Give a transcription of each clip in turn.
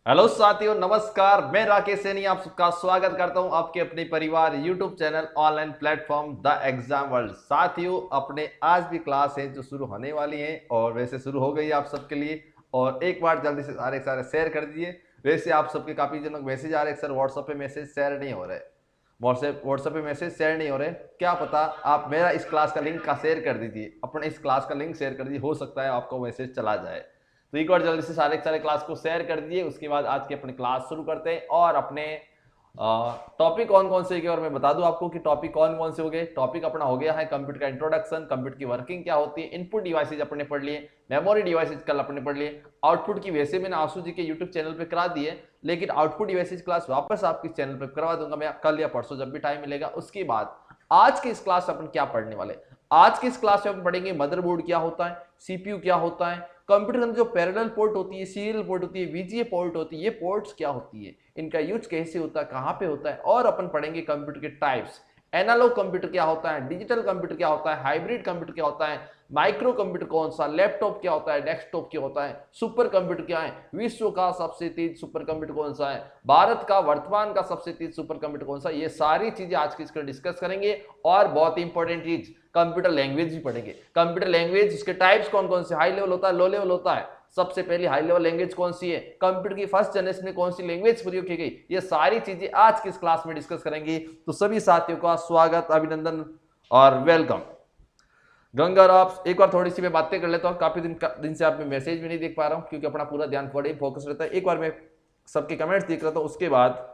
Hello साथियों, नमस्कार। मैं राकेश सैनी आप सबका स्वागत करता हूं आपके अपने परिवार YouTube channel online platform the exam world. साथियों, अपने आज भी क्लास है जो शुरू होने वाली है और वैसे शुरू हो गई आप सबके लिए। और एक बार जल्दी से सारे शेयर कर दीजिए। वैसे आप सबके काफी जनों मैसेज आ रहे हैं, सर व्हाट्सएप पे मैसेज शेयर नहीं हो रहे, व्हाट्सएप पे मैसेज शेयर नहीं हो रहे। क्या पता आप मेरा इस क्लास का लिंक का शेयर कर दीजिए, अपने इस क्लास का लिंक शेयर कर दीजिए, हो सकता है आपको मैसेज चला जाए। तो एक बार जल्दी से सारे क्लास को शेयर कर दिए। उसके बाद आज की अपनी क्लास शुरू करते हैं और अपने टॉपिक कौन कौन से और मैं बता दूं आपको कि टॉपिक कौन कौन से हो गए। टॉपिक अपना हो गया है कंप्यूटर का इंट्रोडक्शन, कंप्यूटर की वर्किंग क्या होती है, इनपुट डिवाइसेज अपने पढ़ लिए, मेमोरी डिवाइसेज कल अपने पढ़ लिए, आउटपुट की वैसे मैंने आंसू जी के यूट्यूब चैनल पे करा दी है, लेकिन आउटपुट डिवाइसेज क्लास वापस आपके चैनल पे करवा दूंगा मैं कल या परसों जब भी टाइम मिलेगा। उसके बाद आज की इस क्लास में अपन क्या पढ़ने वाले, आज की इस क्लास में अपन पढ़ेंगे मदरबोर्ड क्या होता है, सीपीयू क्या होता है, कंप्यूटर के अंदर जो पैरेलल पोर्ट होती है, सीरियल पोर्ट होती है, वीजीए पोर्ट होती है, ये पोर्ट्स क्या होती है, इनका यूज कैसे होता है, कहां पे होता है। और अपन पढ़ेंगे कंप्यूटर के टाइप्स, एनालॉग कंप्यूटर क्या होता है, डिजिटल कंप्यूटर क्या होता है, हाइब्रिड कंप्यूटर क्या होता है, माइक्रो कंप्यूटर कौन सा, लैपटॉप क्या होता है, डेस्कटॉप क्या होता है, सुपर कंप्यूटर क्या है, विश्व का सबसे तेज सुपर कंप्यूटर कौन सा है, भारत का वर्तमान का सबसे तेज सुपर कंप्यूटर कौन सा, ये सारी चीजें आज की इसको डिस्कस करेंगे। और बहुत इंपॉर्टेंट चीज, कंप्यूटर लैंग्वेज भी पढ़ेंगे। कंप्यूटर लैंग्वेज, उसके टाइप्स कौन कौन से, हाई लेवल होता है, लो लेवल होता है। सबसे पहली हाई लेवल लैंग्वेज कौन सी है, कंप्यूटर की फर्स्ट जनरेशन में कौन सी लैंग्वेज प्रयोग की गई, ये सारी चीजें आज की इस क्लास में डिस्कस करेंगे। तो सभी साथियों का स्वागत, अभिनंदन और वेलकम। गंगा, आप एक बार थोड़ी सी मैं बातें कर लेता हूँ। काफी दिन से आप मैसेज भी नहीं देख पा रहा हूँ क्योंकि अपना पूरा ध्यान पढ़े फोकस रहता है। एक बार मैं सबके कमेंट्स देख रहा था, उसके बाद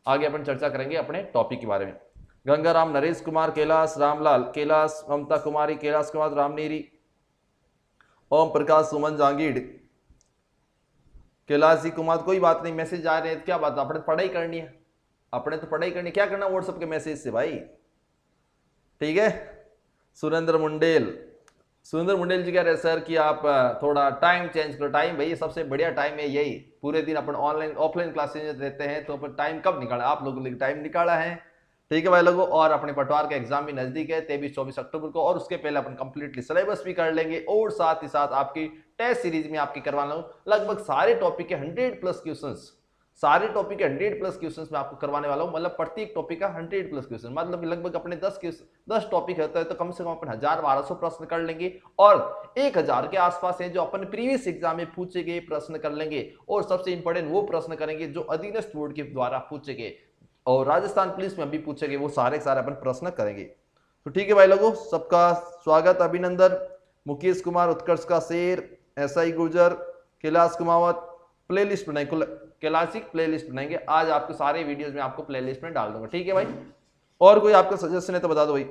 आगे अपन चर्चा करेंगे अपने टॉपिक के बारे में। गंगाराम, नरेश कुमार, कैलाश, रामलाल, कैलाश, ममता कुमारी, कैलाश कुमार, रामनेरी, ओम प्रकाश, सुमन, जांगीड़, कैलाश जी कुमार। कोई बात नहीं, मैसेज आ रहे हैं, क्या बात, अपने पढ़ाई करनी है, अपने तो पढ़ाई करनी, क्या करना व्हाट्सएप के मैसेज से भाई, ठीक है। सुरेंद्र मुंडेल, सुरेंद्र मुंडेल जी कह रहे सर कि आप थोड़ा टाइम चेंज करो। टाइम भाई सबसे बढ़िया टाइम है यही, पूरे दिन अपन ऑनलाइन ऑफलाइन क्लासेज देते हैं तो अपन टाइम कब निकाला, आप लोगों ने टाइम निकाला है, ठीक है भाई लोगों। और अपने पटवार का एग्जाम भी नजदीक है 23-24 अक्टूबर को, और उसके पहले अपन कंप्लीटली सिलेबस भी कर लेंगे और साथ ही साथ आपकी टेस्ट सीरीज में आपकी करवाना हूं लगभग सारे टॉपिक के 100+ क्वेश्चंस, सारे टॉपिक के 100+ क्वेश्चंस मैं आपको करवाने वाला हूं। मतलब प्रत्येक टॉपिक का 100+ क्वेश्चन, मतलब लगभग अपने 10 टॉपिक होता है तो कम से कम अपन 1000-1200 प्रश्न कर लेंगे, और 1000 के आसपास है जो अपन प्रीवियस एग्जाम में पूछे गए प्रश्न कर लेंगे। और सबसे इंपॉर्टेंट वो प्रश्न करेंगे जो अधीनस्थ बोर्ड के द्वारा पूछे गए और राजस्थान पुलिस में भी पूछे गए, वो सारे अपन प्रश्न करेंगे। तो ठीक है भाई लोगों, सबका स्वागत, अभिनंदन। मुकेश कुमार, उत्कर्ष का शेर, एसआई गुर्जर, कैलाश कुमावत, प्लेलिस्ट बनाएंगे, क्लासिक प्लेलिस्ट बनाएंगे आज, आपके सारे वीडियोस में आपको प्लेलिस्ट में डाल दूंगा, ठीक है भाई। और कोई आपका सजेशन है तो बता दो भाई।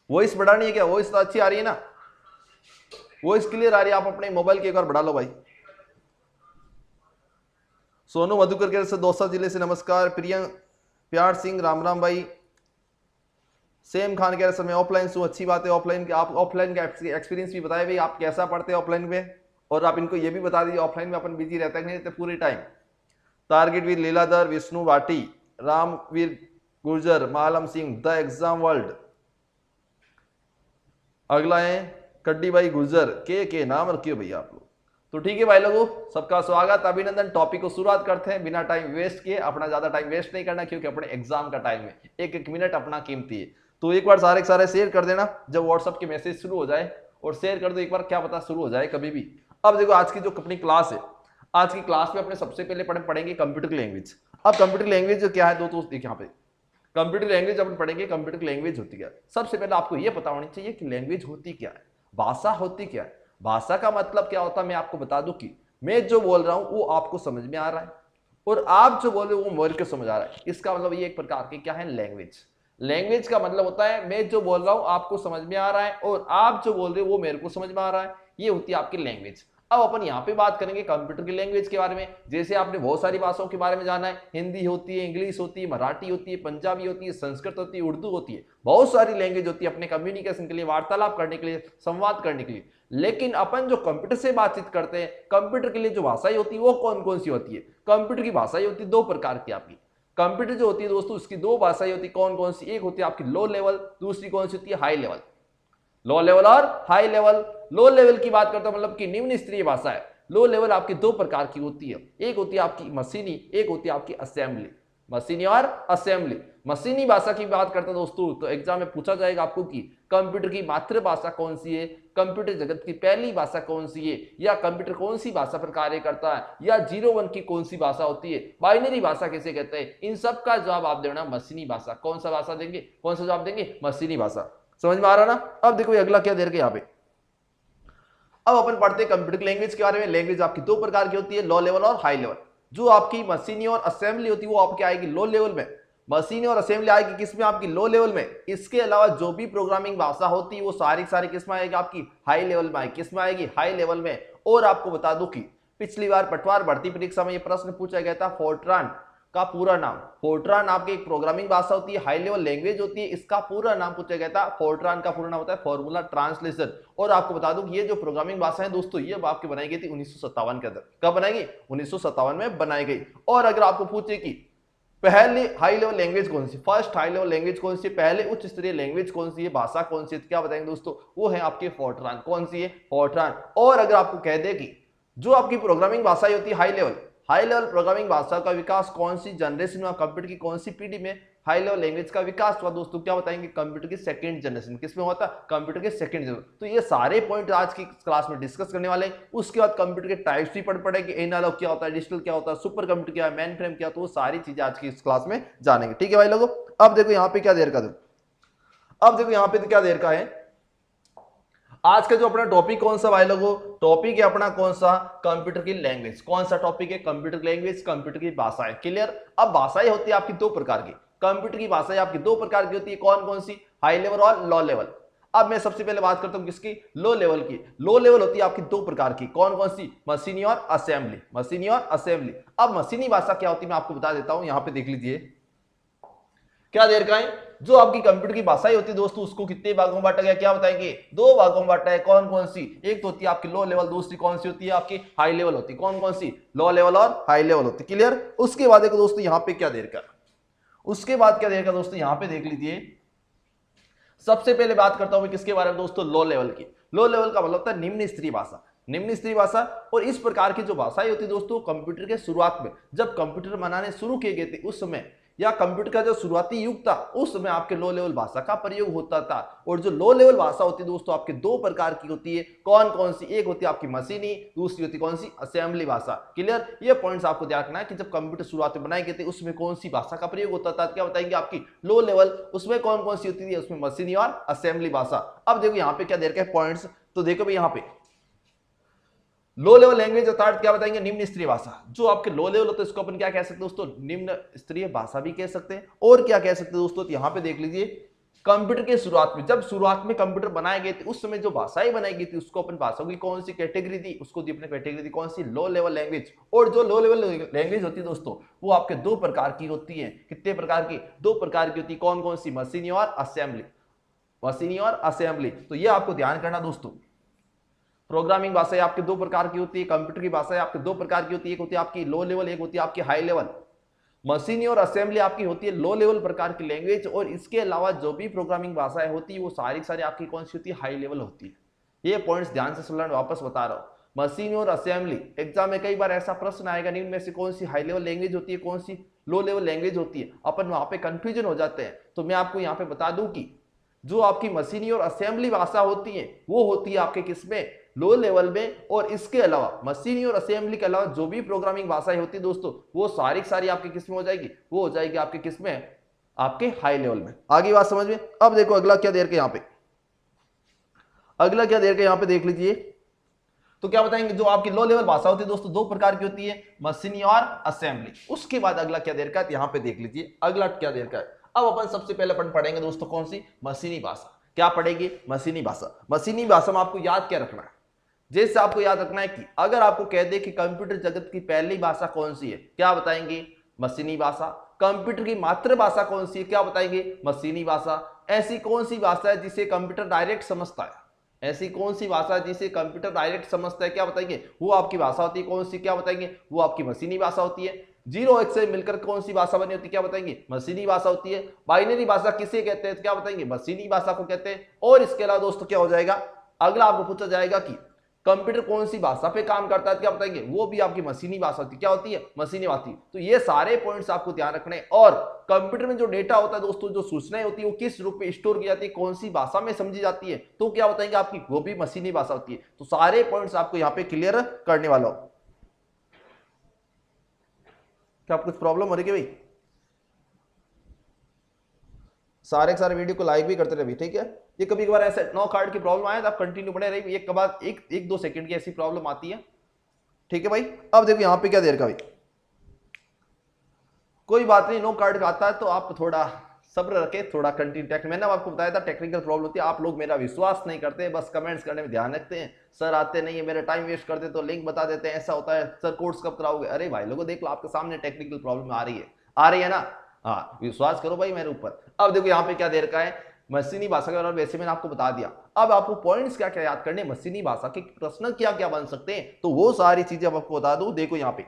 वॉइस बढ़ानी है क्या, वॉइस तो अच्छी आ रही है ना, वॉइस क्लियर आ रही है, आप अपने मोबाइल के एक बार बढ़ा लो भाई। सोनू मधुकर के से दौसा जिले से नमस्कार। प्यार सिंह, राम राम भाई। सेम खान कह रहे सर मैं ऑफलाइन हूँ, अच्छी बात है ऑफलाइन के, आप ऑफलाइन का एक्सपीरियंस भी बताए भाई, आप कैसा पढ़ते हैं ऑफलाइन में, और आप इनको ये भी बता दीजिए ऑफलाइन में अपन बिजी रहते हैं नहीं रहते पूरे टाइम। टारगेट वीर लीलाधर, विष्णु वाटी, रामवीर गुर्जर, मालम सिंह, द एग्जाम वर्ल्ड। अगला है कड्डी भाई गुर्जर, के नाम रखियो भैया आप लोग। तो ठीक है भाई लोगों, सबका स्वागत, अभिनंदन। टॉपिक को शुरुआत करते हैं बिना टाइम वेस्ट किए, अपना ज्यादा टाइम वेस्ट नहीं करना क्योंकि अपने एग्जाम का टाइम है, एक एक मिनट अपना कीमती है। तो एक बार सारे शेयर कर देना जब व्हाट्सएप के मैसेज शुरू हो जाए, और शेयर कर दो एक बार, क्या पता शुरू हो जाए कभी भी। अब देखो आज की जो अपनी क्लास है, आज की क्लास में अपने सबसे पहले पढ़ेंगे कंप्यूटर की लैंग्वेज। अब कंप्यूटर लैंग्वेज क्या है दोस्तों, देखिए यहाँ पे कंप्यूटर लैंग्वेज अपन पढ़ेंगे। कंप्यूटर की लैंग्वेज होती क्या है, सबसे पहले आपको यह पता होनी चाहिए कि लैंग्वेज होती क्या है, भाषा होती क्या है। भाषा का मतलब क्या होता है, मैं आपको बता दूं कि मैं जो बोल रहा हूं वो आपको समझ में आ रहा है और आप जो बोल रहे हो वो मेरे को समझ आ रहा है, इसका मतलब ये एक प्रकार की क्या है लैंग्वेज। लैंग्वेज का मतलब होता है मैं जो बोल रहा हूं आपको समझ में आ रहा है और आप जो बोल रहे हो वो मेरे को समझ में आ रहा है, ये होती है आपकी लैंग्वेज। अब अपन यहाँ पे बात करेंगे कंप्यूटर की लैंग्वेज के बारे में। जैसे आपने बहुत सारी भाषाओं के बारे में जाना है, हिंदी होती है, इंग्लिश होती है, मराठी होती है, पंजाबी होती है, संस्कृत होती है, उर्दू होती है, बहुत सारी लैंग्वेज होती है अपने कम्युनिकेशन के लिए, वार्तालाप करने के लिए, संवाद करने के लिए। लेकिन अपन जो कंप्यूटर से बातचीत करते हैं, कंप्यूटर के लिए जो भाषाएं होती है वो कौन कौन सी होती है। कंप्यूटर की भाषाएं होती है दो प्रकार की आपकी। कंप्यूटर जो होती है दोस्तों, उसकी दो भाषाएं होती है, कौन कौन सी, एक होती है आपकी लो लेवल, दूसरी कौन सी होती है हाई लेवल। लो लेवल और हाई लेवल। लो लेवल की बात करते हैं मतलब कि निम्न स्तरीय भाषा है। लो लेवल आपकी दो प्रकार की होती है, एक होती है आपकी मशीनी, एक होती है आपकी असेंबली। मशीनी और असेंबली। मशीनी भाषा की बात करते हैं दोस्तों तो एग्जाम में पूछा जाएगा आपको कि कंप्यूटर की मातृभाषा कौन सी है, कंप्यूटर जगत की पहली भाषा कौन सी है, या कंप्यूटर कौन सी भाषा पर कार्य करता है, या 0-1 की कौन सी भाषा होती है, बाइनरी भाषा किसे कहते हैं। इन सब का जवाब आप देना मशीनी भाषा। कौन सा भाषा देंगे, कौन सा जवाब देंगे, मशीनी भाषा। समझ में आ रहा ना। अब देखो अगला क्या दे रखे यहाँ पे। अब अपन पढ़ते हैं कंप्यूटर की लैंग्वेज के बारे में। लैंग्वेज आपकी दो प्रकार की होती है, लो लेवल और हाई लेवल। जो आपकी मशीनी और असेंबली होती है वो आपकी आएगी लो लेवल में, मशीनी और असेंबली आएगी किसमें, आपकी लो लेवल में। इसके अलावा जो भी प्रोग्रामिंग भाषा होती है वो सारी किसमें आएगी, आपकी हाई लेवल में आएगी। किसमें आएगी, हाई लेवल में। और आपको बता दूं कि पिछली बार पटवार भर्ती परीक्षा में यह प्रश्न पूछा गया था, फोर्ट्रान का पूरा नाम। फोर्ट्रान आपकी एक प्रोग्रामिंग भाषा होती है, हाई लेवल लैंग्वेज होती है, इसका पूरा नाम पूछा गया था। फोर्ट्रान का पूरा नाम होता है फॉर्मूला ट्रांसलेशन। और आपको बता दूं कि ये जो प्रोग्रामिंग भाषा है दोस्तों ये आपकी बनाई गई थी 1957 के अंदर। कब बनाई गई, 1957 में बनाई गई। और अगर आपको पूछे कि पहली हाई लेवल लैंग्वेज कौन सी, फर्स्ट हाई लेवल लैंग्वेज कौन सी, पहले उच्च स्तरीय लैंग्वेज कौन सी है, भाषा कौन सी है, तो क्या बताएंगे दोस्तों, वो है आपके फोर्ट्रान। कौन सी है, फोर्ट्रान। और अगर आपको कह दे कि जो आपकी प्रोग्रामिंग भाषा होती है हाई लेवल प्रोग्रामिंग भाषा का विकास कौन सी जनरेशन में, कंप्यूटर की कौन सी पीढ़ी में हाई लेवल लैंग्वेज का विकास हुआ, दोस्तों क्या बताएंगे, कंप्यूटर की सेकंड जनरेशन। किसमें होता है, कंप्यूटर के सेकंड जनरेशन। तो ये सारे पॉइंट आज की क्लास में डिस्कस करने वाले हैं। उसके बाद कंप्यूटर के टाइप्स भी पढ़ पड़ेंगे, एनालॉग क्या होता है, डिजिटल क्या होता है, सुपर कंप्यूटर क्या है, मेन फ्रेम क्या, तो वो सारी चीजें आज की इस क्लास में जानेंगे। ठीक है भाई लोगों। अब देखो यहाँ पे क्या देर का, अब देखो यहाँ पे तो क्या देर का है। आज का जो अपना टॉपिक कौन सा भाई लोगों, टॉपिक है अपना कौन सा, कंप्यूटर की लैंग्वेज। कौन सा टॉपिक है, कंप्यूटर की लैंग्वेज, कंप्यूटर की भाषाएं। क्लियर। अब भाषाएं होती है आपकी दो प्रकार की, कंप्यूटर की भाषाएं आपकी दो प्रकार की होती है। कौन कौन सी, हाई लेवल और लो लेवल। अब मैं सबसे पहले बात करता हूं किसकी, लो लेवल की। लो लेवल होती है आपकी दो प्रकार की। कौन कौन सी, मशीनी और असेंबली। मशीनी और असेंबली। अब मशीनी भाषा क्या होती है मैं आपको बता देता हूं, यहां पे देख लीजिए क्या देर का है। जो आपकी कंप्यूटर की भाषाएं होती है दोस्तों उसको कितने भागों में बांटा गया, क्या बताएंगे, दो भागों में बांटा है। कौन कौन सी, एक तो होती है आपकी लो लेवल, दूसरी कौन सी होती है आपकी हाई लेवल होती है। कौन कौन सी, लो लेवल और हाई लेवल होती है। क्लियर। उसके बाद देखो दोस्तों यहाँ पे क्या देर का, उसके बाद क्या देर का दोस्तों यहाँ पे देख लीजिए। सबसे पहले बात करता हूं मैं किसके बारे में दोस्तों, लो लेवल की। लो लेवल का मतलब होता है निम्न स्तरीय भाषा, निम्न स्तरीय भाषा। और इस प्रकार की जो भाषाएं होती है दोस्तों कंप्यूटर के शुरुआत में जब कंप्यूटर बनाने शुरू किए गए थे उस समय, या कंप्यूटर का जो शुरुआती युग था उस समय आपके लो लेवल भाषा का प्रयोग होता था। और जो लो लेवल भाषा होती है दोस्तों आपके दो प्रकार की होती है। कौन कौन सी, एक होती है आपकी मशीनी, दूसरी होती है कौन सी, असेंबली भाषा। क्लियर। ये पॉइंट्स आपको ध्यान रखना है कि जब कंप्यूटर शुरुआत में बनाए गए थे उसमें कौन सी भाषा का प्रयोग होता था, क्या बताएंगे आपकी लो लेवल, उसमें कौन कौन सी होती थी, उसमें मशीनी और असेंबली भाषा। अब देखो यहाँ पे क्या देर के पॉइंट्स, तो देखो भाई यहाँ पे लो लेवल लैंग्वेज अर्थात क्या बताएंगे, निम्न स्तरीय भाषा। जो आपके लो लेवल होते हैं इसको अपन क्या कह सकते हैं दोस्तों, निम्न स्तरीय भाषा भी कह सकते हैं। और क्या कह सकते हैं दोस्तों, तो यहां पे देख लीजिए कंप्यूटर के शुरुआत में, जब शुरुआत में कंप्यूटर बनाए गए थे उस समय जो भाषाएं बनाई गई थी उसको अपन भाषाओं की कौन सी कैटेगरी दी, उसको दी अपने कैटेगरी दी कौन सी, लो लेवल लैंग्वेज। और जो लो लेवल लैंग्वेज होती है दोस्तों वो आपके दो प्रकार की होती है। कितने प्रकार की, दो प्रकार की होती है। कौन कौन सी, मशीनी और असेंबली। मशीनी और असेंबली। तो ये आपको ध्यान करना दोस्तों, प्रोग्रामिंग भाषाएं आपके दो प्रकार की होती है, कंप्यूटर की भाषाएं आपके दो प्रकार की होती है, एक होती है आपकी लो लेवल, एक होती है आपकी हाई लेवल। मशीनी और असेंबली आपकी होती है लो लेवल प्रकार की लैंग्वेज। और इसके अलावा जो भी प्रोग्रामिंग भाषाएं होती है वो सारी आपकी कौन सी होती है, हाई लेवल होती है। ये पॉइंट्स ध्यान से सुन, वापस बता रहा हूं, मशीनी और असेंबली। एग्जाम में कई बार ऐसा प्रश्न आएगा, निम्न में से कौन सी हाई लेवल लैंग्वेज होती है, कौन सी लो लेवल लैंग्वेज होती है, अपन वहां पे कंफ्यूजन हो जाते हैं। तो मैं आपको यहाँ पे बता दूं कि जो आपकी मशीनी और असेंबली भाषा होती है वो होती है आपके किसमें, लो लेवल में। और इसके अलावा मशीनी और असेंबली के अलावा जो भी प्रोग्रामिंग भाषाएं होती है दोस्तों वो सारी आपके किसमें हो जाएगी, वो हो जाएगी आपके किसमें, आपके हाई लेवल में। आगे बात समझ में। अब देखो अगला क्या देर के यहाँ पे, अगला क्या देर के यहाँ पे देख लीजिए। तो क्या बताएंगे, जो आपकी लो लेवल भाषा होती है दोस्तों दो प्रकार की होती है, मशीनी और असेंबली। उसके बाद अगला क्या देर का, यहाँ पे देख लीजिए अगला क्या देर का है। अब अपन सबसे पहले अपन पढ़ेंगे दोस्तों कौन सी, मशीनी भाषा। क्या पढ़ेंगे, मशीनी भाषा। मशीनी भाषा में आपको याद क्या रखना है, जैसे आपको याद रखना है कि अगर आपको कह दे कि कंप्यूटर जगत की पहली भाषा कौन सी है, क्या बताएंगे, मशीनी भाषा। कंप्यूटर की मातृभाषा कौन सी है, क्या बताएंगे, मशीनी भाषा। ऐसी कौन सी भाषा है जिसे कंप्यूटर डायरेक्ट समझता है, ऐसी कौन सी भाषा है जिसे कंप्यूटर डायरेक्ट समझता है, क्या बताएंगे, वो आपकी भाषा होती है कौन सी, क्या बताएंगे, वो आपकी मशीनी भाषा होती है। 0-1 से मिलकर कौन सी भाषा बनी होती है, क्या बताएंगे, मशीनी भाषा होती है। बाइनरी भाषा किसे कहते हैं, तो क्या बताएंगे, मशीनी भाषा को कहते हैं। और इसके अलावा दोस्तों क्या हो जाएगा, अगला आपको पूछा जाएगा कि कंप्यूटर कौन सी भाषा पे काम करता है, क्या बताएंगे, वो भी आपकी मशीनी भाषा होती है। क्या होती है, मशीनी भाषा। तो ये सारे पॉइंट्स आपको ध्यान रखने हैं। और कंप्यूटर में जो डेटा होता है दोस्तों, जो सूचनाएं होती है, वो किस रूप में स्टोर की जाती है, कौन सी भाषा में समझी जाती है, तो क्या बताएंगे आपकी, वो भी मशीनी भाषा होती है। तो सारे पॉइंट्स आपको यहाँ पे क्लियर करने वाला हो। क्या आपको कुछ प्रॉब्लम हो रही है भाई? सारे वीडियो को लाइक भी करते रहे, ठीक है। ये कभी कभार ऐसे नो कार्ड की प्रॉब्लम आए तो आप कंटिन्यू बने रहिए, एक कबार एक दो सेकंड की ऐसी प्रॉब्लम आती है, ठीक है भाई। अब देखो यहां पे क्या देर का भाई, कोई बात नहीं, नो कार्ड का आता है तो आप थोड़ा सब्र रखे, थोड़ा कंटिन्यू। मैंने आपको बताया था टेक्निकल प्रॉब्लम होती है, आप लोग मेरा विश्वास नहीं करते, बस कमेंट्स करने में ध्यान रखते हैं, सर आते नहीं है, मेरा टाइम वेस्ट करते तो लिंक बता देते हैं, ऐसा होता है, सर कोर्स कब कराओगे। अरे भाई लोगों देख लो, आपके सामने टेक्निकल प्रॉब्लम आ रही है ना, हाँ विश्वास करो भाई मेरे ऊपर। अब देखो यहाँ पे क्या देर का है, मशीनी भाषा के बारे में वैसे मैंने आपको बता दिया। अब आपको पॉइंट्स क्या क्या याद करने, मशीनी भाषा के प्रश्न क्या क्या बन सकते हैं, तो वो सारी चीजें अब आपको बता दूं। देखो यहाँ पे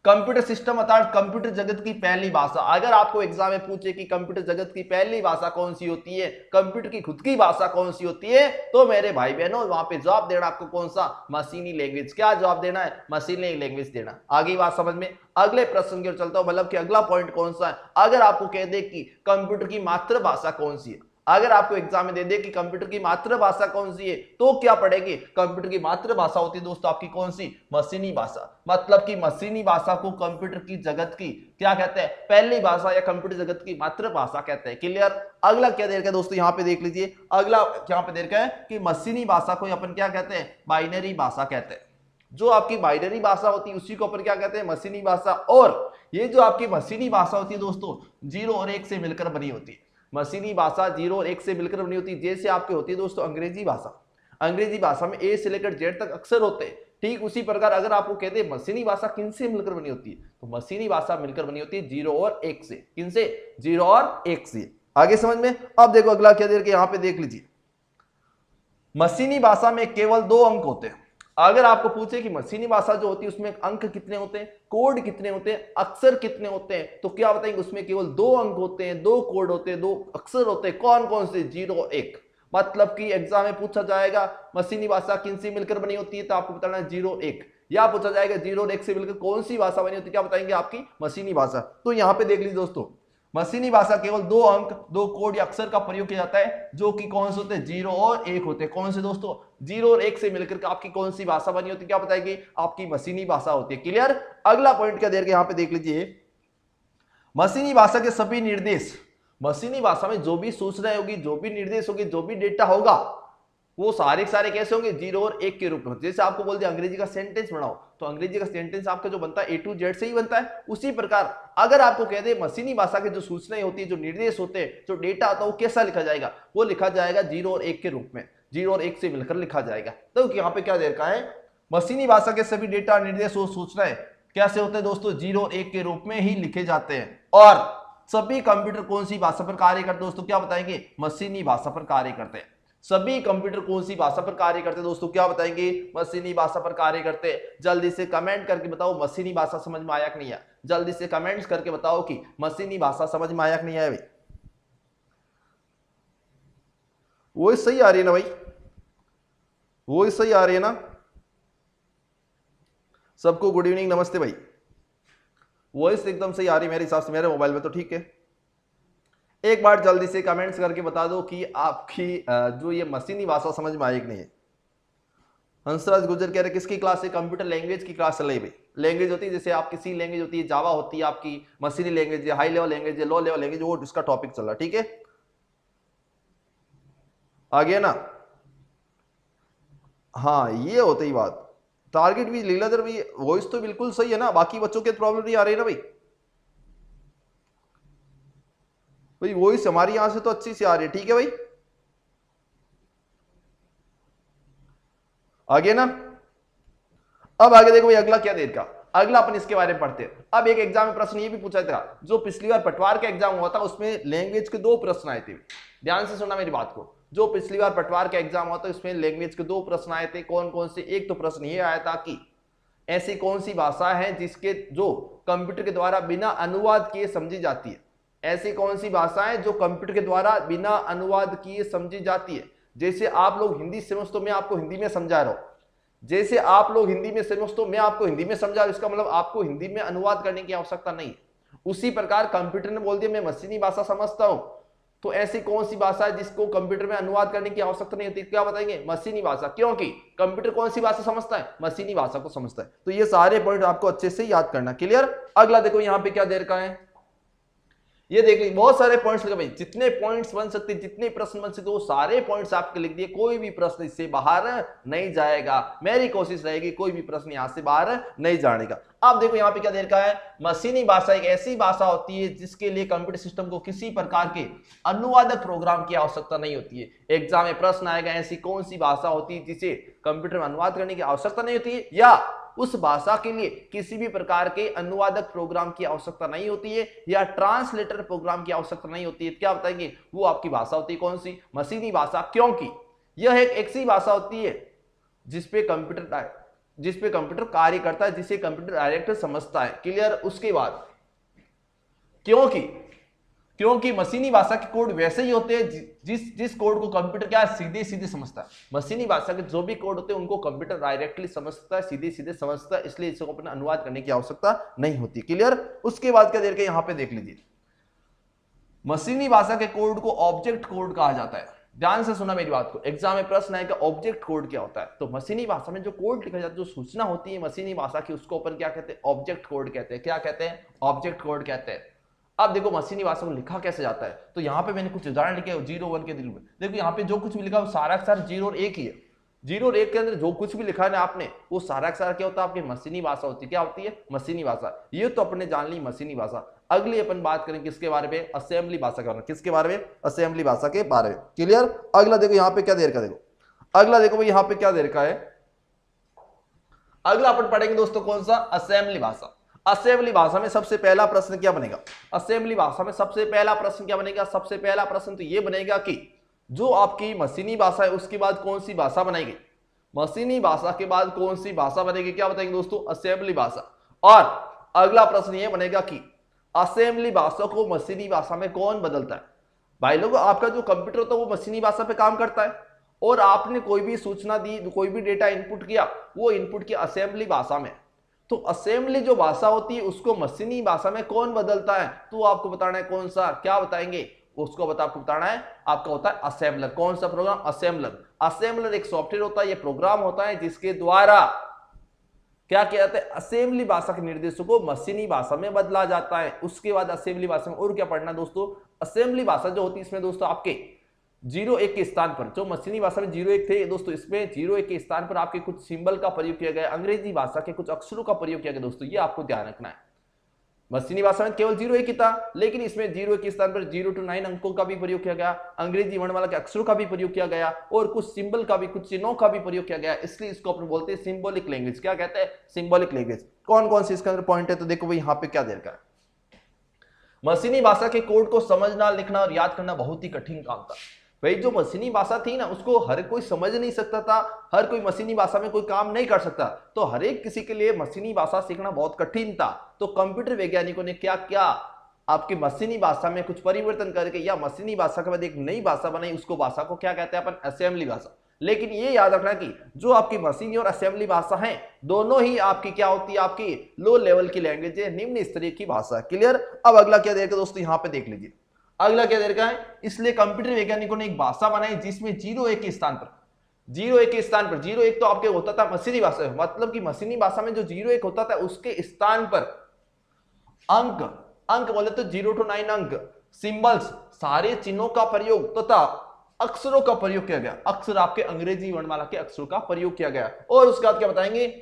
कंप्यूटर सिस्टम अर्थात कंप्यूटर जगत की पहली भाषा। अगर आपको एग्जाम में पूछे कि कंप्यूटर जगत की पहली भाषा कौन सी होती है, कंप्यूटर की खुद की भाषा कौन सी होती है, तो मेरे भाई बहनों वहां पे जवाब देना आपको कौन सा, मशीनी लैंग्वेज। क्या जवाब देना है, मशीनी लैंग्वेज देना। आगे बात समझ में। अगले प्रश्न की ओर चलता हूं, मतलब कि अगला पॉइंट कौन सा है। अगर आपको कह दे कि कंप्यूटर की मातृभाषा कौन सी है, अगर आपको एग्जाम में दे दे कि कंप्यूटर की मातृभाषा कौन सी है, तो क्या पढ़ेंगे, कंप्यूटर की मातृभाषा होती है दोस्तों आपकी कौन सी, मशीनी भाषा। मतलब कि मशीनी भाषा को कंप्यूटर की जगत की क्या कहते हैं, पहली भाषा या कंप्यूटर जगत की मातृभाषा कहते हैं। क्लियर। अगला क्या देर का दोस्तों, यहां पे देख लीजिए, अगला यहां पे देर का है कि मशीनी भाषा को अपन क्या कहते हैं, बाइनरी भाषा कहते हैं। जो आपकी बाइनरी भाषा होती है उसी को अपन क्या कहते हैं, मशीनी भाषा। और ये जो आपकी मशीनी भाषा होती है दोस्तों, 0 और 1 से मिलकर बनी होती है। मशीनी भाषा 0 और 1 से मिलकर बनी होती है। जैसे आपकी होती है दोस्तों अंग्रेजी भाषा, अंग्रेजी भाषा में ए से लेकर जेड तक अक्षर होते हैं, ठीक उसी प्रकार अगर आपको कहते हैं मशीनी भाषा किन से मिलकर बनी होती है, तो मशीनी भाषा मिलकर बनी होती है 0 और 1 से। किन से, 0 और 1 से। आगे समझ में। अब देखो अगला क्या देर के, यहां पे देख लीजिए, मशीनी भाषा में केवल 2 अंक होते हैं। अगर आपको पूछे कि मशीनी भाषा जो होती है उसमें अंक कितने होते हैं, कोड कितने होते हैं, अक्षर कितने होते हैं, तो क्या बताएंगे, उसमें केवल 2 अंक होते हैं, 2 कोड होते हैं, 2 अक्षर होते हैं। कौन कौन से, 0 और 1। मतलब कि एग्जाम में पूछा जाएगा मशीनी भाषा किन से मिलकर बनी होती है, तो आपको बताना है 0 1, या पूछा जाएगा 0 और 1 से मिलकर कौन सी भाषा बनी होती है, क्या बताएंगे, आपकी मशीनी भाषा। तो यहां पे देख लीजिए दोस्तों, मशीनी भाषा केवल 2 अंक, 2 कोड या अक्षर का प्रयोग किया जाता है, जो कि कौन से होते हैं, 0 और 1 होते हैं। कौन से दोस्तों, 0 और 1 से मिलकर आपकी कौन सी भाषा बनी होती है, क्या बताएगी, आपकी मशीनी भाषा होती है। क्लियर। अगला पॉइंट क्या देर के, यहां पे देख लीजिए, मशीनी भाषा के सभी निर्देश, मशीनी भाषा में जो भी सूचनाएं होगी, जो भी निर्देश होगी, जो भी डेटा होगा, वो सारे कैसे होंगे, 0 और 1 के रूप में। जैसे आपको बोल दिया अंग्रेजी का सेंटेंस बनाओ, तो अंग्रेजी का सेंटेंस आपका जो बनता है A to Z से ही बनता है। उसी प्रकार अगर आपको कह दे मशीनी भाषा के जो सूचनाएं होती है, जो निर्देश होते हैं, जो डेटा आता है, वो कैसा लिखा जाएगा, वो लिखा जाएगा 0 और 1 के रूप में, 0 और 1 से मिलकर लिखा जाएगा। तो यहाँ पे क्या दे रखा है, मशीनी भाषा के सभी डेटा, निर्देश और सूचनाएं कैसे होते हैं दोस्तों, 0 और 1 के रूप में ही लिखे जाते हैं। और सभी कंप्यूटर कौन सी भाषा पर कार्य करते हैं दोस्तों, क्या बताएंगे, मशीनी भाषा पर कार्य करते हैं। सभी कंप्यूटर कौन सी भाषा पर कार्य करते हैं दोस्तों, क्या बताएंगे, मशीनी भाषा पर कार्य करते हैं। जल्दी से कमेंट करके बताओ मशीनी भाषा समझ में आया कि नहीं आया, जल्दी से कमेंट्स करके बताओ कि मशीनी भाषा समझ में आया कि नहीं आया भाई। वो सही आ रही है ना भाई, वो सही आ रही है ना सबको। गुड इवनिंग, नमस्ते भाई। वॉइस एकदम सही आ रही मेरे हिसाब से, मेरे मोबाइल में तो ठीक है। एक बार जल्दी से कमेंट्स करके बता दो कि आपकी जो ये मशीनी भाषा समझ में आई कि नहीं है। हंसराज गुजर कह रहे किसकी क्लास है, कंप्यूटर लैंग्वेज की क्लास चल रही भाई। लैंग्वेज होती है जैसे आपकी सी लैंग्वेज होती है, जावा होती है आपकी, मशीनी लैंग्वेज है, हाई लेवल लैंग्वेज है, लो लेवल लैंग्वेज, वो इसका टॉपिक चल रहा है, ठीक है। आ गया ना, हाँ ये होती ही बात। टारगेट भी लीलाधर भी, वॉइस तो बिल्कुल सही है ना, बाकी बच्चों के प्रॉब्लम नहीं आ रही है ना भाई। भाई वॉइस हमारी यहां से तो अच्छी से आ रही है, ठीक है भाई। आगे ना, अब आगे देखो भाई अगला क्या देर का, अगला अपन इसके बारे में पढ़ते हैं। अब एक एग्जाम में प्रश्न ये भी पूछा था, जो पिछली बार पटवार का एग्जाम हुआ था उसमें लैंग्वेज के 2 प्रश्न आए थे। ध्यान से सुनना मेरी बात को, जो पिछली बार पटवार का एग्जाम हुआ था उसमें लैंग्वेज के 2 प्रश्न आए थे। कौन कौन से, एक तो प्रश्न ये आया था कि ऐसी कौन सी भाषा है जिसके जो कंप्यूटर के द्वारा बिना अनुवाद किए समझी जाती है। ऐसी कौन सी भाषा है जो कंप्यूटर के द्वारा बिना अनुवाद किए समझी जाती है। जैसे आप लोग हिंदी समझते हो मैं आपको हिंदी में समझा रहा हूं, जैसे आप लोग हिंदी में समझते हो मैं आपको हिंदी में समझा रहा हूं, इसका मतलब आपको हिंदी में अनुवाद करने की आवश्यकता नहीं है। उसी प्रकार कंप्यूटर ने बोल दिया मैं मशीनी भाषा समझता हूं, तो ऐसी कौन सी भाषा है जिसको कंप्यूटर में अनुवाद करने की आवश्यकता नहीं होती? क्या बताएंगे? मशीनी भाषा, क्योंकि कंप्यूटर कौन सी भाषा समझता है? मशीनी भाषा को समझता है। तो ये सारे पॉइंट आपको अच्छे से याद करना। क्लियर? अगला देखो यहाँ पे क्या दे रखा है, ये देख लीजिए बहुत सारे पॉइंट्स लिखे भाई, जितने पॉइंट्स बन सकते, जितने प्रश्न बन सकते वो सारे पॉइंट्स आपके लिख दिए, कोई भी प्रश्न इससे बाहर नहीं जाएगा। मेरी कोशिश रहेगी कोई भी प्रश्न यहां से बाहर नहीं जाने का। अब देखो यहाँ पे क्या दे रखा है, मशीनी भाषा एक ऐसी भाषा होती है जिसके लिए कंप्यूटर सिस्टम को किसी प्रकार के अनुवादक प्रोग्राम की आवश्यकता नहीं होती है। एग्जाम में प्रश्न आएगा ऐसी कौन सी भाषा होती है जिसे कंप्यूटर में अनुवाद करने की आवश्यकता नहीं होती है, या उस भाषा के लिए किसी भी प्रकार के अनुवादक प्रोग्राम की आवश्यकता नहीं होती है, या ट्रांसलेटर प्रोग्राम की आवश्यकता नहीं होती है। क्या बताएंगे? वो आपकी भाषा होती है कौन सी? मशीनी भाषा, क्योंकि यह एक ऐसी भाषा होती है जिसपे कंप्यूटर कार्य करता है, जिसे कंप्यूटर डायरेक्ट समझता है। क्लियर? उसके बाद क्योंकि मशीनी भाषा के कोड वैसे ही होते हैं जिस कोड को कंप्यूटर क्या सीधे सीधे समझता है। मशीनी भाषा के जो भी कोड होते हैं उनको कंप्यूटर डायरेक्टली समझता है, सीधे सीधे समझता है, इसलिए इसको अपना अनुवाद करने की आवश्यकता नहीं होती। क्लियर? उसके बाद क्या देर के यहां पे देख लीजिए, मशीनी भाषा के कोड को ऑब्जेक्ट कोड कहा जाता है। ध्यान से सुना मेरी बात को, एग्जाम में प्रश्न आएगा ऑब्जेक्ट कोड क्या होता है। तो मशीनी भाषा में जो कोड लिखा जाता है, जो सूचना होती है मशीनी भाषा की, उसको अपन क्या कहते हैं? ऑब्जेक्ट कोड कहते हैं। क्या कहते हैं? ऑब्जेक्ट कोड कहते हैं। अब देखो मशीनी भाषा में लिखा कैसे जाता है, तो यहाँ पे मैंने कुछ उदाहरण लिखे 0 1 के दिल में। देखो यहाँ पे जो कुछ भी लिखा है वो सारा सारा 0 और 1 ही है। 0 और 1 के अंदर जो कुछ भी लिखा है ना आपने, वो सारा सारा क्या होता है? आपकी मशीनी भाषा होती है। क्या होती है? मशीनी भाषा। ये तो अपने जान ली मशीनी भाषा। अगली अपन बात करें किसके बारे में? असेंबली भाषा के बारे में। किसके बारे में? असेंबली भाषा के बारे में। क्लियर? अगला देखो यहाँ पे क्या दे रखा है, देखो अगला देखो भाई यहाँ पे क्या दे रखा है। अगला अपन पढ़ेंगे दोस्तों कौन सा? असेंबली भाषा। असेंबली भाषा में सबसे पहला प्रश्न क्या बनेगा? असेंबली भाषा में सबसे पहला प्रश्न क्या बनेगा? सबसे पहला प्रश्न तो ये बनेगा कि जो आपकी मशीनी भाषा है उसके बाद कौन सी भाषा बनेगी? मशीनी भाषा के बाद कौन सी भाषा बनेगी? क्या बताएंगे दोस्तों? असेंबली भाषा। और अगला प्रश्न ये बनेगा कि असेंबली भाषा को मशीनी भाषा में कौन बदलता है? भाई लोगों, आपका जो कंप्यूटर होता है वो मशीनी भाषा पे काम करता है, और आपने कोई भी सूचना दी, कोई भी डेटा इनपुट किया, वो इनपुट किया असेंबली भाषा में। तो असेंबली जो भाषा होती है उसको मशीनी भाषा में कौन बदलता है? तो आपको बताना है कौन सा। क्या बताएंगे? उसको आपको बताना है, आपका होता है असेंबलर। कौन सा प्रोग्राम? असेंबलर। असेंबलर एक सॉफ्टवेयर होता है, ये प्रोग्राम होता है जिसके द्वारा क्या किया जाता है? असेंबली भाषा के निर्देशों को मशीनी भाषा में बदला जाता है। उसके बाद असेंबली भाषा में और क्या पढ़ना दोस्तों? असेंबली भाषा जो होती है इसमें दोस्तों आपके 0 1 के स्थान पर, जो मशीनी भाषा में 0 1 थे दोस्तों, इसमें 0 1 के स्थान पर आपके कुछ सिंबल का प्रयोग किया गया, अंग्रेजी भाषा के कुछ अक्षरों का प्रयोग किया गया दोस्तों, ये आपको ध्यान रखना है। मशीनी भाषा में केवल 0 1 ही था, लेकिन इसमें 0 1 के स्थान पर 0 to 9 अंकों का भी प्रयोग किया गया, अंग्रेजी वर्णमाला के अक्षरों का भी प्रयोग किया गया, और कुछ सिंबल का भी, कुछ चिन्हों का भी प्रयोग किया गया। इसलिए इसको अपन बोलते हैं सिंबॉलिक लैंग्वेज। क्या कहते हैं? Symbolic language. कौन कौन से इसके अंदर पॉइंट है? तो देखो भाई यहाँ पे क्या दे रखा है। मशीनी भाषा के कोड को समझना, लिखना और याद करना बहुत ही कठिन काम था। भाई जो मशीनी भाषा थी ना उसको हर कोई समझ नहीं सकता था, हर कोई मशीनी भाषा में कोई काम नहीं कर सकता, तो हर एक किसी के लिए मशीनी भाषा सीखना बहुत कठिन था। तो कंप्यूटर वैज्ञानिकों ने क्या किया? आपकी मशीनी भाषा में कुछ परिवर्तन करके या मशीनी भाषा के बाद एक नई भाषा बनाई, उसको भाषा को क्या कहते हैं अपन? असेंबली भाषा। लेकिन ये याद रखना कि जो आपकी मशीनी और असेंबली भाषा है दोनों ही आपकी क्या होती है? आपकी लो लेवल की लैंग्वेज है, निम्न स्तरीय की भाषा। क्लियर? अब अगला क्या देगा दोस्तों, यहाँ पे देख लीजिए अगला क्या दे रखा है। इसलिए कंप्यूटर वैज्ञानिकों ने एक भाषा बनाई जिसमें 0 1 के स्थान पर 0 1 तो आपके होता था मशीनी भाषा, मतलब कि मशीनी भाषा में जो 0 1 होता था उसके स्थान पर अंक बोले तो 0 to 9 अंक, सिंबल्स, सारे चिन्हों का प्रयोग तथा अक्षरों का प्रयोग किया गया। अक्षर आपके अंग्रेजी वर्णमाला के अक्षरों का प्रयोग किया गया। और उसके बाद क्या बताएंगे?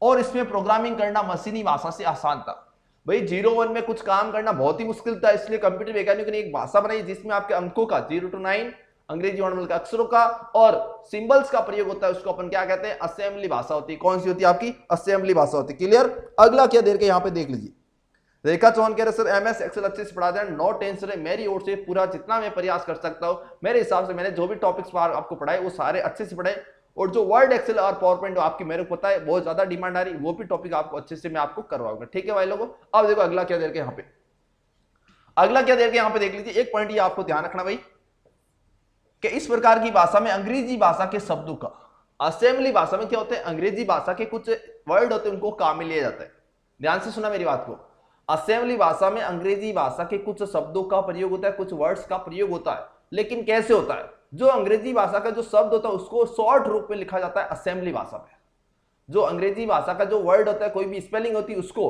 और इसमें प्रोग्रामिंग करना मशीनी भाषा से आसान था। भाई 0 1 में कुछ काम करना बहुत ही मुश्किल था, इसलिए कंप्यूटर वैज्ञानिकों ने एक भाषा बनाई जिसमें आपके अंकों का 0 to 9 अंग्रेजी वर्णमाला के अक्षरों का और सिंबल्स का प्रयोग होता है, उसको अपन क्या कहते हैं? असेंबली भाषा होती है। कौन सी होती है? आपकी असेंबली भाषा होती है। क्लियर? अगला क्या देर के यहाँ पे देख लीजिए। रेखा चौहान कह रहे सर एमएस एक्सेल अच्छे से पढ़ा दें, नो टेंशन है, मेरी ओर से पूरा जितना मैं प्रयास कर सकता हूं, मेरे हिसाब से मैंने जो भी टॉपिक्स आपको पढ़ाए वो सारे अच्छे से पढ़ाए, और जो वर्ड एक्सेल और पावर पॉइंट आपकी मेरे को पता है बहुत ज्यादा डिमांड आ रही, वो भी टॉपिक आपको अच्छे से मैं आपको करवाऊंगा। ठीक है भाई लोगों? अब देखो अगला क्या देर के यहाँ पे, अगला क्या देर के यहाँ पे देख लीजिए। एक पॉइंट ये आपको ध्यान रखना भाई, कि इस प्रकार की भाषा में अंग्रेजी भाषा के शब्दों का, असेंबली भाषा में क्या होते हैं, अंग्रेजी भाषा के कुछ वर्ड होते हैं उनको काम में लिया जाता है। ध्यान से सुना मेरी बात को। असेंबली भाषा में अंग्रेजी भाषा के कुछ शब्दों का प्रयोग होता है, कुछ वर्ड्स का प्रयोग होता है, लेकिन कैसे होता है, जो अंग्रेजी भाषा का जो शब्द होता है उसको शॉर्ट रूप में लिखा जाता है असेंबली भाषा में। जो अंग्रेजी भाषा का जो वर्ड होता है, कोई भी स्पेलिंग होती है, उसको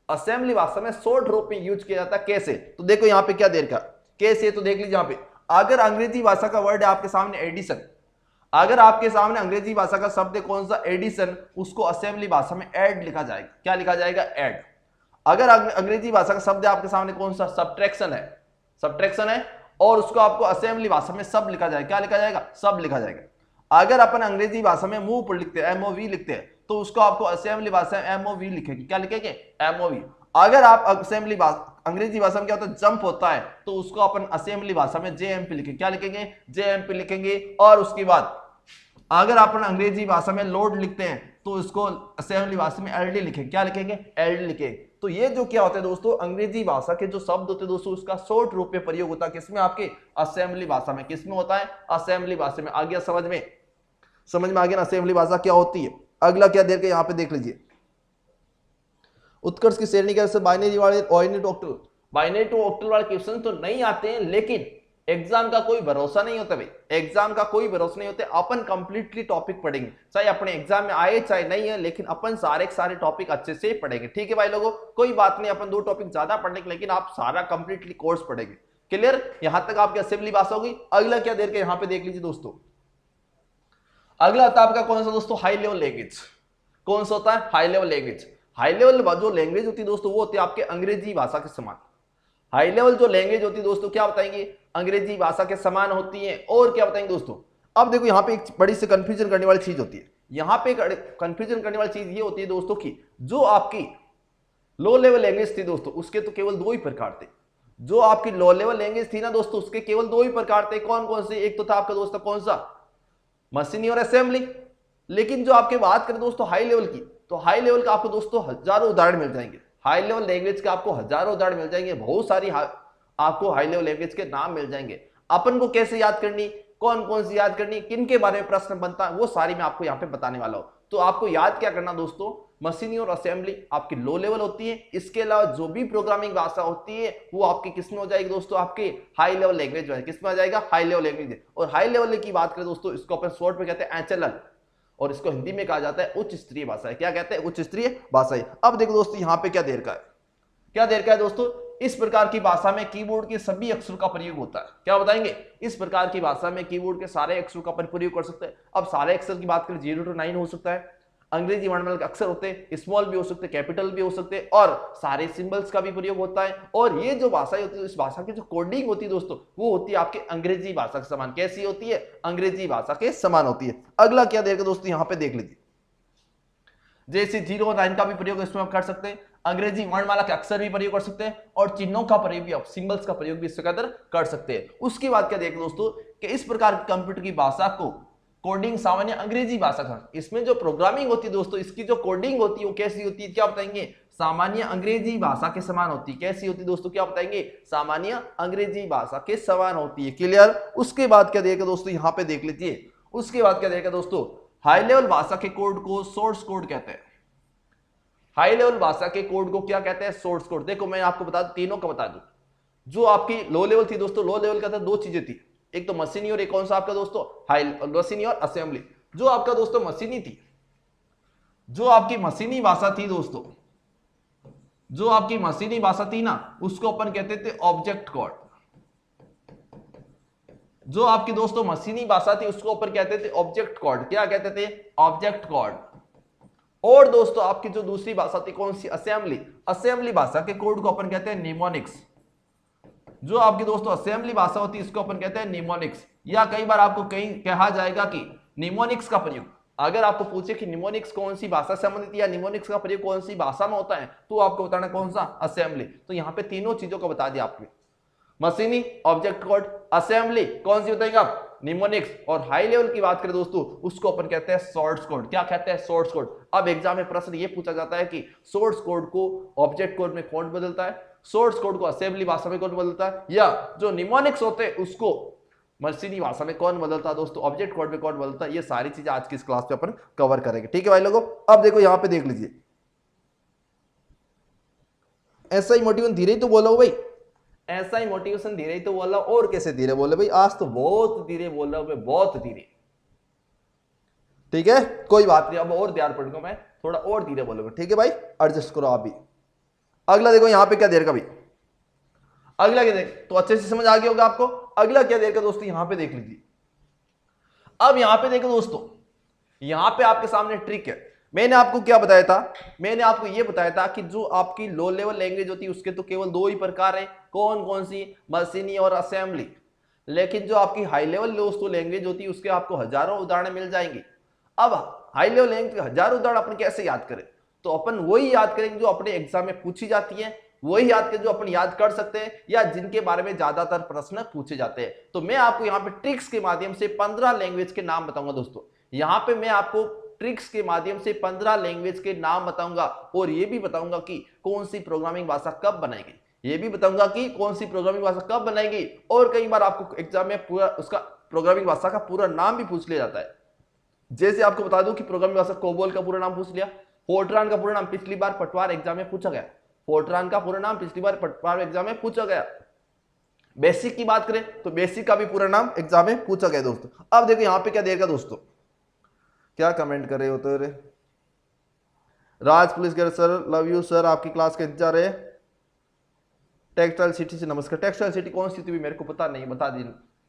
असेंबली भाषा में शॉर्ट रूप में यूज किया जाता है। कैसे, तो देखो यहां पे क्या देर का कैसे, तो देख लीजिए यहां पे, अगर अंग्रेजी भाषा का वर्ड है आपके सामने एडिशन, अगर आपके सामने अंग्रेजी भाषा का शब्द है कौन सा, एडिशन, उसको असेंबली भाषा में ऐड लिखा जाएगा। क्या लिखा जाएगा, ऐड। अगर अंग्रेजी भाषा का शब्द है आपके सामने कौन सा, सब्ट्रैक्शन है, सब्ट्रैक्शन है, और उसको आपको असेंबली भाषा में सब लिखा जाएगा। क्या लिखा जाएगा, सब लिखा जाएगा। अगर अपन अंग्रेजी भाषा में मूव लिखते हैं, MOV लिखते हैं, तो उसको आपको असेंबली भाषा में MOV लिखेगी। क्या लिखेंगे, MOV। अगर आप असेंबली अंग्रेजी भाषा में क्या होता है, जंप होता है, तो उसको अपन असेंबली भाषा में JMP लिखेंगे। क्या लिखेंगे, JMP लिखेंगे। और उसके बाद अगर अपन अंग्रेजी भाषा में लोड लिखते हैं तो इसको असेंबली भाषा में LD लिखेंगे। क्या लिखेंगे, LD लिखेंगे। तो ये जो क्या होता है दोस्तों, अंग्रेजी भाषा के जो शब्द होते हैं दोस्तों, उसका शॉर्ट रूप में प्रयोग होता है किसमें, आपके असेंबली भाषा में। किसमें होता है, असेंबली भाषा में। आ गया समझ में, समझ में आ गया ना असेंबली भाषा क्या होती है। अगला क्या देर के यहां पे देख लीजिए, उत्कर्ष की श्रेणी कैसे, बाइनरी वाले, binary to octal, binary to octal वाले क्वेश्चन तो नहीं आते हैं, लेकिन एग्जाम का कोई भरोसा नहीं होता भाई, एग्जाम का कोई भरोसा नहीं होता। अपन कंप्लीटली टॉपिक पढ़ेंगे, चाहे अपने एग्जाम में आए चाहे नहीं है, लेकिन अपन सारे के सारे टॉपिक अच्छे से पढ़ेंगे। ठीक है भाई लोगों, कोई बात नहीं, अपन 2 टॉपिक ज्यादा पढ़ेंगे, लेकिन आप सारा कंप्लीटली कोर्स पढ़ेंगे। क्लियर, यहां तक आपकी असेंबली भाषा होगी। अगला क्या देर के यहां पे देख लीजिए दोस्तों, अगला होता है आपका कौन सा दोस्तों, हाई लेवल लैंग्वेज। कौन सा होता है, high level language. High level जो लैंग्वेज होती है दोस्तों, वो होती है आपके अंग्रेजी भाषा के समान। हाई लेवल जो लैंग्वेज होती है दोस्तों, क्या बताएंगे, अंग्रेजी भाषा के समान होती है। और क्या बताएंगे दोस्तों, अब देखो यहां पे एक बड़ी सी कंफ्यूजन करने वाली चीज होती है। यहां पे कंफ्यूजन करने वाली चीज ये होती है दोस्तों की जो आपकी लो लेवल लैंग्वेज थी दोस्तों, उसके तो केवल 2 ही प्रकार थे। जो आपकी लो लेवल लैंग्वेज थी ना दोस्तों, उसके केवल 2 ही प्रकार थे। कौन कौन से, एक तो था आपका दोस्तों कौन सा, मशीनी और असेंबली। लेकिन जो आपके बात करें दोस्तों हाई लेवल की, तो हाई लेवल का आपको दोस्तों हजारों उदाहरण मिल जाएंगे। हाई लेवल लैंग्वेज के आपको हजारों उदाहरण मिल जाएंगे, बहुत सारी आपको हाई लेवल लैंग्वेज के नाम मिल जाएंगे। अपन को कैसे याद करनी, कौन कौन सी याद करनी, किन के बारे में प्रश्न बनता है, वो सारी मैं आपको यहाँ पे बताने वाला हूं। तो आपको याद क्या करना दोस्तों, मशीनी और असेंबली आपकी लो लेवल होती है। इसके अलावा जो भी प्रोग्रामिंग भाषा होती है वो आपकी किसमें हो जाएगी दोस्तों, आपकी हाई लेवल लैंग्वेज है। किसमें आ जाएगा, हाई लेवल लैंग्वेज। और हाई लेवल की बात करें दोस्तों, इसको अपन शॉर्ट में कहते हैं HLL, और इसको हिंदी में कहा जाता है उच्च स्तरीय भाषा है। क्या कहते हैं, उच्च स्तरीय भाषा है। अब देखो दोस्तों यहाँ पे क्या देर का है, क्या देर का है दोस्तों, इस प्रकार की भाषा में कीबोर्ड के सभी अक्षरों का प्रयोग होता है। क्या बताएंगे, इस प्रकार की भाषा में कीबोर्ड के सारे अक्षरों का प्रयोग कर सकते हैं। अब सारे अक्षर की बात करें 0 to 9 हो सकता है। अंग्रेजी वर्णमाला के अक्षर होते हैं, स्मॉल भी हो सकते हैं, कैपिटल भी हो सकते हैं, और सारे सिंबल्स का भी प्रयोग होता है। और ये जो भाषा होती है, इस भाषा की जो कोडिंग होती है दोस्तों, वो होती है आपके अंग्रेजी भाषा के समान। कैसी होती है, अंग्रेजी भाषा के समान होती है। अगला क्या देगा दोस्तों, यहाँ पे देख लीजिए, जैसे 0 और 9 का भी प्रयोग इसमें कर सकते हैं, अंग्रेजी वर्णमाला के अक्षर भी प्रयोग कर सकते हैं, और चिन्हों का प्रयोग भी, सिंबल्स का प्रयोग भी इसके अंदर कर सकते हैं। उसके बाद क्या देखें दोस्तों, कि इस प्रकार की कंप्यूटर की भाषा को कोडिंग सामान्य अंग्रेजी भाषा का, इसमें जो प्रोग्रामिंग होती है दोस्तों, इसकी जो कोडिंग होती है वो कैसी होती है, क्या बताएंगे, सामान्य अंग्रेजी भाषा के समान होती है। कैसी होती है दोस्तों, क्या बताएंगे, सामान्य अंग्रेजी भाषा के समान होती है। क्लियर। उसके बाद क्या देखेगा दोस्तों, यहाँ पे देख लीजिए, उसके बाद क्या देखेगा दोस्तों, हाई लेवल भाषा के कोड को सोर्स कोड कहते हैं। हाई लेवल भाषा के कोड को क्या कहते हैं, सोर्स कोड। देखो मैं आपको बता दूं, तीनों का बता दूं। जो आपकी लो लेवल थी दोस्तों, लो लेवल का था 2 चीजें थी, एक तो मशीनी और एक कौन सा आपका दोस्तों, हाई मशीनी और असेंबली। जो आपका दोस्तों मशीनी थी, जो आपकी मशीनी भाषा थी दोस्तों, जो आपकी मशीनी भाषा थी ना, उसको अपन कहते थे ऑब्जेक्ट कोड। जो आपकी दोस्तों मशीनी भाषा थी उसको अपन कहते थे ऑब्जेक्ट कोड। क्या कहते थे, ऑब्जेक्ट कोड। और दोस्तों आपकी जो दूसरी भाषा थी कौन सी, असेंबली। असेंबली भाषा के कोड को अपन कहते हैं निमोनिक्स। जो आपकी दोस्तों असेंबली भाषा होती है इसको अपन कहते हैं निमोनिक्स, या कई बार आपको कहीं कहा जाएगा कि निमोनिक्स का प्रयोग। अगर आपको पूछे कि निमोनिक्स कौन सी भाषा से संबंधित या निमोनिक्स का प्रयोग कौन सी भाषा में होता है, तो आपको बताना कौन सा, असेंबली। तो यहाँ पे तीनों चीजों को बता दिया आपने, मशीनी, ऑब्जेक्ट कोड, असेंबली कौन सी बताएंगे आप, निमोनिक्स। और हाई लेवल की बात करें दोस्तों, उसको अपन कहते हैं सोर्स कोड। क्या कहते हैं, सोर्स कोड। अब एग्जाम में प्रश्न ये पूछा जाता है कि सोर्स कोड को ऑब्जेक्ट कोड में कौन बदलता है, सोर्स कोड को असेंबली भाषा में कौन बदलता है, या जो निमोनिक्स होते हैं उसको मशीनी भाषा में कौन बदलता है दोस्तों, ऑब्जेक्ट कोड में कौन बदलता है, ये सारी चीजें आज की इस क्लास में अपन कवर करेंगे। ठीक है भाई लोगों, अब देखो यहां पे देख लीजिए, ऐसा ही मोटिवेशन धीरे ही तो बोला हूं भाई, ऐसा ही मोटिवेशन धीरे ही तो बोला, और कैसे धीरे बोले भाई, आज तो बहुत धीरे बोल रहा हूं मैं, बहुत धीरे। ठीक है कोई बात नहीं, अब और ध्यान पढ़ूंगा मैं, थोड़ा और धीरे बोलूंगा। ठीक है भाई, एडजस्ट करो आप भी। अगला देखो यहां पे क्या दे रखा भाई, अगला क्या देख, तो अच्छे से समझ आ गया होगा आपको। अगला क्या दे रखा दोस्तों, यहां पे देख लीजिए। अब यहां पे देखो दोस्तों, यहां पे आपके सामने ट्रिक है। मैंने आपको क्या बताया था, मैंने आपको यह बताया था कि जो आपकी लो लेवल लैंग्वेज होती है उसके तो केवल दो ही प्रकार है, कौन कौन सी, मशीनी और असेंबली। लेकिन जो आपकी हाई लेवल दोस्तों लैंग्वेज होती है उसके आपको हजारों उदाहरण मिल जाएंगे। अब हाई लेवल लैंग्वेज के हजारों उदाहरण अपन कैसे याद करें, तो अपन वही याद करेंगे जो अपने एग्जाम में पूछी जाती है, वही याद करें जो अपन याद कर सकते हैं या जिनके बारे में ज्यादातर प्रश्न पूछे जाते हैं। तो मैं आपको यहाँ पे ट्रिक्स के माध्यम से 15 लैंग्वेज के नाम बताऊंगा दोस्तों। यहाँ पे मैं आपको ट्रिक्स के माध्यम से 15 लैंग्वेज के नाम बताऊंगा, और ये भी बताऊंगा कि कौन सी प्रोग्रामिंग भाषा कब बनाएगी, ये भी बताऊंगा कि कौन सी प्रोग्रामिंग भाषा कब बनाएगी। और कई बार आपको एग्जाम में पूरा उसका प्रोग्रामिंग भाषा का पूरा नाम भी पूछ लिया जाता है। जैसे आपको बता दूं कि प्रोग्रामिंग भाषा कोबोल का पूरा नाम पूछ लिया, फोर्ट्रान का पूरा नाम पिछली बार पटवार एग्जाम में पूछा गया, फोर्ट्रान का पूरा नाम पिछली बार पटवार एग्जाम में पूछा गया। बेसिक की बात करें तो बेसिक का भी पूरा नाम एग्जाम में पूछा गया दोस्तों। अब देखो यहां पे क्या देगा दोस्तों, क्या कमेंट कर रहे हो तो रे, Raj police sir love you sir, आपकी क्लास का इंतजार है। टेक्सटाइल सिटी से नमस्कार। टेक्सटाइल सिटी कौन सी थी मेरे को पता नहीं, बता दी।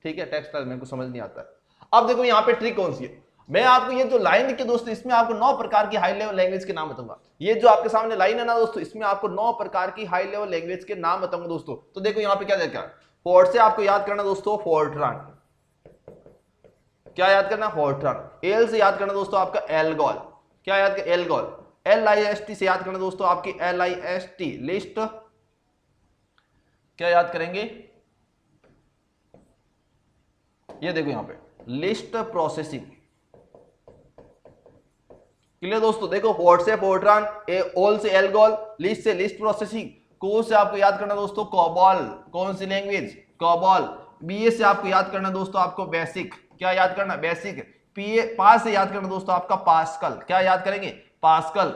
ठीक है, टेक्सटाइल मेरे को समझ नहीं आता है। अब देखो यहाँ पे ट्रिक कौन सी है, मैं आपको ये जो लाइन लिखी दोस्तों, इसमें आपको 9 प्रकार की हाई लेवल लैंग्वेज के नाम बताऊंगा। ये जो आपके सामने लाइन है ना दोस्तों, इसमें आपको 9 प्रकार की हाई लेवल लैंग्वेज के नाम बताऊंगा दोस्तों। तो देखो यहाँ पे क्या देखा, फोर्ट से आपको याद करना दोस्तों, फोर्ट्रान। क्या याद करना, फोर्ट्रान। एल से याद करना दोस्तों आपका एल्गोल। क्या याद करना, एल्गोल। LIST से याद करना दोस्तों आपकी LIST लिस्ट। क्या याद करेंगे, ये देखो यहां पे लिस्ट प्रोसेसिंग। क्लियर दोस्तों, देखो फोर्ट से फोर्ट्रान, ओल से एल्गोल, लिस्ट से लिस्ट प्रोसेसिंग, को से आपको याद करना दोस्तों कोबॉल, कौन सी लैंग्वेज, कोबॉल। BA से आपको याद करना दोस्तों आपको बेसिक। क्या याद करना, बेसिक। पास से याद करना दोस्तों आपका पास्कल। क्या याद करेंगे, पास्कल।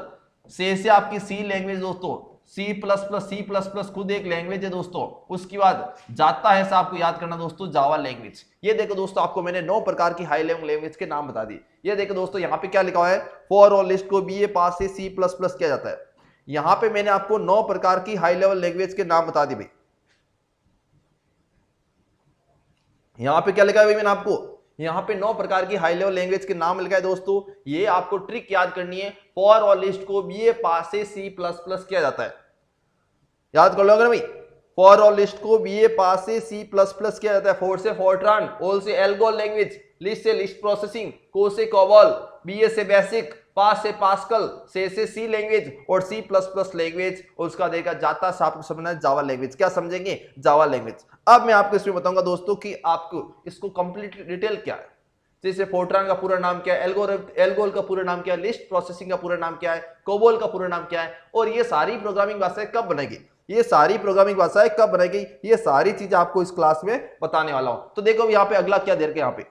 से आपकी सी लैंग्वेज दोस्तों, C++, खुद एक लैंग्वेज है दोस्तों। उसके बाद जाता है आपको याद करना दोस्तों जावा लैंग्वेज। ये देखो दोस्तों, आपको मैंने 9 प्रकार की हाई लेवल लैंग्वेज के नाम बता दिए। ये देखो दोस्तों, यहाँ पे क्या लिखा हुआ है, फॉर और लिस्ट को BA पास से C++ किया जाता है। यहाँ पे मैंने आपको 9 प्रकार की हाई लेवल लैंग्वेज के नाम बता दिए भाई। यहाँ पे क्या लिखा है भाई, मैंने आपको यहाँ पे 9 प्रकार की हाई लेवल लैंग्वेज के नाम लिखा है दोस्तों। ये आपको ट्रिक याद करनी है, फॉर और लिस्ट को BA पास से C++ किया जाता है। याद कर लोगे ना भाई, फॉर और लिस्ट को BA पास से C++ किया जाता है। फोर से फोर्ट्रान, ओल से एल्गोल लैंग्वेज, लिस्ट से लिस्ट प्रोसेसिंग, को से कोबॉल, BA से बेसिक, पास से पास्कल, से सी लैंग्वेज और C++ लैंग्वेज। उसका देखा जाता है आपको समझना है जावा लैंग्वेज। क्या समझेंगे, जावा लैंग्वेज। अब मैं आपको इसमें बताऊंगा दोस्तों कि आपको इसको कंप्लीट डिटेल क्या है। जैसे फोर्ट्रान का पूरा नाम क्या है, एल्गोल का पूरा नाम क्या है, लिस्ट प्रोसेसिंग का पूरा नाम क्या है, कोबोल का पूरा नाम क्या है, और ये सारी प्रोग्रामिंग भाषाएं कब बनेगी, ये सारी प्रोग्रामिंग भाषाएं कब बनेगी, ये सारी चीजें आपको इस क्लास में बताने वाला हूं। तो देखो यहाँ पे अगला क्या दे रखा है यहाँ पे,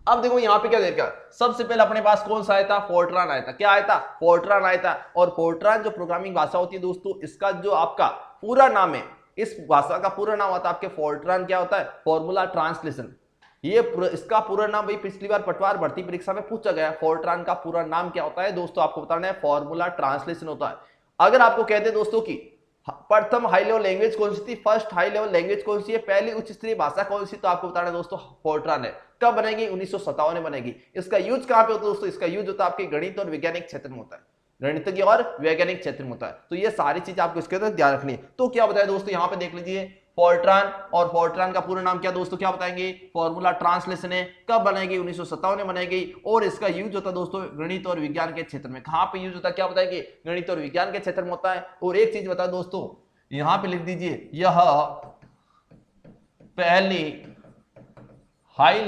अब देखो यहाँ पे क्या दे रखा है। सबसे पहले अपने पास कौन सा आया था, फोर्ट्रान आया था। क्या आया था, फोर्ट्रान आया था। और फोर्ट्रान जो प्रोग्रामिंग भाषा होती है दोस्तों, इसका जो आपका पूरा नाम है, इस भाषा का पूरा नाम होता है आपके फोर्ट्रान, क्या होता है, फॉर्मूला ट्रांसलेशन। ये इसका पूरा नाम भाई पिछली बार पटवार भर्ती परीक्षा में पूछा गया, फोर्ट्रान का पूरा नाम क्या होता है दोस्तों, आपको बताना है, फॉर्मूला ट्रांसलेशन होता है। अगर आपको कहते हैं दोस्तों कि प्रथम हाई लेवल लैंग्वेज कौन सी थी, फर्स्ट हाई लेवल लैंग्वेज कौन सी है, पहली उच्च स्तरीय भाषा कौन सी, तो आपको बताना है दोस्तों फोर्ट्रान है। कब बनेगी, 1957 में बनेगी। इसका यूज कहां पे होता है दोस्तों, इसका यूज होता है आपके गणित और वैज्ञानिक क्षेत्र में होता है, गणितज्ञ और वैज्ञानिक क्षेत्र में होता है। तो ये सारी चीज आपको इसके अंदर ध्यान रखनी है। तो क्या बताया दोस्तों, यहाँ पे देख लीजिए, फोर्ट्रान, और फोर्ट्रान का पूरा नाम क्या दोस्तों, क्या बताएंगे, फॉर्मूला ट्रांसलेशन है। कब बनेगी, 1957 में बनेगी। और इसका यूज होता है दोस्तों गणित और विज्ञान के क्षेत्र में। कहां पे यूज होता है, क्या बताएंगे, गणित और विज्ञान के क्षेत्र में होता है। और एक चीज बता दोस्तों, यहां पे लिख दीजिए, यह पहली हाई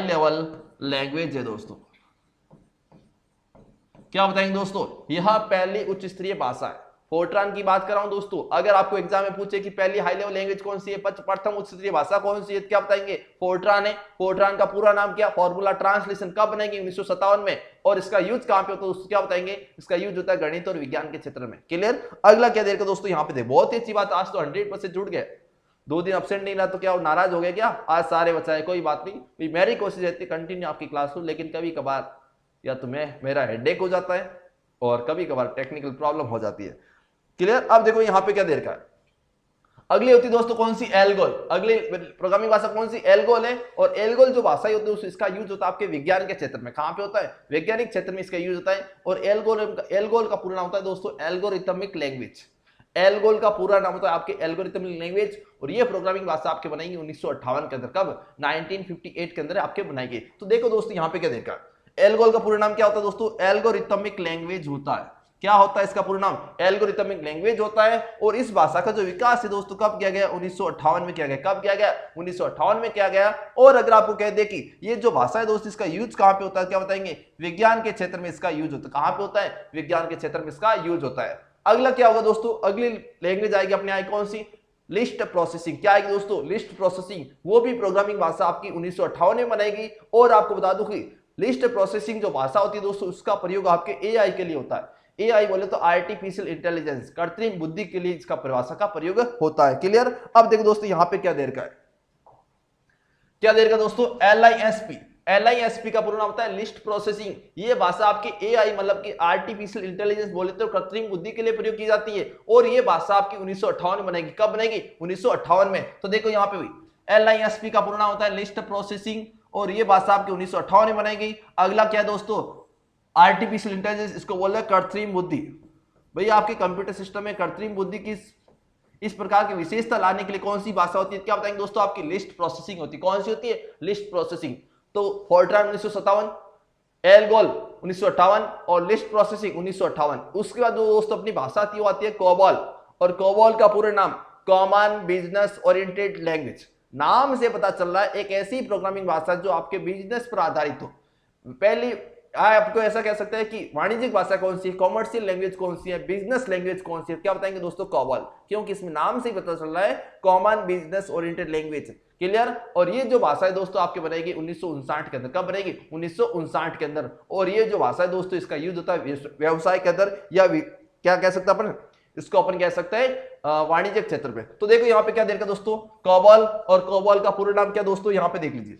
लेवल लैंग्वेज है दोस्तों। क्या बताएंगे दोस्तों, यह पहली उच्च स्तरीय भाषा है। फोर्ट्रान की बात कर रहा हूं दोस्तों। अगर आपको एग्जाम में पूछे कि पहली हाई लेवल लैंग्वेज कौन सी है, प्रथम उच्च स्तरीय भाषा कौन सी है, क्या बताएंगे? फोर्ट्रान है। फोर्ट्रान का पूरा नाम क्या? Formula translation. कब बनाएंगे? 1957 में। और इसका यूज कहां पे होता है दोस्तों? क्या बताएंगे? इसका यूज होता है गणित और विज्ञान के क्षेत्र में। क्लियर? अगला क्या देर का दोस्तों, यहाँ पे देखो बहुत ही अच्छी बात, आज तो 100% जुड़ गए। 2 दिन अब्सेंट नहीं रहा तो क्या नाराज हो गए क्या? आज सारे बचाए, कोई बात नहीं, मेरी कोशिश रहती है कंटिन्यू आपकी क्लास हो, लेकिन कभी कभार या तो मेरा हेडेक हो जाता है और कभी कभार टेक्निकल प्रॉब्लम हो जाती है। क्लियर? अब देखो यहाँ पे क्या देर का है। अगली होती है दोस्तों कौन सी? एल्गोल। अगली प्रोग्रामिंग भाषा कौन सी? एल्गोल है। और एल्गोल जो भाषा होती है इसका यूज होता है आपके विज्ञान के क्षेत्र में। कहां पे होता है? वैज्ञानिक क्षेत्र में इसका यूज होता है। और एल्गोल का पूरा नाम होता है दोस्तों एल्गोरिथमिक लैंग्वेज। एल्गोल का पूरा नाम होता है आपके एल्गोरिथमिक लैंग्वेज। और ये प्रोग्रामिंग भाषा आपके बनाएंगे 1958 के अंदर। कब? 1958 के अंदर आपके बनाएंगे। तो देखो दोस्तों यहाँ पे क्या देखा, एल्गोल का पूरा नाम क्या होता है दोस्तों? एल्गोरिथमिक लैंग्वेज होता है। क्या होता है इसका पूरा नाम? एल्गोरिथमिक लैंग्वेज होता है। और इस भाषा का जो विकास है दोस्तों कब किया गया? 1958 में किया गया। कब किया गया? 1958 में किया गया। और अगर आपको कह दे कि ये जो भाषा है दोस्तों इसका यूज कहां पे होता है, क्या बताएंगे? विज्ञान के क्षेत्र में इसका यूज होता है। कहां पे होता है? विज्ञान के क्षेत्र में इसका यूज होता है। अगला क्या होगा दोस्तों? अगली लैंग्वेज आएगी अपने आई कौन सी? List processing. क्या आएगी दोस्तों? List processing. वो भी प्रोग्रामिंग भाषा आपकी 1958 में बनाएगी। और आपको बता दूं कि लिस्ट प्रोसेसिंग जो भाषा होती है दोस्तों उसका प्रयोग आपके एआई के लिए होता है। एआई बोले तो आर्टिफिशियल इंटेलिजेंस, कृत्रिम बुद्धि के लिए इसका परिभाषा का प्रयोग होता है। क्लियर? अब देखो दोस्तों यहां पे क्या देर का है, क्या देर का दोस्तों? LISP। LISP का पूरा नाम होता है लिस्ट प्रोसेसिंग। ये भाषा आपके एआई मतलब कि आर्टिफिशियल इंटेलिजेंस बोले तो कृत्रिम बुद्धि के लिए प्रयोग की जाती है। और ये भाषा आपकी 1958 में बनेगी। कब बनेगी? 1958 में। तो देखो यहाँ पे भी LISP का पूरा नाम होता है लिस्ट प्रोसेसिंग। और ये भाषा आपकी 1958 में बनेगी। अगला क्या है दोस्तों? आर्टिफिशियल इंटेलिजेंस, इसको बोल रहे हैं कृत्रिम बुद्धि। भैया आपके कंप्यूटर सिस्टम में कृत्रिम बुद्धि की इस प्रकार की विशेषता लाने के लिए कौन सी भाषा होती है? क्या बताएंगे दोस्तों? आपकी लिस्ट प्रोसेसिंग होती है। कौन सी होती है? List processing. तो फोर्ट्रान 1957, एल्गोल 1958 और लिस्ट प्रोसेसिंग 1958। उसके बाद दोस्तों अपनी भाषा आती है, वो आती है कोबॉल। और कोबॉल का पूरा नाम कॉमन बिजनेस ओरिएंटेड लैंग्वेज। नाम से पता चल रहा है एक ऐसी प्रोग्रामिंग भाषा जो आपके बिजनेस पर आधारित हो। पहली आपको ऐसा कह सकते हैं कि वाणिज्यिक भाषा कौन सी है, कॉमर्शियल लैंग्वेज कौन सी है, बिजनेस लैंग्वेज कौन सी है? क्या बताएंगे दोस्तों? कोबॉल। क्योंकि इसमें नाम से ही पता चल रहा है common business oriented language. Clear? और ये जो भाषा है दोस्तों आपके बनेगी 1959 के अंदर। कब बनेगी? 1959 के अंदर। और ये जो भाषा है दोस्तों इसका यूज होता है व्यवसाय के अंदर, या क्या कह सकते हैं अपन इसको? अपन कह सकते हैं वाणिज्यिक क्षेत्र में। तो देखो यहाँ पे क्या देखा दोस्तों? कोबॉल। और कोबॉल का पूरा नाम क्या दोस्तों? यहाँ पे देख लीजिए,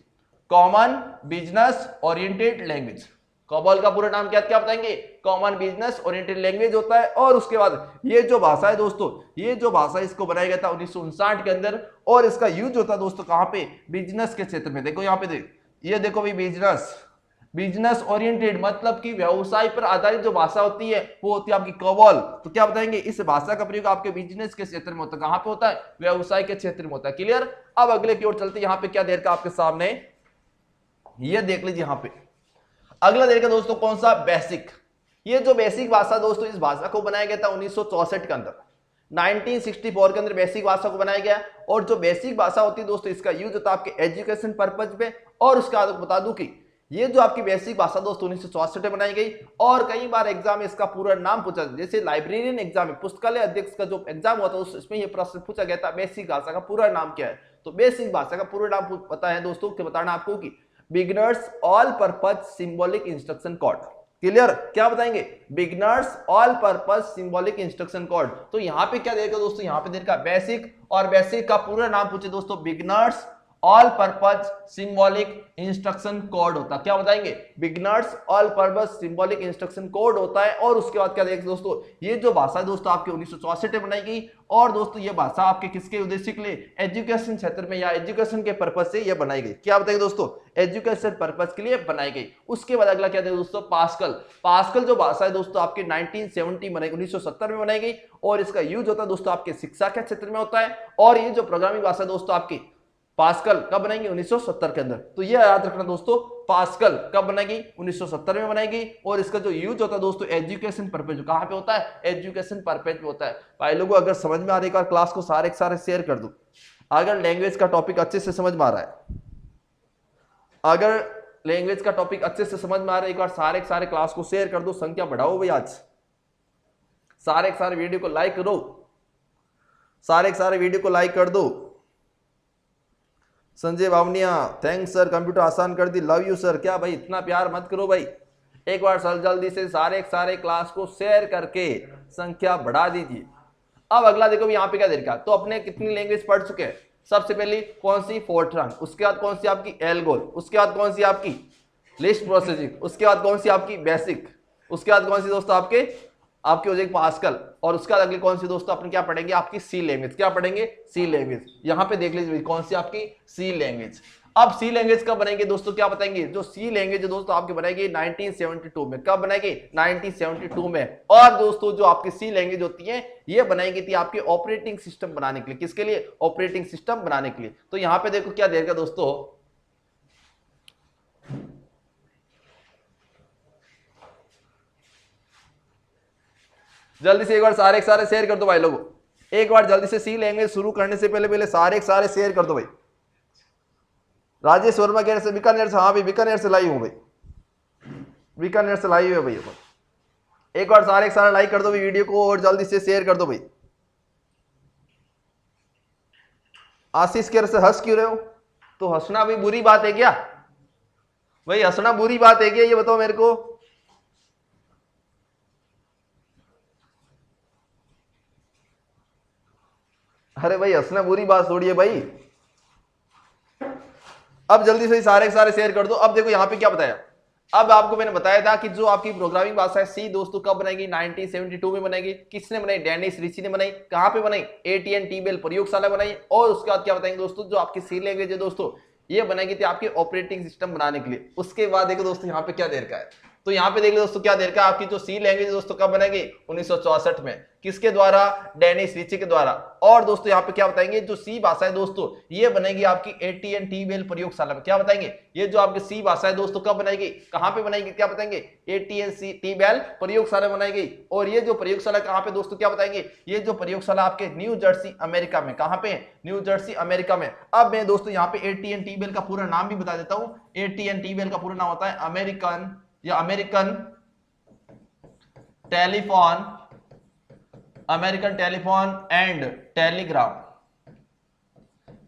common business oriented language. COBOL का पूरा नाम क्या बताएंगे? कॉमन बिजनेस ओरिएंटेड लैंग्वेज होता है। और उसके बाद ये जो भाषा है दोस्तों, ये जो भाषा इसको बनाया गया था 1959 के अंदर। और इसका यूज होता है दोस्तों कहां पे? बिजनेस के क्षेत्र में। देखो यहाँ पे ये देखो भाई, बिजनेस ओरिएंटेड मतलब कि व्यवसाय पर आधारित जो भाषा होती है वो होती है आपकी कोबॉल। तो क्या बताएंगे? इस भाषा का प्रयोग आपके बिजनेस के क्षेत्र में होता है। कहां पे होता है? व्यवसाय के क्षेत्र में होता है। क्लियर? अब अगले की ओर चलते हैं। यहाँ पे क्या देर का आपके सामने ये देख लीजिए। यहाँ पे अगला देखेगा दोस्तों कौन सा? बेसिक। ये जो बेसिक भाषा दोस्तों, इस भाषा को बनाया गया था 1964 के अंदर। 1964 के अंदर बेसिक भाषा को बनाया गया। और जो बेसिक भाषा होती है दोस्तों इसका यूज होता है आपके एजुकेशन पर्पज पे। और उसका बता दूं कि ये जो आपकी बेसिक भाषा दोस्तों 1964 में बनाई गई। और कई बार एग्जाम में इसका पूरा नाम पूछा, जैसे लाइब्रेरियन एग्जाम में पुस्तकालय अध्यक्ष का जो एग्जाम हुआ था उसमें ये प्रश्न पूछा गया था, बेसिक भाषा का पूरा नाम क्या है? तो बेसिक भाषा का पूरा नाम पता है दोस्तों, क्या बताना आपको कि beginners all purpose symbolic instruction code. Clear? क्या बताएंगे? Beginners all purpose symbolic instruction code. तो यहां पे क्या देगा दोस्तों? यहां पे देगा बेसिक। और बेसिक का पूरा नाम पूछे दोस्तों beginners all purpose symbolic instruction code होता है। क्या बताएंगे? Beginners all purpose symbolic instruction code होता है। और उसके बाद क्या देखें दोस्तों? ये जो भाषा है दोस्तों आपके 1964 में बनाई गई। और दोस्तों ये भाषा आपके किसके उद्देश्य के लिए? एजुकेशन क्षेत्र में या एजुकेशन के पर्पज से ये बनाई गई। क्या बताएंगे दोस्तों? एजुकेशन पर्पज के लिए बनाई गई। उसके बाद अगला क्या देखें दोस्तों? पास्कल। पास्कल जो भाषा है दोस्तों आपके 1970 में 1970 में बनाई गई। और इसका यूज होता है दोस्तों आपके शिक्षा के क्षेत्र में होता है। और ये जो प्रोग्रामिंग भाषा है दोस्तों आपकी पास्कल कब बनाएंगे? 1970 के अंदर। तो ये याद रखना दोस्तों, पास्कल कब बनाएगी? 1970 में बनाएगी। और इसका जो यूज होता है दोस्तों एजुकेशन पर्पज, कहां पे होता है? एजुकेशन पर्पज पे होता है। भाई लोगों अगर समझ में आ रही है, क्लास को सारे शेयर कर दो। अगर लैंग्वेज का टॉपिक अच्छे से समझ में आ रहा है, अगर लैंग्वेज का टॉपिक अच्छे से समझ में आ रहा है, एक बार सारे क्लास को शेयर कर दो। संख्या बढ़ाओ भाई, आज सारे के सारे वीडियो को लाइक करो, सारे के सारे वीडियो को लाइक कर दो। संजय बावनिया, थैंक्स सर, कंप्यूटर आसान कर दी, लव यू सर। क्या भाई इतना प्यार मत करो भाई, एक बार सर जल्दी से सारे के सारे क्लास को शेयर करके संख्या बढ़ा दीजिए। अब अगला देखो यहाँ पे क्या दे रखा है। तो अपने कितनी लैंग्वेज पढ़ चुके हैं? सबसे पहली कौन सी? फोर्ट्रान, उसके बाद कौन सी आपकी? एल्गोल, उसके बाद कौन सी आपकी? लिस्ट प्रोसेसिंग, उसके बाद कौन सी आपकी? बेसिक, उसके बाद कौन सी दोस्तों आपके हो जाएगी पास्कल, और उसके बाद अगली कौन सी दोस्तों अपने क्या पढ़ेंगे? आपकी सी लैंग्वेज। क्या पढ़ेंगे? सी लैंग्वेज। यहाँ पे देख लीजिए कौन सी आपकी? सी लैंग्वेज। अब सी लैंग्वेज कब बनेंगे दोस्तों? क्या बताएंगे? जो सी लैंग्वेज दोस्तों आपकी बनाएगी 1972 में। कब बनाएगी? 1972 में। और दोस्तों जो आपकी सी लैंग्वेज होती है ये बनाएगी थी आपके ऑपरेटिंग सिस्टम बनाने के लिए। किसके लिए? ऑपरेटिंग सिस्टम बनाने के लिए। तो यहाँ पे देखो क्या देगा दोस्तों, जल्दी से एक बार सारे के सारे शेयर कर दो भाई लोगों। एक बार जल्दी से सी लैंग्वेज शुरू करने से पहले सारे के सारे शेयर कर दो भाई। राजेश वर्मा कह रहे से बीकानेर से, हाँ भाई बीकानेर से लाई हूं भाई, बीकानेर से लाई हुई है भाई। एक बार सारे के सारे लाइक कर दो भाई वीडियो को, और जल्दी से शेयर कर दो भाई। आशीष कह रहे से हंस क्यों रहे हो? तो हंसना भी बुरी बात है क्या भाई? हंसना बुरी बात है क्या, ये बताओ मेरे को। अरे भाई हंसना बुरी बात थोड़ी है भाई। अब जल्दी से सारे के सारे शेयर कर दो। अब देखो यहाँ पे क्या बताया, अब आपको मैंने बताया था कि जो आपकी प्रोग्रामिंग भाषा है सी दोस्तों कब बनाएगी? 1972 में बनाएगी। किसने बनाई? डेनिस रिची ने बनाई। कहां पे बनाई? AT&T बेल प्रयोगशाला बनाई। और उसके बाद क्या बताएंगे दोस्तों, जो आपकी सी लैंग्वेज है दोस्तों ये बनाएगी थी आपके ऑपरेटिंग सिस्टम बनाने के लिए। उसके बाद देखो दोस्तों यहाँ पे क्या दे रखा है, तो यहाँ पे देख लो दोस्तों क्या दे रखा है, आपकी जो सी लैंग्वेज दोस्तों कब बनेगी? 1964 में। किसके द्वारा? डेनिस रिची के द्वारा। और दोस्तों यहाँ पे क्या बताएंगे, जो सी भाषा है दोस्तों ये बनेगी आपकी AT&T बेल प्रयोगशाला में। क्या बताएंगे? ये जो आपकी सी भाषा है दोस्तों कब बनाएगी? कहां पे बनाएगी? क्या बताएंगे? AT&T बेल प्रयोगशाला बनाएगी। और ये जो प्रयोगशाला कहां पे दोस्तों? क्या बताएंगे? ये जो प्रयोगशाला आपके न्यू जर्सी अमेरिका में। कहां पे? न्यू जर्सी अमेरिका में। अब मैं दोस्तों यहाँ पे AT&T बेल का पूरा नाम भी बता देता हूं। AT&T बेल का पूरा नाम होता है अमेरिकन टेलीफोन एंड टेलीग्राफ।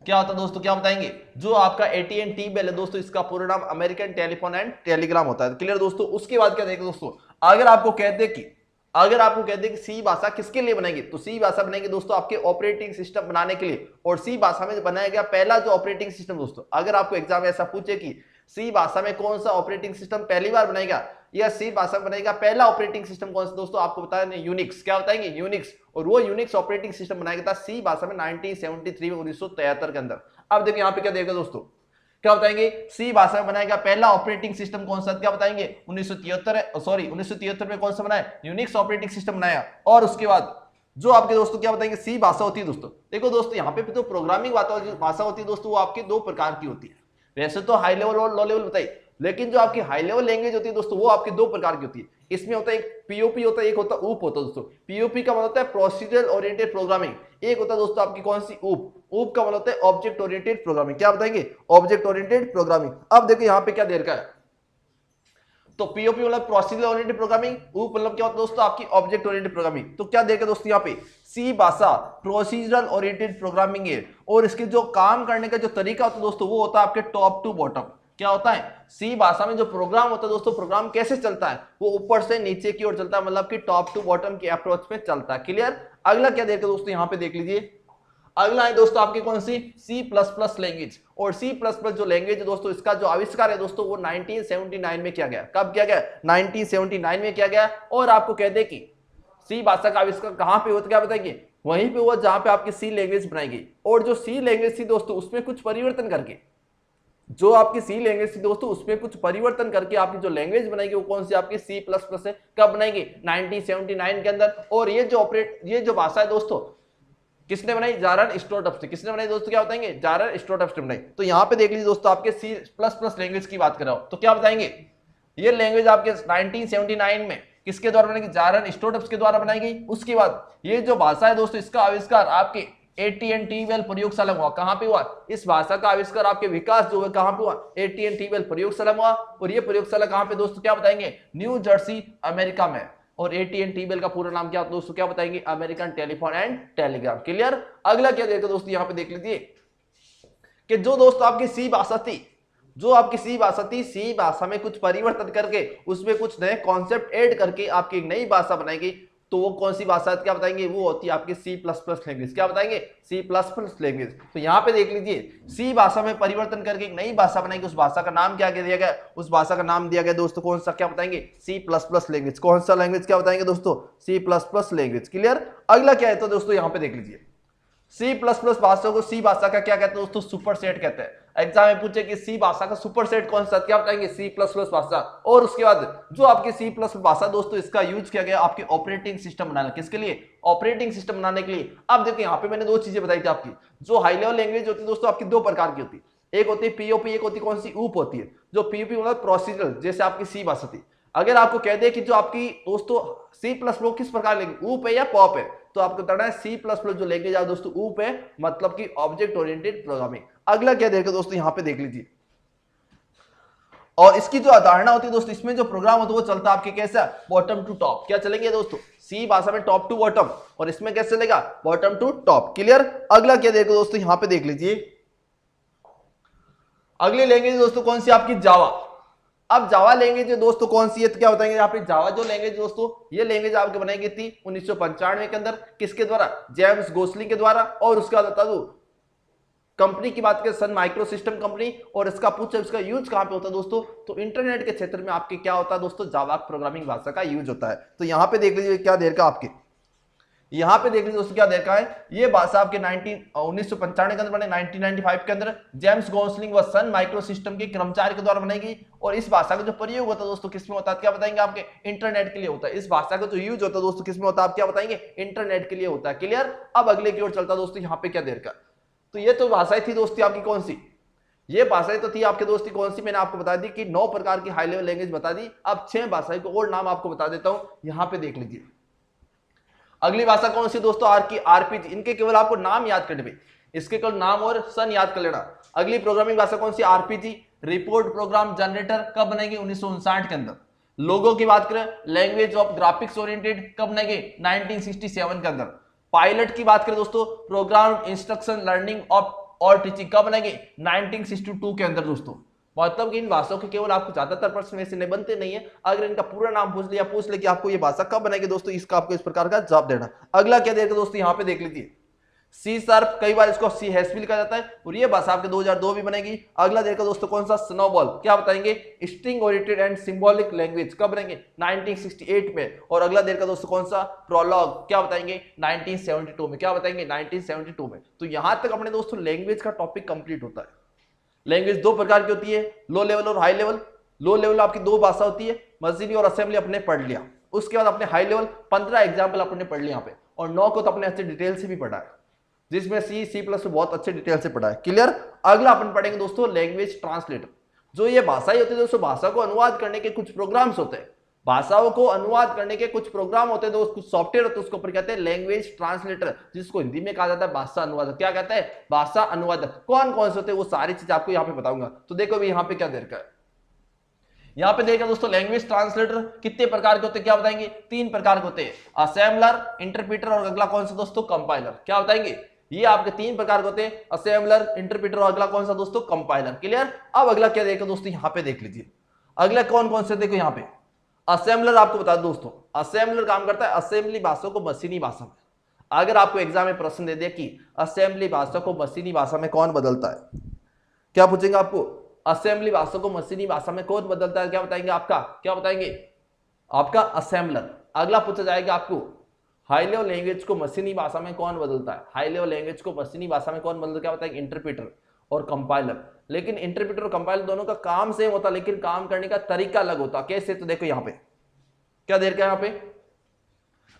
क्या होता है दोस्तों? क्या बताएंगे? जो आपका AT&T बेल है दोस्तों इसका पूरा नाम अमेरिकन टेलीफोन एंड टेलीग्राम होता है। क्लियर दोस्तों? उसके बाद क्या देखें दोस्तों, अगर आपको कहते कि सी भाषा किसके लिए बनेगी, तो सी भाषा बनेगी दोस्तों आपके ऑपरेटिंग सिस्टम बनाने के लिए। और सी भाषा में बनाया गया पहला जो ऑपरेटिंग सिस्टम दोस्तों, अगर आपको एग्जाम में ऐसा पूछे कि सी भाषा में कौन सा ऑपरेटिंग सिस्टम पहली बार बनाएगा, या सी भाषा में बनेगा पहला ऑपरेटिंग सिस्टम कौन सा दोस्तों, आपको बताया यूनिक्स। क्या बताएंगे? यूनिक्स। और वो यूनिक्स ऑपरेटिंग सिस्टम बनाया गया था सी भाषा में 1973 में, 1973 के अंदर। अब देखिए यहाँ पे क्या देगा दोस्तों, क्या बताएंगे? सी भाषा में बनाएगा पहला ऑपरेटिंग सिस्टम कौन सा? क्या बताएंगे? 1973 में कौन सा बनाया? यूनिक्स ऑपरेटिंग सिस्टम बनाया। और उसके बाद जो आपके दोस्तों क्या बताएंगे? सी भाषा होती है दोस्तों। देखो दोस्तों यहाँ पे जो प्रोग्रामिंग भाषा होती है दोस्तों वो आपकी दो प्रकार की होती है। वैसे तो हाई लेवल और लो लेवल बताइए, लेकिन जो आपकी हाई लेवल लैंग्वेज होती है दोस्तों वो आपकी दो प्रकार की होती है। इसमें होता है एक पीओपी होता है, एक होता है ऊप होता है दोस्तों। पीओपी का मतलब होता है प्रोसीजरल ओरिएंटेड प्रोग्रामिंग। एक होता है दोस्तों आपकी कौन सी? ऊप का मतलब होता है ऑब्जेक्ट ओरिएंटेड प्रोग्रामिंग। क्या बताएंगे? Object oriented programming. अब देखिए यहाँ पे क्या दे रखा है, तो पीओपी मतलब प्रोसीजरल ओरिएंटेड प्रोग्रामिंग, ऊप मतलब क्या होता है दोस्तों आपकी ऑब्जेक्ट ओरिएंटेड प्रोग्रामिंग। तो क्या देखा दोस्तों यहाँ पे सी भाषा प्रोसीजरल ओरिएंटेड प्रोग्रामिंग है, और इसके जो काम करने का जो तरीका होता है दोस्तों वो होता है आपके टॉप टू बॉटम। क्या होता है? सी भाषा में जो प्रोग्राम होता है दोस्तों, प्रोग्राम कैसे चलता है? वो ऊपर से नीचे की ओर चलता है, मतलब कि टॉप टू बॉटम की अप्रोच में चलता है। क्लियर? अगला क्या देखा दोस्तों यहाँ पे देख लीजिए, अगला है दोस्तों आपकी कौन सी? C++ language. और C++ जो लैंग्वेज है दोस्तों इसका जो आविष्कार है दोस्तों वो 1979 में किया गया। कब किया गया? 1979 में किया गया। और आपको कहते हैं कि सी भाषा का आविष्कार कहां पे हुआ, क्या बताएंगे? वहीं पे हुआ जहां पे आपकी सी लैंग्वेज बनाई गई। और जो सी लैंग्वेज थी दोस्तों उसमें कुछ परिवर्तन करके, जो आपकी सी लैंग्वेज थी दोस्तों उसमें कुछ परिवर्तन करके आपकी जो लैंग्वेज बनाएगी वो कौन सी? आपकी C++ है। कब बनाएगी? 1979 के अंदर। और ये जो भाषा है दोस्तों किसने बनाई? जारन स्टोटअप ने। किसने बनाई दोस्तों? क्या बताएंगे? जारन स्टोटअप ने बनाई। तो यहाँ पे देख लीजिए दोस्तों आपके C++ लैंग्वेज की बात कर रहा हूं तो क्या बताएंगे? ये लैंग्वेज आपके 1979 में किसके द्वारा बनाई गई? जारन स्टोटअप के द्वारा बनाई गई। उसके बाद ये जो भाषा है दोस्तों इसका आविष्कार आपके AT&T बेल प्रयोगशाला में हुआ। कहां पे हुआ? इस भाषा का आविष्कार आपके विकास जो है कहां पे हुआ? AT&T बेल प्रयोगशाला में हुआ। और ये प्रयोगशाला कहां पे दोस्तों? क्या बताएंगे? न्यू जर्सी अमेरिका में। और AT&T टीबेल का पूरा नाम क्या होता है दोस्तों, क्या बताएंगे, American telephone and telegraph. Clear. अगला क्या देखो दोस्तों, यहां पे देख लीजिए कि जो दोस्तों आपकी सी भाषा थी, जो आपकी सी भाषा थी, सी भाषा में कुछ परिवर्तन करके उसमें कुछ नए कॉन्सेप्ट ऐड करके आपकी एक नई भाषा बनाएगी, तो वो कौन सी भाषा क्या बताएंगे, वो होती है आपकी C++ लैंग्वेज। क्या बताएंगे, C++ लैंग्वेज। तो यहां पे देख लीजिए, सी भाषा में परिवर्तन करके एक नई भाषा बनाएगी, उस भाषा का नाम क्या दिया गया, उस भाषा का नाम दिया गया दोस्तों कौन सा, क्या बताएंगे, C++ लैंग्वेज। कौन सा लैंग्वेज, क्या बताएंगे दोस्तों, C++ लैंग्वेज। क्लियर। अगला क्या है तो दोस्तों यहां पे देख लीजिए, C++ भाषा को सी भाषा का क्या कहते हैं दोस्तों, सुपरसेट कहते हैं। एग्जाम में पूछे कि सी भाषा का सुपरसेट कौन सा, क्या बताएंगे, C++ भाषा। और उसके बाद जो आपकी C++ भाषा दोस्तों, इसका यूज किया गया आपके ऑपरेटिंग सिस्टम बनाने, किसके लिए, ऑपरेटिंग सिस्टम बनाने के लिए। अब देखिए यहाँ पे मैंने दो चीजें बताई थी आपकी, जो हाई लेवल लैंग्वेज होती है दोस्तों आपकी दो प्रकार की होती है, एक होती है POP, एक होती है कौन सी, ऊप होती है। जो POP मतलब प्रोसीजरल, जैसे आपकी सी भाषा थी। अगर आपको कह दे कि जो आपकी दोस्तों C++ किस प्रकार लैंग्वेज, ऊप है या पॉप है, तो आपको बताना है C++ जो लैंग्वेज है दोस्तों ऊप है, मतलब कि ऑब्जेक्ट ओरिएंटेड प्रोग्रामिंग। अगला क्या देखो दोस्तों, यहां पे देख लीजिए, और इसकी जो अवधारणा होती है दोस्तों, इसमें जो प्रोग्राम होता है वो चलता है आपके कैसा, बॉटम टू टॉप। क्या चलेंगे दोस्तों, सी भाषा में टॉप टू बॉटम, और इसमें कैसे चलेगा, बॉटम टू टॉप। क्लियर। अगला क्या देखो दोस्तों, यहां पे देख लीजिए, अगली लैंग्वेज दोस्तों कौन सी, आपकी जावा। अब जावा लैंग्वेज दोस्तों कौन सी है, तो क्या बताएंगे यहाँ पे, जावा जो लैंग्वेज दोस्तों, ये लैंग्वेज आपके बनाई गई थी 1995 के अंदर, किसके द्वारा, जेम्स गोसलिंग के द्वारा। और उसके बाद बता दूं कंपनी की बात करें, सन माइक्रो सिस्टम कंपनी। और इसका पूछे इसका यूज कहां पे होता है दोस्तों, तो इंटरनेट के क्षेत्र में आपके क्या होता है दोस्तों, जावा प्रोग्रामिंग भाषा का यूज होता है। तो यहां पे देख लीजिए क्या देर का आपके, यहां पे देख लीजिए दोस्तों क्या देर का है, ये भाषा आपके 1995 के अंदर बने, 1995 के अंदर जेम्स गोसलिंग व सन माइक्रो सिस्टम के कर्मचारी के द्वारा बनाई गई। और इस भाषा का जो प्रयोग होता है दोस्तों किसमें होता है, क्या बताएंगे, आपके इंटरनेट के लिए होता है। इस भाषा का जो यूज होता है दोस्तों किसमें होता है, आप क्या बताएंगे, इंटरनेट के लिए होता है। क्लियर। अब अगले की ओर चलता है दोस्तों, यहाँ पे क्या देर का, तो ये तो भाषाएं थी दोस्ती आपकी कौन सी, ये भाषाएं तो थी आपके दोस्ती कौन सी, मैंने आपको बता दी कि 9 प्रकार की हाई लेवल लैंग्वेज बता दी। अब 6 भाषाएं को और नाम आपको बता देता हूं, यहां पे देख लीजिए। अगली भाषा कौन सी दोस्तों, आरपीजी। इनके केवल आपको नाम याद करने में, इसके केवल नाम और सन याद कर लेना। अगली प्रोग्रामिंग भाषा कौन सी, आरपीजी, रिपोर्ट प्रोग्राम जनरेटर। कब बनेगी, 1959 के अंदर। लोगों की बात करें, लैंग्वेज ऑफ ग्राफिक्स ओरिएंटेड, कब बनेगी, 1967 के अंदर। पायलट की बात करें दोस्तों, प्रोग्राम इंस्ट्रक्शन लर्निंग ऑफ और टीचिंग, कब बनेगी, 1962 के अंदर दोस्तों। मतलब कि इन भाषाओं के केवल आपको ज्यादातर प्रश्न में से नहीं बनते नहीं है, अगर इनका पूरा नाम पूछ लिया, पूछ ले कि आपको ये भाषा कब बनेगी दोस्तों, इसका आपको इस प्रकार का जवाब देना। अगला क्या देगा दोस्तों, यहां पे देख लीजिए, सी शार्प, कई बार इसको सी हैश भी लिखा जाता है, और ये भाषा आपके 2002 भी बनेगी। अगला देखो दोस्तों कौन सा, स्नोबॉल, क्या बताएंगे, string oriented and symbolic language, कब बनेंगे, 1968 में। और अगला देखो दोस्तों कौन सा, प्रोलॉग, क्या बताएंगे, 1972 में। क्या बताएंगे, 1972 में। तो यहां तक अपने दोस्तों लैंग्वेज का टॉपिक कंप्लीट होता है। लैंग्वेज दो प्रकार की होती है, लो लेवल और हाई लेवल। लो लेवल आपकी दो भाषा होती है, मशीनी और असेंबली अपने पढ़ लिया। उसके बाद अपने हाई लेवल 15 एग्जाम्पल अपने पढ़ लिया यहाँ पे, और 9 को तो अपने अच्छे डिटेल से भी पढ़ा है, जिसमें सी प्लस बहुत अच्छे डिटेल से पढ़ा है। क्लियर। अगला अपन पढ़ेंगे दोस्तों लैंग्वेज ट्रांसलेटर। जो ये भाषा ही होती है दोस्तों, भाषा को अनुवाद करने के कुछ प्रोग्राम्स होते हैं, भाषाओं को अनुवाद करने के कुछ प्रोग्राम होते हैं दोस्त, कुछ सॉफ्टवेयर होते हैं, उसको ऊपर कहते हैं लैंग्वेज ट्रांसलेटर, जिसको हिंदी में कहा जाता है भाषा अनुवादक। क्या कहता है, भाषा अनुवादक। कौन कौन से होते हैं वो सारी चीज आपको यहाँ पे बताऊंगा। तो देखो भी यहाँ पे क्या देर का है, यहाँ पे देखा दोस्तों लैंग्वेज ट्रांसलेटर कितने प्रकार के होते हैं, क्या बताएंगे, 3 प्रकार के होते हैं, असेंबलर, इंटरप्रीटर और अगला कौन सा दोस्तों, कंपाइलर। क्या बताएंगे, ये आपके 3 प्रकार के होते हैं, असेंबलर, इंटरप्रीटर और अगला कौन सा दोस्तों, कंपाइलर। क्लियर। अब अगला क्या देखो दोस्तों, यहाँ पे देख लीजिए अगला कौन कौन से, देखो यहाँ पे असेंबलर। आपको बता दो दोस्तों, असेंबलर काम करता है असेंबली भाषा को मशीनी भाषा में। अगर आपको एग्जाम में प्रश्न दे दिया कि असेंबली भाषा को मशीनी भाषा में कौन बदलता है, क्या पूछेंगे आपको, असेंबली भाषा को मशीनी भाषा में कौन बदलता है, क्या बताएंगे आपका, क्या बताएंगे आपका असेंबलर। अगला पूछा जाएगा आपको हाई लेवल लैंग्वेज को मशीनी भाषा में कौन बदलता है, हाई लेवल लैंग्वेज को मशीनी भाषा में कौन बदलता है, क्या बताएंगे, इंटरप्रीटर और कंपाइलर। लेकिन इंटरप्रीटर और कंपाइलर दोनों का काम सेम होता है, लेकिन काम करने का तरीका अलग होता है। कैसे, तो देखो यहाँ पे क्या देर का, यहाँ पे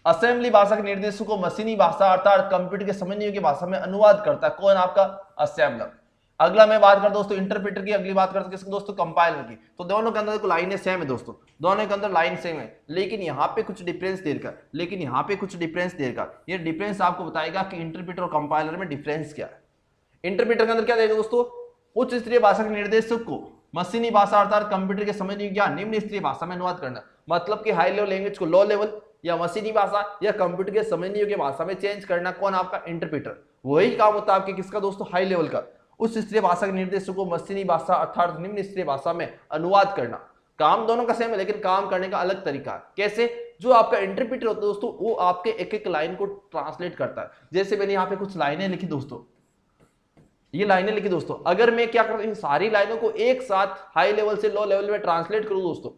असेंबली भाषा के निर्देशों को मशीनी भाषा अर्थात कंप्यूटर के समझने योग्य भाषा में अनुवाद करता है कौन, आपका असेंबलर। अगला मैं बात करता दोस्तों इंटरप्रीटर की, अगली बात करते किसकी दोस्तों, कंपाइलर की। तो दोनों के अंदर लाइनें सेम है दोस्तों, दोनों के अंदर लाइन सेम है, लेकिन यहाँ पे कुछ डिफरेंस देर का, लेकिन यहाँ पे कुछ डिफरेंस देर का। ये डिफरेंस आपको बताएगा कि इंटरप्रीटर और कंपाइलर में डिफरेंस क्या है। इंटरप्रीटर के अंदर क्या देगा दोस्तों, उच्च स्तरीय भाषा के निर्देशक को मशीनी भाषा अर्थात कंप्यूटर के समझने योग्य या निम्न स्तरीय भाषा में अनुवाद करना, मतलब कि हाई लेवल लैंग्वेज को लो लेवल या मशीनी भाषा या कंप्यूटर के समझने योग्य भाषा में चेंज करना कौन? आपका इंटरप्रेटर। वही काम होता है आपके किसका दोस्तों? हाई लेवल का। उस स्तरीय भाषा के निर्देशों को मशीनी भाषा अर्थात निम्न स्तरीय भाषा में अनुवाद करना। काम दोनों का सेम है लेकिन काम करने का अलग तरीका है। कैसे? जो आपका इंटरप्रेटर होता है दोस्तों वो आपके एक एक लाइन को ट्रांसलेट करता है। जैसे मैंने यहाँ पे कुछ लाइनें लिखी दोस्तों, ये लाइनें लिखी दोस्तों, अगर मैं क्या करता हूं इन सारी लाइनों को एक साथ हाई लेवल से लो लेवल में ट्रांसलेट करूं दोस्तों,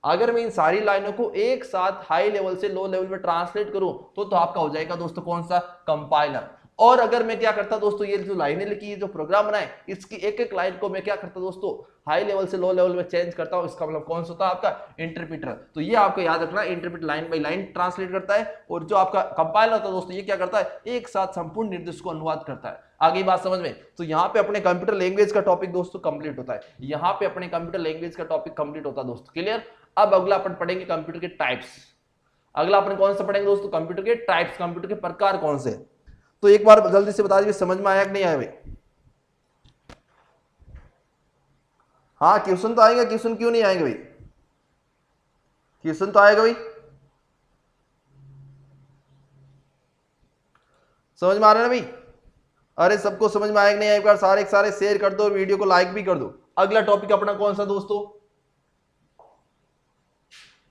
अगर मैं इन सारी लाइनों को एक साथ हाई लेवल से लो लेवल में ट्रांसलेट करूं तो आपका हो जाएगा दोस्तों कौन सा? कंपाइलर। और अगर मैं क्या करता दोस्तों, ये जो लाइनें लिखी, जो प्रोग्राम बनाए, इसकी एक एक लाइन को मैं क्या करता दोस्तों? हाई लेवल से लो लेवल में चेंज करता हूं। इसका मतलब कौन सा होता है? आपका इंटरप्रेटर। तो ये आपको याद रखना, interpreter line by line translate करता है और जो आपका कंपाइलर होता है दोस्तों ये क्या करता है? एक साथ संपूर्ण निर्देश को अनुवाद करता है। आगे बात समझ में? तो यहाँ पे अपने कंप्यूटर लैंग्वेज का टॉपिक दोस्तों कंप्लीट होता है। यहाँ पे अपने कंप्यूटर लैंग्वेज का टॉपिक कंप्लीट होता है दोस्तों। क्लियर? अब अगला अपन पढ़ेंगे कंप्यूटर के टाइप्स। अगला अपन कौन सा पढ़ेंगे दोस्तों? कंप्यूटर के टाइप्स, कंप्यूटर के प्रकार कौन से। तो एक बार जल्दी से बता दीजिए समझ में आया कि नहीं आया भाई? हाँ क्वेश्चन तो आएगा, क्वेश्चन क्यों नहीं आएंगे भाई? क्वेश्चन तो आएगा भाई। समझ में आ रहा है ना भाई? अरे सबको समझ में आएगा नहीं? एक बार सारे सारे शेयर कर दो, वीडियो को लाइक भी कर दो। अगला टॉपिक अपना कौन सा दोस्तों?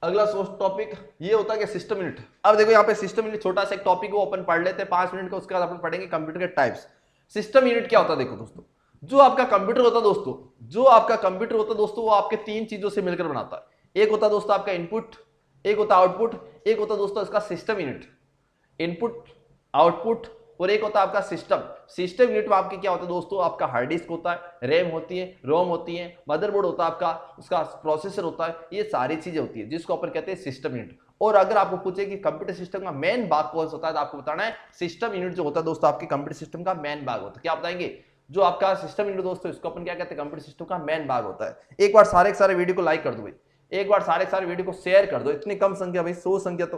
अगला टॉपिक ये होता है कि सिस्टम यूनिट। अब देखो यहाँ पे सिस्टम यूनिट छोटा सा एक टॉपिक वो अपन पढ़ लेते हैं 5 मिनट का, उसके बाद अपन पढ़ेंगे कंप्यूटर के टाइप्स। सिस्टम यूनिट क्या होता है? देखो दोस्तों, जो आपका कंप्यूटर होता है दोस्तों, जो आपका कंप्यूटर होता है दोस्तों वो आपके 3 चीजों से मिलकर बनाता है। एक होता है दोस्तों आपका इनपुट, एक होता है आउटपुट, एक होता है दोस्तों इसका सिस्टम यूनिट। इनपुट, आउटपुट और एक होता है आपका सिस्टम। सिस्टम यूनिट में आपके क्या होता है दोस्तों? आपका हार्ड डिस्क होता है, रैम होती है, रोम होती है, मदरबोर्ड होता है आपका, उसका प्रोसेसर होता है, ये सारी चीजें होती है जिसको अपन कहते हैं सिस्टम यूनिट। और अगर आपको पूछे कि कंप्यूटर सिस्टम का मेन भाग कौन सा होता है तो आपको बताना है सिस्टम यूनिट जो होता है दोस्तों आपके कंप्यूटर सिस्टम का मेन भाग होता है। क्या बताएंगे? जो आपका सिस्टम यूनिट दोस्तों इसको अपन क्या कहते हैं? कंप्यूटर सिस्टम का मेन भाग होता है। एक बार सारे वीडियो को लाइक कर दो भाई, एक बार सारे वीडियो को शेयर कर दो। इतनी कम संख्या भाई, 100 संख्या। तो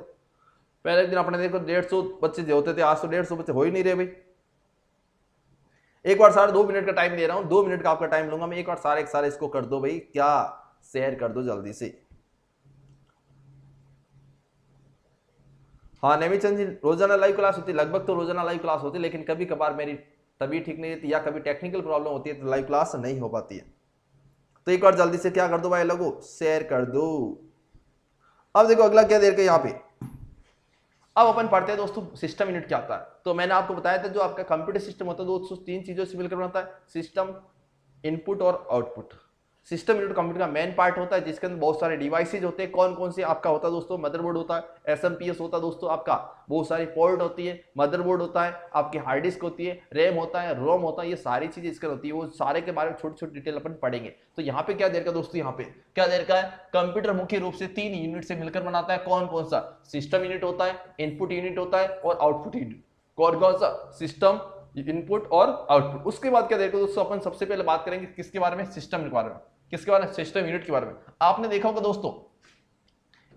पहले दिन अपने देखो 150 बच्चे जो होते थे, आज तो 150 बच्चे हो ही नहीं रहे भाई। एक बार सारे 2 मिनट का टाइम ले रहा हूं, 2 मिनट का आपका टाइम लूंगा मैं। एक बार सारे इसको कर दो भाई, क्या शेयर कर दो जल्दी से। हाँ नेमीचंद जी, रोजाना लाइव क्लास होती है, लगभग तो रोजाना लाइव क्लास होती है, लेकिन कभी कभार मेरी तबीयत ठीक नहीं रहती या कभी टेक्निकल प्रॉब्लम होती है तो लाइव क्लास नहीं हो पाती है। तो एक बार जल्दी से क्या कर दो भाई लोगों? शेयर कर दो। अब देखो अगला क्या देर के यहाँ पे, अब अपन पढ़ते हैं दोस्तों सिस्टम यूनिट क्या होता है। तो मैंने आपको बताया था जो आपका कंप्यूटर सिस्टम होता है दोस्तों 3 चीजों से मिलकर बनता है, सिस्टम, इनपुट और आउटपुट। सिस्टम यूनिट कंप्यूटर का मेन पार्ट होता है जिसके अंदर बहुत सारे डिवाइसेज होते हैं। कौन कौन से? आपका होता है दोस्तों मदरबोर्ड होता है, एसएमपीएस होता है दोस्तों आपका, बहुत सारी पोर्ट होती है, मदरबोर्ड होता है, आपकी हार्ड डिस्क होती है, रैम होता है, रोम होता है, ये सारी चीजें इसके होती है। वो सारे के बारे में छोटी छोटी डिटेल अपन पढ़ेंगे। तो यहाँ पे क्या देर का दोस्तों? यहाँ पे क्या देर का है? कंप्यूटर मुख्य रूप से 3 यूनिट से मिलकर बनाता है। कौन कौन सा? सिस्टम यूनिट होता है, इनपुट यूनिट होता है और आउटपुट यूनिट। कौन कौन सा? सिस्टम, इनपुट और आउटपुट। उसके बाद क्या देखो दोस्तों, अपन सबसे पहले बात करेंगे किसके बारे में? सिस्टम के बारे में। किसके बारे में? सिस्टम यूनिट के बारे में। आपने देखा होगा दोस्तों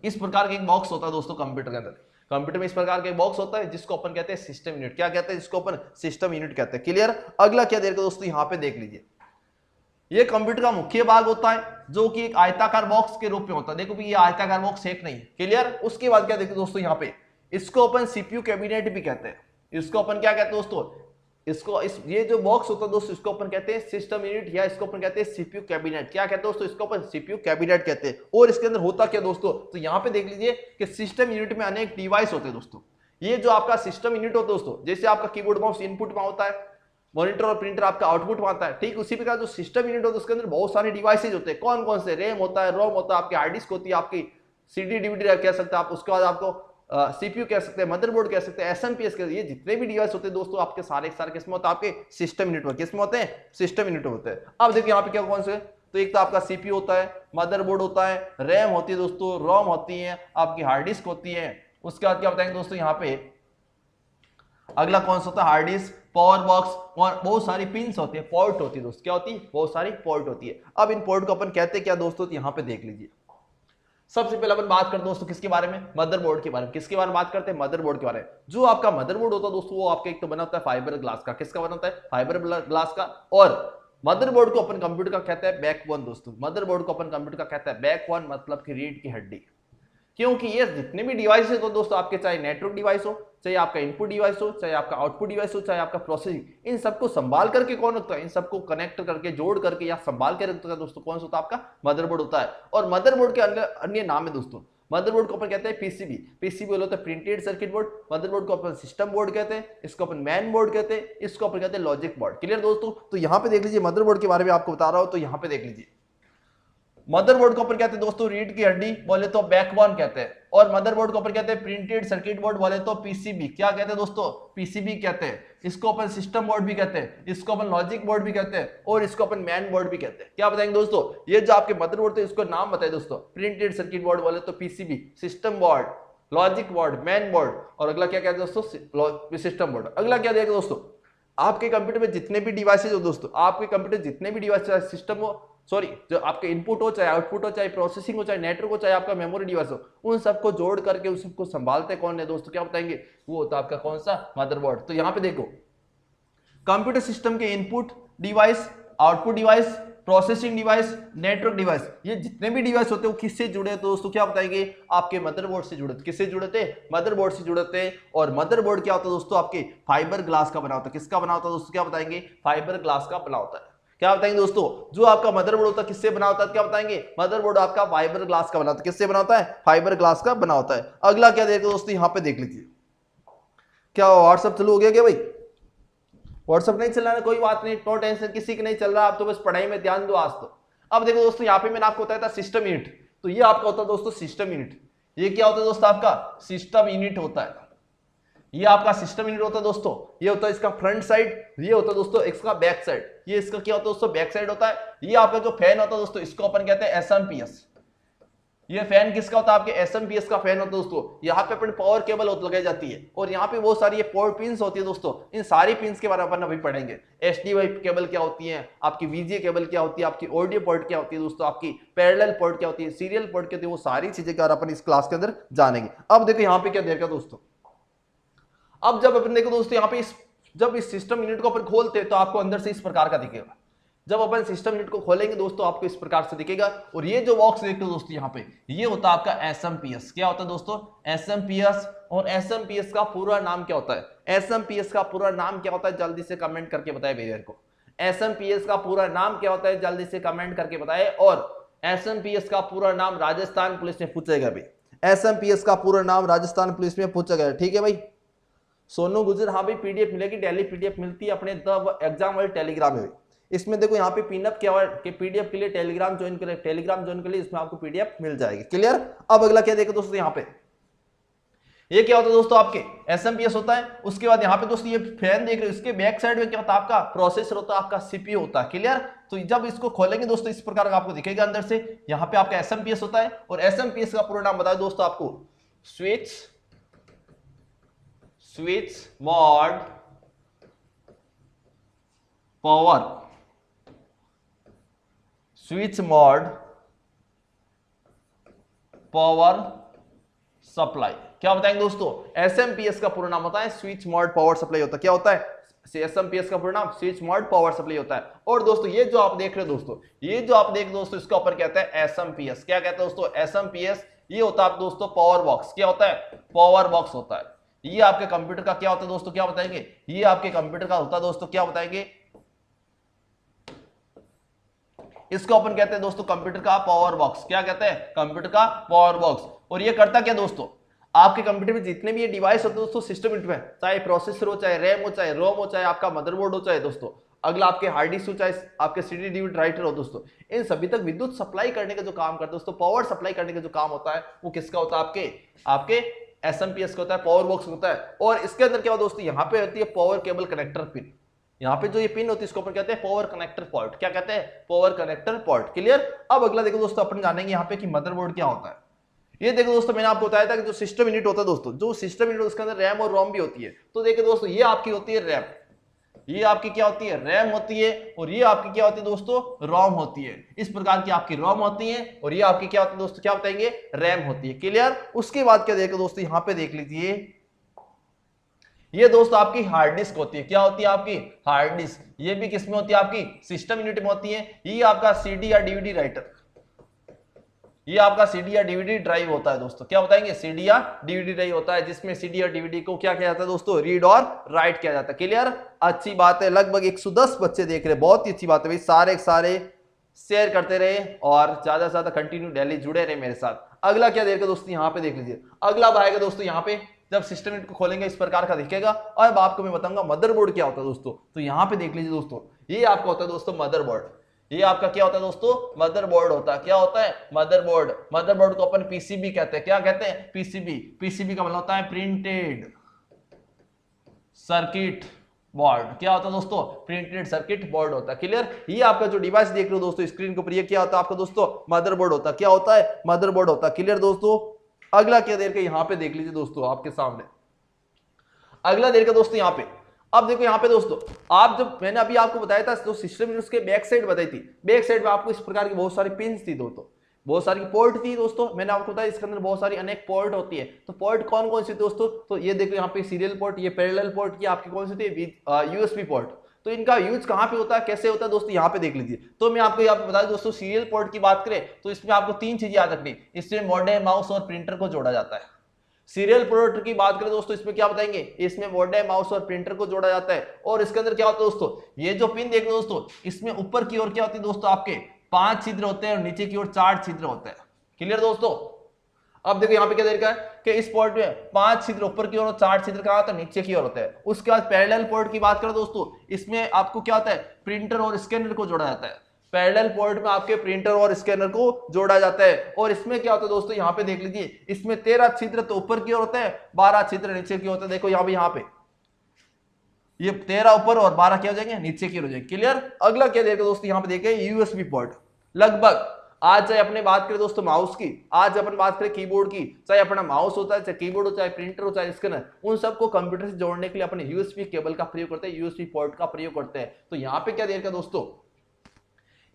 इस प्रकार का एक बॉक्स होता है दोस्तों कंप्यूटर के अंदर। कंप्यूटर में इस प्रकार का एक बॉक्स होता है जिसको अपन कहते हैं सिस्टम यूनिट। क्या कहते हैं? जिसको अपन सिस्टम यूनिट कहते हैं। क्लियर? अगला क्या देखो दोस्तों, यहाँ पे देख लीजिए, ये कंप्यूटर का मुख्य भाग होता है जो कि एक आयताकार बॉक्स के रूप में होता है। देखो ये आयताकार बॉक्स एक नहीं है। क्लियर? उसके बाद क्या देखो दोस्तों, यहाँ पे इसको अपन सीपीयू कैबिनेट भी कहते हैं। इसको अपन क्या कहते हैं दोस्तों? ये जो बॉक्स होता है दोस्तों इसको अपन कहते हैं सिस्टम यूनिट या इसको अपन कहते हैं सीपीयू कैबिनेट। क्या कहते हैं दोस्तों? इसको अपन सीपीयू कैबिनेट कहते हैं। और इसके अंदर होता क्या दोस्तों? तो यहाँ पे देख लीजिए कि सिस्टम यूनिट में अनेक डिवाइस होते हैं दोस्तों। ये जो आपका सिस्टम यूनिट होता है दोस्तों, जैसे आपका कीबोर्ड माउस इनपुट में होता है, मॉनिटर और प्रिंटर आपका आउटपुट में आता है, ठीक उसी प्रकार जो सिस्टम यूनिट होता है उसके अंदर बहुत सारे डिवाइसेज होते हैं। कौन कौन से? रैम होता है, रोम होता है, आपकी हार्ड डिस्क होती है, आपकी सीडी डीवीडी कह सकते हैं आप, उसके बाद आपको सीपीयू कह सकते हैं, मदरबोर्ड कह सकते हैं, एसएमपीएस कह, ये जितने भी डिवाइस होते हैं दोस्तों आपके सारे किस में होते हैं? आपके सिस्टम यूनिट में। किस में होते हैं? सिस्टम यूनिट होते हैं। अब देखिए यहाँ पे क्या कौन से? तो एक तो आपका सीपीयू होता है, मदरबोर्ड होता है, रैम होती है दोस्तों, रोम होती है, आपकी हार्ड डिस्क होती है। उसके बाद क्या बताएंगे दोस्तों यहाँ पे अगला कौन सा होता है? हार्ड डिस्क, पावर बॉक्स और बहुत सारी पिंस होती है, पोर्ट होती है दोस्तों। क्या होती है? बहुत सारी पोर्ट होती है। अब इन पोर्ट को अपन कहते हैं क्या दोस्तों? तो यहाँ पे देख लीजिए, सबसे पहले अपन बात करते दोस्तों किसके बारे में? मदरबोर्ड के बारे में। किसके बारे में बात करते हैं? मदरबोर्ड के बारे में। जो आपका मदरबोर्ड होता है दोस्तों वो आपका एक तो बना होता है फाइबर ग्लास का। किसका बना होता है? फाइबर ग्लास का। और मदरबोर्ड को अपन कंप्यूटर का कहते हैं बैकबोन दोस्तों, मदरबोर्ड को अपन कंप्यूटर का कहते हैं बैकबोन, मतलब कि रीढ़ की हड्डी। क्योंकि ये जितने भी डिवाइस है तो दोस्तों आपके, चाहे नेटवर्क डिवाइस हो, चाहे आपका इनपुट डिवाइस हो, चाहे आपका आउटपुट डिवाइस हो, चाहे आपका प्रोसेसिंग, इन सबको संभाल करके कौन रखता है, इन सबको कनेक्ट करके जोड़ करके या संभाल के रखता है दोस्तों, कौन सा होता है आपका मदरबोर्ड होता है। और मदरबोर्ड के अन्य नाम है दोस्तों। मदरबोर्ड को अपन कहते हैं पीसीबी, पीसीबी होता है प्रिंटेड सर्किट बोर्ड। मदरबोर्ड को अपन सिस्टम बोर्ड कहते हैं, इसको अपन मैन बोर्ड कहते हैं, इसको अपन कहते हैं लॉजिक बोर्ड। क्लियर दोस्तों? तो यहां पे देख लीजिए, मदरबोर्ड के बारे में आपको बता रहा हूं, तो यहां पे देख लीजिए, मदरबोर्ड को अपन कहते हैं दोस्तों रीढ़ की हड्डी, बोले तो बैकबोन कहते हैं। और मदरबोर्ड को अपन कहते हैं प्रिंटेड सर्किट बोर्ड, बोले तो पीसीबी। क्या कहते हैं दोस्तों? पीसीबी कहते हैं। इसको अपन सिस्टम बोर्ड भी कहते हैं, इसको अपन लॉजिक बोर्ड भी कहते हैं, और इसको अपन मैन बोर्ड भी कहते हैं। क्या बताएंगे दोस्तों? ये जो आपके मदरबोर्ड थे इसको नाम बताए दोस्तों। प्रिंटेड सर्किट बोर्ड बोले तो PCB, system board, logic board, main board, और अगला क्या कहते हैं दोस्तों? System board. अगला क्या देगा दोस्तों? आपके कंप्यूटर में जितने भी डिवाइसेज हो दोस्तों, आपके कंप्यूटर जितने भी डिवाइस, चाहे सिस्टम हो, सॉरी जो आपके इनपुट हो, चाहे आउटपुट हो, चाहे प्रोसेसिंग हो, चाहे नेटवर्क हो, चाहे आपका मेमोरी डिवाइस हो, उन सबको जोड़ करके उन सबको संभालते कौन है दोस्तों? क्या बताएंगे? वो होता है आपका कौन सा? मदरबोर्ड। तो यहां पे देखो, कंप्यूटर सिस्टम के input device, output device, processing device, network device, ये जितने भी डिवाइस होते हैं वो किससे जुड़े हैं दोस्तों? क्या बताएंगे? आपके मदरबोर्ड से जुड़े। किससे जुड़े थे? मदरबोर्ड से जुड़े थे। और मदरबोर्ड क्या होता है दोस्तों? आपके फाइबर ग्लास का बना होता है। किसका बना होता है दोस्तों? क्या बताएंगे? फाइबर ग्लास का बना होता है। क्या बताएंगे दोस्तों? जो आपका मदरबोर्ड होता है किससे बना होता है? क्या बताएंगे? मदरबोर्ड आपका फाइबर ग्लास का बना होता है। किससे बना होता है? फाइबर ग्लास का बना होता है। अगला क्या देखो दोस्तों, यहां पे देख लीजिए, क्या व्हाट्सएप चालू हो गया क्या भाई? व्हाट्सएप नहीं चल रहा है, कोई बात नहीं, नो टेंशन, किसी की नहीं चल रहा, आप तो बस पढ़ाई में ध्यान दो आज तो। अब देखो दोस्तों, यहाँ पे मैंने आपको बताया था सिस्टम यूनिट, तो ये आपका होता है दोस्तों सिस्टम यूनिट। ये क्या होता है दोस्तों? आपका सिस्टम यूनिट होता है। ये आपका सिस्टम यूनिट होता है दोस्तों। ये होता है इसका फ्रंट साइड, ये होता है दोस्तों इसका बैक साइड। ये इसका क्या होता है दोस्तों? बैक साइड होता है। ये आपका जो फैन होता है दोस्तों, इसको अपन कहते हैं एसएमपीएस। ये फैन किसका होता है? आपके एसएमपीएस का फैन होता है दोस्तों। यहाँ पे अपन पावर केबल लगाई जाती है, और यहाँ पे बहुत सारी ये पोर्ट पिंस होती है दोस्तों। इन सारी पिंस के बारे में अपन अभी पढ़ेंगे। एचडीएमआई केबल क्या होती है, आपकी वीजीए केबल क्या होती है, आपकी ऑडियो पोर्ट क्या होती है दोस्तों, आपकी पैरेलल पोर्ट क्या होती है, सीरियल पोर्ट क्या होती है, वो सारी चीजें क्या अपन इस क्लास के अंदर जानेंगे। अब देखो यहाँ पे क्या देखा दोस्तों, अब जब अपन देखो दोस्तों, यहाँ पे जब इस सिस्टम यूनिट को अपन खोलते हैं तो आपको अंदर से इस प्रकार का दिखेगा। जब अपन सिस्टम यूनिट को खोलेंगे दोस्तों, आपको इस प्रकार से दिखेगा। और ये जो बॉक्स देखते हो दोस्तों यहाँ पे, ये होता है आपका एसएमपीएस। क्या होता है दोस्तों? एसएमपीएस। और एसएमपीएस का पूरा नाम क्या होता है? एसएमपीएस का पूरा नाम क्या होता है? जल्दी से कमेंट करके बताए मेरे को। एसएमपीएस का पूरा नाम क्या होता है? जल्दी से कमेंट करके बताए। और एसएमपीएस का पूरा नाम राजस्थान पुलिस में पूछा गया भाई। एसएमपीएस का पूरा नाम राजस्थान पुलिस में पूछा गया, ठीक है भाई। सोनू गुजर, हाँ भाई पीडीएफ मिलेगी, डेली पीडीएफ मिलती है अपने द एग्जाम वाले टेलीग्राम में। इसमें देखो यहाँ पे पिनअप क्या है कि पीडीएफ के लिए टेलीग्राम ज्वाइन करें, टेलीग्राम ज्वाइन कर लिए, इसमें आपको पीडीएफ मिल जाएगी। क्लियर? अब अगला क्या देखो दोस्तों, यहाँ पे ये क्या होता है दोस्तों? आपके एसएमपीएस होता है। उसके बाद यहाँ पे दोस्तों ये फैन देख रहे हो, इसके बैक साइड में क्या होता है? आपका प्रोसेसर होता है, आपका सीपीयू होता है। क्लियर? तो जब इसको खोलेंगे दोस्तों, इस प्रकार का आपको दिखेगा अंदर से। यहाँ पे आपका एसएमपीएस होता है। और एसएमपीएस का पूरा नाम बताओ दोस्तों आपको, switch mode power, switch mode power supply. क्या बताएंगे दोस्तों? एसएमपीएस का पूरा नाम होता है स्विच मोड पावर सप्लाई होता है। क्या होता है? एसएमपीएस का पूरा नाम स्विच मोड पावर सप्लाई होता है। और दोस्तों ये जो आप देख रहे हो दोस्तों, ये जो आप देख रहे हो दोस्तों, इसका ऊपर कहते हैं एसएमपीएस। क्या कहते हैं दोस्तों? एसएमपीएस। ये होता है दोस्तों पावर बॉक्स। क्या होता है? पावर बॉक्स होता है। ये आपके कंप्यूटर का क्या होता है दोस्तों? क्या बताएंगे? ये आपके कंप्यूटर का होता है दोस्तों। क्या बताएंगे? इसको अपन कहते हैं दोस्तों कंप्यूटर का पावर बॉक्स। क्या कहते हैं? कंप्यूटर का पावर बॉक्स। और ये करता क्या दोस्तों? आपके कंप्यूटर में जितने भी ये डिवाइस होते हैं दोस्तों सिस्टम यूनिट में, चाहे प्रोसेसर हो, चाहे रैम हो, चाहे रोम हो, चाहे आपका मदरबोर्ड हो, चाहे दोस्तों अगला आपके हार्ड डिस्क हो, चाहे आपके सीडी डीवीडी राइटर हो दोस्तों, इन सभी तक विद्युत सप्लाई करने का जो काम करता है दोस्तों, पावर सप्लाई करने का जो काम होता है, वो किसका होता है? आपके एसएमपीएस का होता है, पावर बॉक्स होता है। और इसके अंदर क्या होता है दोस्तों? यहाँ पे होती है पावर केबल कनेक्टर पिन। यहाँ पे जो ये पिन होती है इसको अपन कहते हैं पावर कनेक्टर पोर्ट। क्या कहते हैं? Power connector port. क्लियर? अब अगला देखो दोस्तों, अपन जानेंगे यहाँ पे कि मदरबोर्ड क्या होता है। ये देखो दोस्तों, मैंने आपको बताया था कि जो सिस्टम यूनिट होता है दोस्तों, जो सिस्टम यूनिट उसके अंदर रैम और रोम भी होती है। तो देखो दोस्तों, ये आपकी होती है रैम, ये आपकी क्या होती है? रैम होती है। और ये आपकी क्या होती है दोस्तों? रोम होती है। इस प्रकार की आपकी रोम होती है। और ये आपकी क्या होती है दोस्तों? क्या बताएंगे? रैम होती है। क्लियर? उसके बाद क्या देखो दोस्तों, यहाँ पे देख लीजिए, ये दोस्तों आपकी हार्ड डिस्क होती है। क्या होती है आपकी? Hard disk. ये भी किसमें होती है? आपकी सिस्टम यूनिट में होती है। ये आपका सीडी या डीवीडी राइटर, ये आपका सीडी या डीवीडी ड्राइव होता है दोस्तों। क्या बताएंगे? सीडी या डीवीडी ड्राइव होता है, जिसमें सीडी या डीवीडी को क्या किया जाता है दोस्तों? रीड और राइट किया जाता है। क्लियर? अच्छी बात है। लगभग 110 बच्चे देख रहे हैं, बहुत ही अच्छी बात है भाई। सारे सारे शेयर करते रहे और ज्यादा से ज्यादा कंटिन्यू डेली जुड़े रहे मेरे साथ। अगला क्या देखेगा दोस्तों? यहाँ पे देख लीजिए। अगला आएगा दोस्तों यहाँ पे, जब सिस्टम यूनिट को खोलेंगे इस प्रकार का दिखेगा। और अब आपको मैं बताऊंगा मदरबोर्ड क्या होता है दोस्तों। तो यहाँ पे देख लीजिए दोस्तों, ये आपका होता है दोस्तों मदरबोर्ड। ये आपका क्या होता है दोस्तों? मदरबोर्ड होता है। क्या होता है? मदरबोर्ड। मदरबोर्ड को अपन पीसीबी कहते हैं। क्या कहते हैं? पीसीबी। पीसीबी का मतलब होता है प्रिंटेड सर्किट बोर्ड। क्या होता है दोस्तों? प्रिंटेड सर्किट बोर्ड होता है। क्लियर? ये आपका जो डिवाइस देख रहे हो दोस्तों स्क्रीन के ऊपर, ये क्या होता है आपका दोस्तों? मदरबोर्ड होता है। क्या होता है? मदरबोर्ड होता है। क्लियर दोस्तों? अगला क्या देर का यहाँ पे देख लीजिए दोस्तों आपके सामने। अगला देर का दोस्तों यहाँ पे, अब देखो यहाँ पे दोस्तों, आप जब मैंने अभी आपको बताया था जो सिस्टम यूनिट के बैक साइड बताई थी, बैक साइड में आपको इस प्रकार की बहुत सारी पिंस थी दोस्तों, बहुत सारी पोर्ट थी दोस्तों। मैंने आपको बताया इसके अंदर बहुत सारी अनेक पोर्ट होती है। तो पोर्ट कौन कौन सी दोस्तों? तो ये देखो यहाँ पे सीरियल पोर्ट, ये पैरेलल पोर्ट, ये आपकी कौन सी थी? USB port. तो इनका यूज कहाँ पे होता है, कैसे होता है दोस्तों? यहाँ पे देख लीजिए। तो मैं आपको यहाँ पे बता दूं दोस्तों, सीरियल पोर्ट की बात करें तो इसमें आपको 3 चीजें याद रखनी। इसमें मॉडेम, माउस और प्रिंटर को जोड़ा जाता है। सीरियल पोर्ट की बात करें दोस्तों, इसमें क्या बताएंगे? इसमें मॉडेम, माउस और प्रिंटर को जोड़ा जाता है। और इसके अंदर क्या होता है दोस्तों? ये जो पिन देख रहे हो दोस्तों, इसमें ऊपर की ओर क्या होती है दोस्तों? आपके 5 छिद्र होते हैं और नीचे की ओर 4 छिद्र होते हैं। क्लियर दोस्तों? अब देखो यहाँ पे क्या देखा है कि इस पोर्ट में 5 छिद्र ऊपर की ओर और 4 छिद्र कहाँ होता है? नीचे की ओर होता है। उसके बाद पैरेलल पोर्ट की बात करें दोस्तों, इसमें आपको क्या होता है? प्रिंटर और स्कैनर को जोड़ा जाता है। पैरेलल पोर्ट में आपके प्रिंटर और स्कैनर को जोड़ा जाता है। और इसमें क्या होता है दोस्तों? यहाँ पे देख लीजिए, इसमें 13 छिद्र तो ऊपर की ओर होते हैं, 12 छिद्र नीचे की होते हैं। देखो यहाँ पे ये 13 ऊपर और 12 क्या हो जाएंगे? नीचे की हो जाएंगे। क्लियर? अगला क्या देखो दोस्तों, यहाँ पे देखे यूएसबी पोर्ट। लगभग आज चाहे अपने बात करें दोस्तों माउस की, आज अपन बात करें कीबोर्ड की, चाहे अपना माउस होता है, चाहे कीबोर्ड हो, चाहे प्रिंटर हो, चाहे स्कैनर, उन सबको कंप्यूटर से जोड़ने के लिए अपने यूएसबी केबल का प्रयोग करते हैं, यूएसबी पोर्ट का प्रयोग करते हैं। तो यहाँ पे क्या देखा दोस्तों?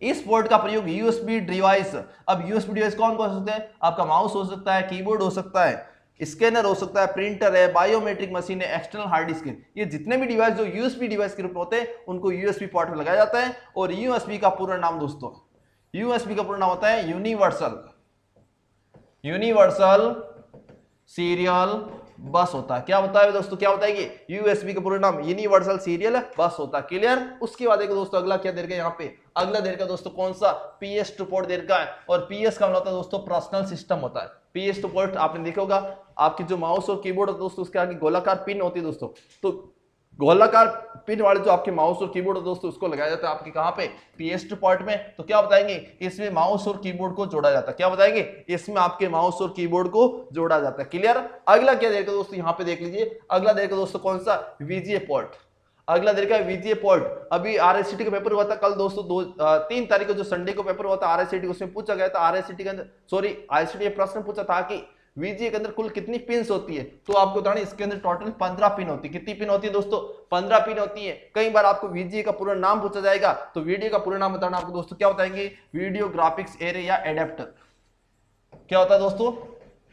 इस पोर्ट का प्रयोग यूएसबी डिवाइस। अब यूएसबी डिवाइस कौन कौन हो सकते हैं? आपका माउस हो सकता है, कीबोर्ड हो सकता है, स्कैनर हो सकता है, प्रिंटर है, बायोमेट्रिक मशीन है, एक्सटर्नल हार्ड डिस्क है। ये जितने भी डिवाइस जो यूएसबी डिवाइस के रूप में होते हैं उनको यूएसबी पोर्ट में लगाया जाता है। और यूएसबी का पूरा नाम दोस्तों, यूएसबी का पूरा नाम होता है यूनिवर्सल सीरियल बस होता है। क्या होता है दोस्तों? क्या बताएंगे? यूएसबी का पूरा नाम यूनिवर्सल सीरियल बस होता है। क्लियर? उसके बाद देखो दोस्तों अगला क्या देर का यहाँ पे, अगला देर का दोस्तों कौन सा? PS2 पोर्ट देर का है। और PS का मतलब होता है दोस्तों पर्सनल सिस्टम होता है। PS2 पोर्ट आपने देखा होगा, आपकी जो माउस और कीबोर्ड होता है दोस्तों, उसके आगे गोलाकार पिन होती है दोस्तों। तो गोलाकार पिन वाले जो आपके माउस और कीबोर्ड है दोस्तों, उसको लगाया जाता है आपके कहां पे? PS2 पोर्ट में। तो क्या बताएंगे? इसमें माउस और कीबोर्ड को जोड़ा जाता है। क्या बताएंगे? इसमें आपके माउस और कीबोर्ड को जोड़ा जाता है। क्लियर? अगला क्या देखो दोस्तों, यहाँ पे देख लीजिए। अगला देखो दोस्तों कौन सा? VGA port. अगला देखा VGA पोर्ट। अभी RICT का पेपर हुआ था कल दोस्तों, 3 तारीख को, जो संडे को पेपर हुआ था RICT, उसमें पूछा गया था RICT के अंदर, सॉरी ICT में प्रश्न पूछा था कि VGA के अंदर कुल कितनी पिन्स होती है। तो आपको बताना इसके अंदर टोटल 15 पिन होती है। कितनी पिन होती है दोस्तों? 15 पिन होती है। कई बार आपको VGA का पूरा नाम पूछा जाएगा, तो वीडियो का पूरा नाम बताना आपको दोस्तों। क्या बताएंगे? वीडियो ग्राफिक्स एरे या एडेप्टर। क्या होता है दोस्तों?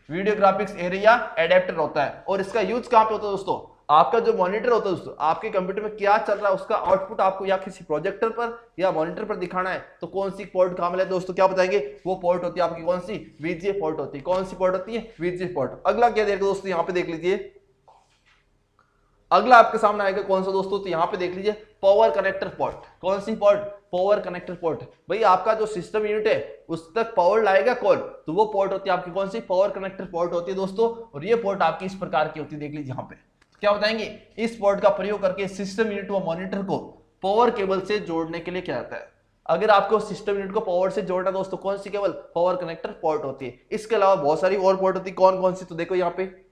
वीडियो ग्राफिक्स एरे या एडेप्टर होता है। और इसका यूज कहां पे होता है दोस्तों? आपका जो मॉनिटर होता है दोस्तों, आपके कंप्यूटर में क्या चल रहा है उसका आउटपुट आपको या किसी प्रोजेक्टर पर या मॉनिटर पर दिखाना है, तो कौन सी पोर्ट काम है दोस्तों? क्या बताएंगे? वो पोर्ट होती है आपकी कौन सी? VGA पोर्ट होती है। कौन सी पोर्ट होती है? VGA port. अगला क्या देखो दोस्तों, यहाँ पे देख लीजिए। अगला आपके सामने आएगा कौन सा दोस्तों? तो यहाँ पे देख लीजिए पावर कनेक्टर पोर्ट। कौन सी पोर्ट? Power connector port. भाई आपका जो सिस्टम यूनिट है उस तक पावर लाएगा कौन? तो वो पोर्ट होती है आपकी कौन सी? पावर कनेक्टर पोर्ट होती है दोस्तों। और ये पोर्ट आपकी इस प्रकार की होती है, देख लीजिए यहाँ पे। क्या बताएंगे? इस पोर्ट का प्रयोग करके सिस्टम यूनिट व मॉनिटर को पावर केबल से जोड़ने के लिए क्या जाता है। अगर आपको सिस्टम यूनिट को पावर से जोड़ना दोस्तों, कौन सी केबल? पावर कनेक्टर पोर्ट होती है। इसके अलावा बहुत सारी और पोर्ट होती है। कौन कौन सी? तो देखो यहाँ पे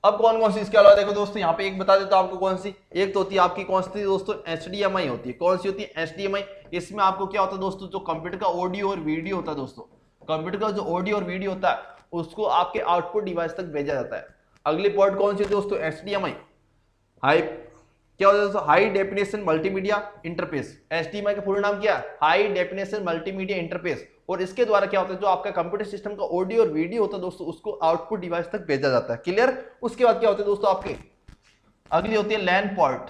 अब कौन कौन सी इसके अलावा देखो दोस्तों, यहाँ पे एक बता देता हूं आपको कौन सी। एक तो होती है आपकी कौन सी दोस्तों? HDMI होती है। कौन सी होती है? HDMI। इसमें आपको क्या होता है दोस्तों? जो कंप्यूटर का ऑडियो और वीडियो होता है दोस्तों, कंप्यूटर का जो ऑडियो और वीडियो होता है उसको आपके आउटपुट डिवाइस तक भेजा जाता है। अगली पोर्ट कौन सी दोस्तों? HDMI हाई क्या होता है दोस्तों, high definition multimedia interface. HDMI का पूर्ण नाम क्या है, हाई डेफिनेशन मल्टीमीडिया इंटरफेस। और इसके द्वारा क्या होता है, जो आपका कंप्यूटर सिस्टम का ऑडियो और वीडियो होता है दोस्तों, उसको आउटपुट डिवाइस तक भेजा जाता है। क्लियर। उसके बाद क्या होता है दोस्तों, आपके अगली होती है लैन पोर्ट।